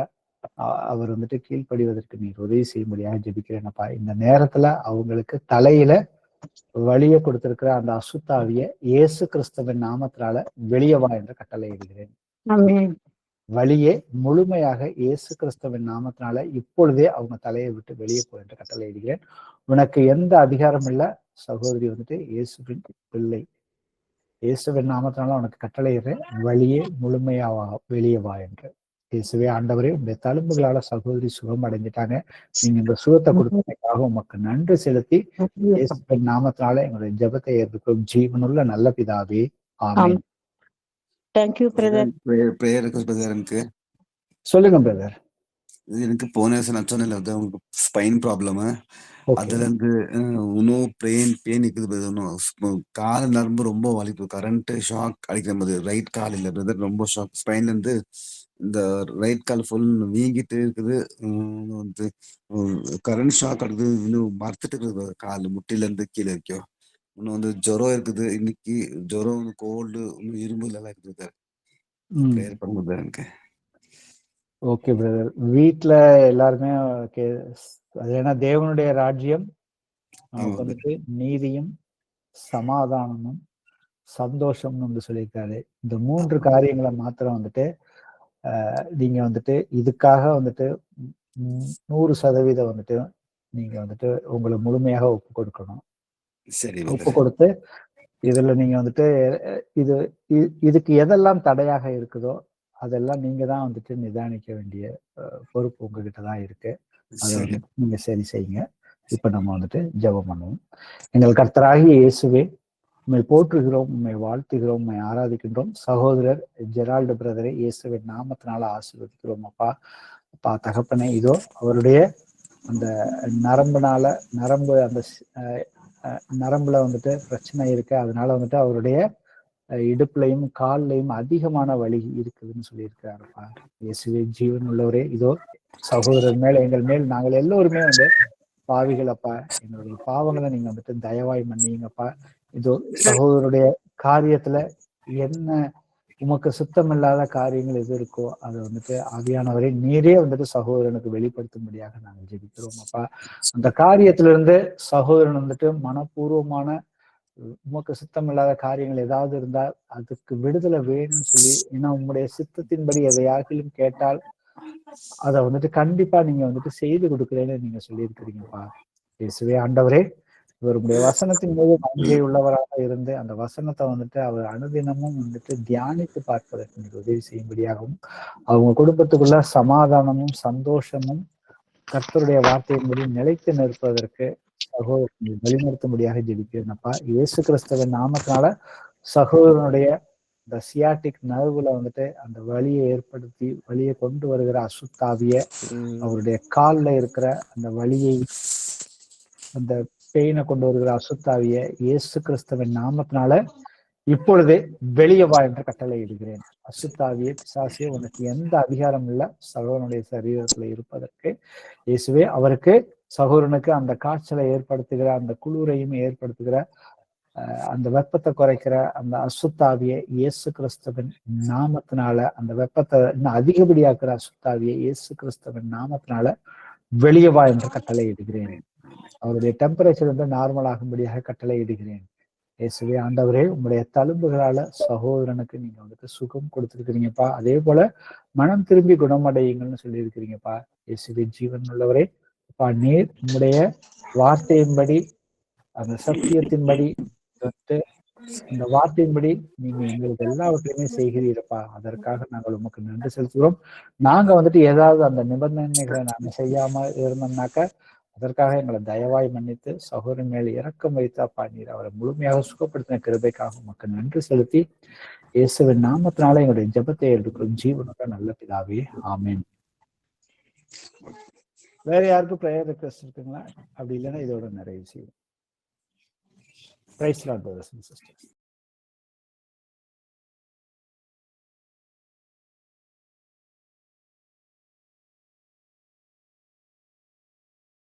அவர் வந்துட்டு கீழ்ப்படிவதற்கு நீர் உதவி செய்யும்படியாக ஜெபிக்கிறேனப்பா. இந்த நேரத்துல அவங்களுக்கு தலையில வழியை கொடுத்திருக்கிற அந்த அசுத்தாவிய இயேசு கிறிஸ்துவின் நாமத்தினால வெளியே வா என்று கட்டளை இடுகிறேன். வழியே முழுமையாக இயேசு கிறிஸ்துவின் நாமத்தினால இப்பொழுதே அவங்க தலையை விட்டு வெளியே போ என்று கட்டளை இடுகிறேன். உனக்கு எந்த அதிகாரம் இல்ல சகோதரி, வந்துட்டு இயேசுவின் பிள்ளை, இயேசுவின் நாமத்தினால உனக்கு கட்டளையிடுறேன், வழியே முழுமையா வெளியே வா என்று. இயேசுவே ஆண்டவரே, உங்களுடைய தழும்புகளால சகோதரி சுகம் அடைஞ்சிட்டாங்க. நீங்க இந்த சுகத்தை கொடுத்ததுக்காக உமக்கு நன்றி செலுத்தி இயேசுவின் நாமத்தினால எங்களுடைய ஜெபத்தை ஏற்படுத்தும். ஜீவனுள்ள நல்ல பிதாவே, ஆமென். Thank you brother. Prayer request brother. எனக்கு சொல்லுங்க பிரதர். எனக்கு போன வருஷம் நான் சொன்னேன்ல, உங்களுக்கு ஸ்பைன் ப்ராப்ளம், அதுல இருந்து இன்னும் பெயின் இருக்குது பிரதர். இன்னும் கால் நரம்பு ரொம்ப வலிப்பு, கரண்ட் ஷாக் அடிக்கிற மாதிரி. ரைட் கால் இல்ல பிரதர், ரொம்ப ஷாக். ஸ்பைன்ல இருந்து இந்த ரைட் கால் ஃபுல் வீங்கிட்டு இருக்குது. வந்து கரண்ட் ஷாக் அடிக்குது, இன்னும் மறுத்துட்டு இருக்குது கால் முட்டில இருந்து கீழே வரைக்கும். இன்னும் வந்து ஜுரம் இருக்குது. இன்னைக்கு ஜுரம், கோல்டு, இன்னும் இரும்பு எல்லாம் இருக்குது. ப்ரேயர் பண்ணுங்க எனக்கு. ஓகே பிரதர், வீட்டுல எல்லாருமே அது ஏன்னா தேவனுடைய ராஜ்யம் நமக்கு வந்துட்டு நீதியும் சமாதானமும் சந்தோஷம்னு வந்து சொல்லியிருக்காரு. இந்த 3 காரியங்களை மாத்திரம் வந்துட்டு நீங்க வந்துட்டு இதுக்காக வந்துட்டு 100% வந்துட்டு நீங்க வந்துட்டு உங்களை முழுமையாக ஒப்பு கொடுக்கணும். சரி ஒப்பு brother. கொடுத்து இதுல நீங்க வந்துட்டு இது இதுக்கு எதெல்லாம் தடையாக இருக்குதோ அதெல்லாம் நீங்க தான் வந்துட்டு நிதானிக்க வேண்டிய பொறுப்பு உங்ககிட்ட தான் இருக்கு. அதை சரி. வந்துட்டு நீங்க சரி செய்யுங்க. இப்ப நம்ம வந்துட்டு ஜெபம் பண்ணுவோம். எங்கள் கர்த்தராகிய இயேசுவே, உண்மை போற்றுகிறோம், உண்மை வாழ்த்துகிறோம், உண்மை ஆராதிக்கின்றோம். சகோதரர் ஜெரால்டு பிரதரை இயேசுவின் நாமத்தினால ஆசீர்வதிக்கிறோம் அப்பா. அப்பா தகப்பனே, இதோ அவருடைய அந்த நரம்பு அந்த நரம்புல வந்துட்டு பிரச்சனை இருக்கு. அதனால வந்துட்டு அவருடைய இடுப்புலையும் கால்லையும் அதிகமான வலி இருக்குதுன்னு சொல்லியிருக்கிறாருப்பா. இயேசுவே ஜீவன் உள்ளவரே, இதோ சகோதரர் மேல எங்கள் மேல் நாங்கள் எல்லோருமே வந்து பாவிகள் அப்பா. எங்களுடைய பாவங்களை நீங்க வந்துட்டு தயவாய் மன்னிங்கப்பா. இதோ சகோதரருடைய காரியத்துல என்ன உமக்கு சுத்தமில்லாத காரியங்கள் எது இருக்கோ அதை வந்துட்டு ஆவியானவரை நீரே வந்துட்டு சகோதரனுக்கு வெளிப்படுத்தும்படியாக நாங்கள் ஜெபிக்கிறோம் அப்பா. அந்த காரியத்திலிருந்து சகோதரன் வந்துட்டு மனப்பூர்வமான உமக்கு சுத்தமில்லாத காரியங்கள் ஏதாவது இருந்தால் அதுக்கு விடுதலை வேணும்னு சொல்லி, ஏன்னா உங்களுடைய சித்தத்தின்படி எதையாகிலும் கேட்டால் அதை வந்துட்டு கண்டிப்பா நீங்க வந்துட்டு செய்து கொடுக்குறேன்னு நீங்க சொல்லியிருக்கிறீங்கப்பா. இயேசுவே ஆண்டவரே, இவருடைய வசனத்தின் மீது நம்பிக்கை உள்ளவராக இருந்து அந்த வசனத்தை வந்துட்டு அவர் அனுதினமும் வந்துட்டு தியானித்து பார்ப்பதற்கு நீங்க உதவி செய்யும்படியாகவும், அவங்க குடும்பத்துக்குள்ள சமாதானமும் சந்தோஷமும் கர்த்தருடைய வார்த்தையின்படி நிலைத்து நிற்பதற்கு சகோதரனை வழிநடத்தும்படியாக ஜெபிக்கிறேன்ப்பா. இயேசு கிறிஸ்துவின் நாமத்தினால சகோதரனுடைய இந்த சியாட்டிக் நர்வுல வந்துட்டு அந்த வலியை கொண்டு வருகிற அசுத்தாவிய, அவருடைய கால்ல இருக்கிற அந்த வலியை, அந்த பெயினை கொண்டு வருகிற அசுத்தாவிய இயேசு கிறிஸ்துவின் நாமத்தினால இப்பொழுதே வெளியே வா என்று கட்டளை இடுகிறேன். அசுத்தாவியே, பிசாசியே, உனக்கு எந்த அதிகாரம் இல்லை சகோதரனுடைய சரீரத்துல இருப்பதற்கு. இயேசுவே, அவருக்கு சகோதரனுக்கு அந்த காய்ச்சலை ஏற்படுத்துகிற, அந்த குளிரையும் ஏற்படுத்துகிற, அந்த வெப்பத்தை குறைக்கிற அந்த அசுத்தாவியை இயேசு கிறிஸ்துவின் நாமத்தினால, அந்த வெப்பத்தை இன்னும் அதிகப்படியாக்குற அசுத்தாவியை இயேசு கிறிஸ்துவின் நாமத்தினால வெளியே வா என்று கட்டளை இடுகிறேன். அவருடைய டெம்பரேச்சர் வந்து நார்மல் ஆகும்படியாக கட்டளை இடுகிறேன். இயேசுவே ஆண்டவரே, உங்களுடைய தழும்புகளால சகோதரனுக்கு நீங்க வந்துட்டு சுகம் கொடுத்துருக்கிறீங்கப்பா. அதே போல மனம் திரும்பி குணமடையுங்கள்னு சொல்லியிருக்கிறீங்கப்பா. இயேசுவே ஜீவன் உள்ளவரே, அப்பா நீர் உங்களுடைய வார்த்தையின்படி, அந்த சத்தியத்தின்படி வந்துட்டு இந்த வார்த்தையின்படி நீங்க எங்களுக்கு எல்லாவற்றையுமே செய்கிறீரப்பா. அதற்காக நாங்கள் உமக்கு நன்றி செலுத்துகிறோம். நாங்க வந்துட்டு ஏதாவது அந்த நிபந்தனைகளை நாங்க செய்யாம இருந்தோம்னாக்க அதற்காக எங்களை தயவாய் மன்னித்து சகோதரன் மேல் இரக்கம் வைத்தாப்பா. நீர் அவரை முழுமையாக சுகப்படுத்தின கிருபைக்காக உமக்கு நன்றி செலுத்தி இயேசுவின் நாமத்தினால எங்களுடைய ஜெபத்தை எடுக்கிறோம் ஜீவனுள்ள நல்ல பிதாவே, ஆமேன். வேற யாருக்கும் பிரேயர் ரிக்வெஸ்ட் இருக்குங்களா? அப்படி இல்லைன்னா இதோட நிறைவு செய்யும். Price the lord brothers and sisters.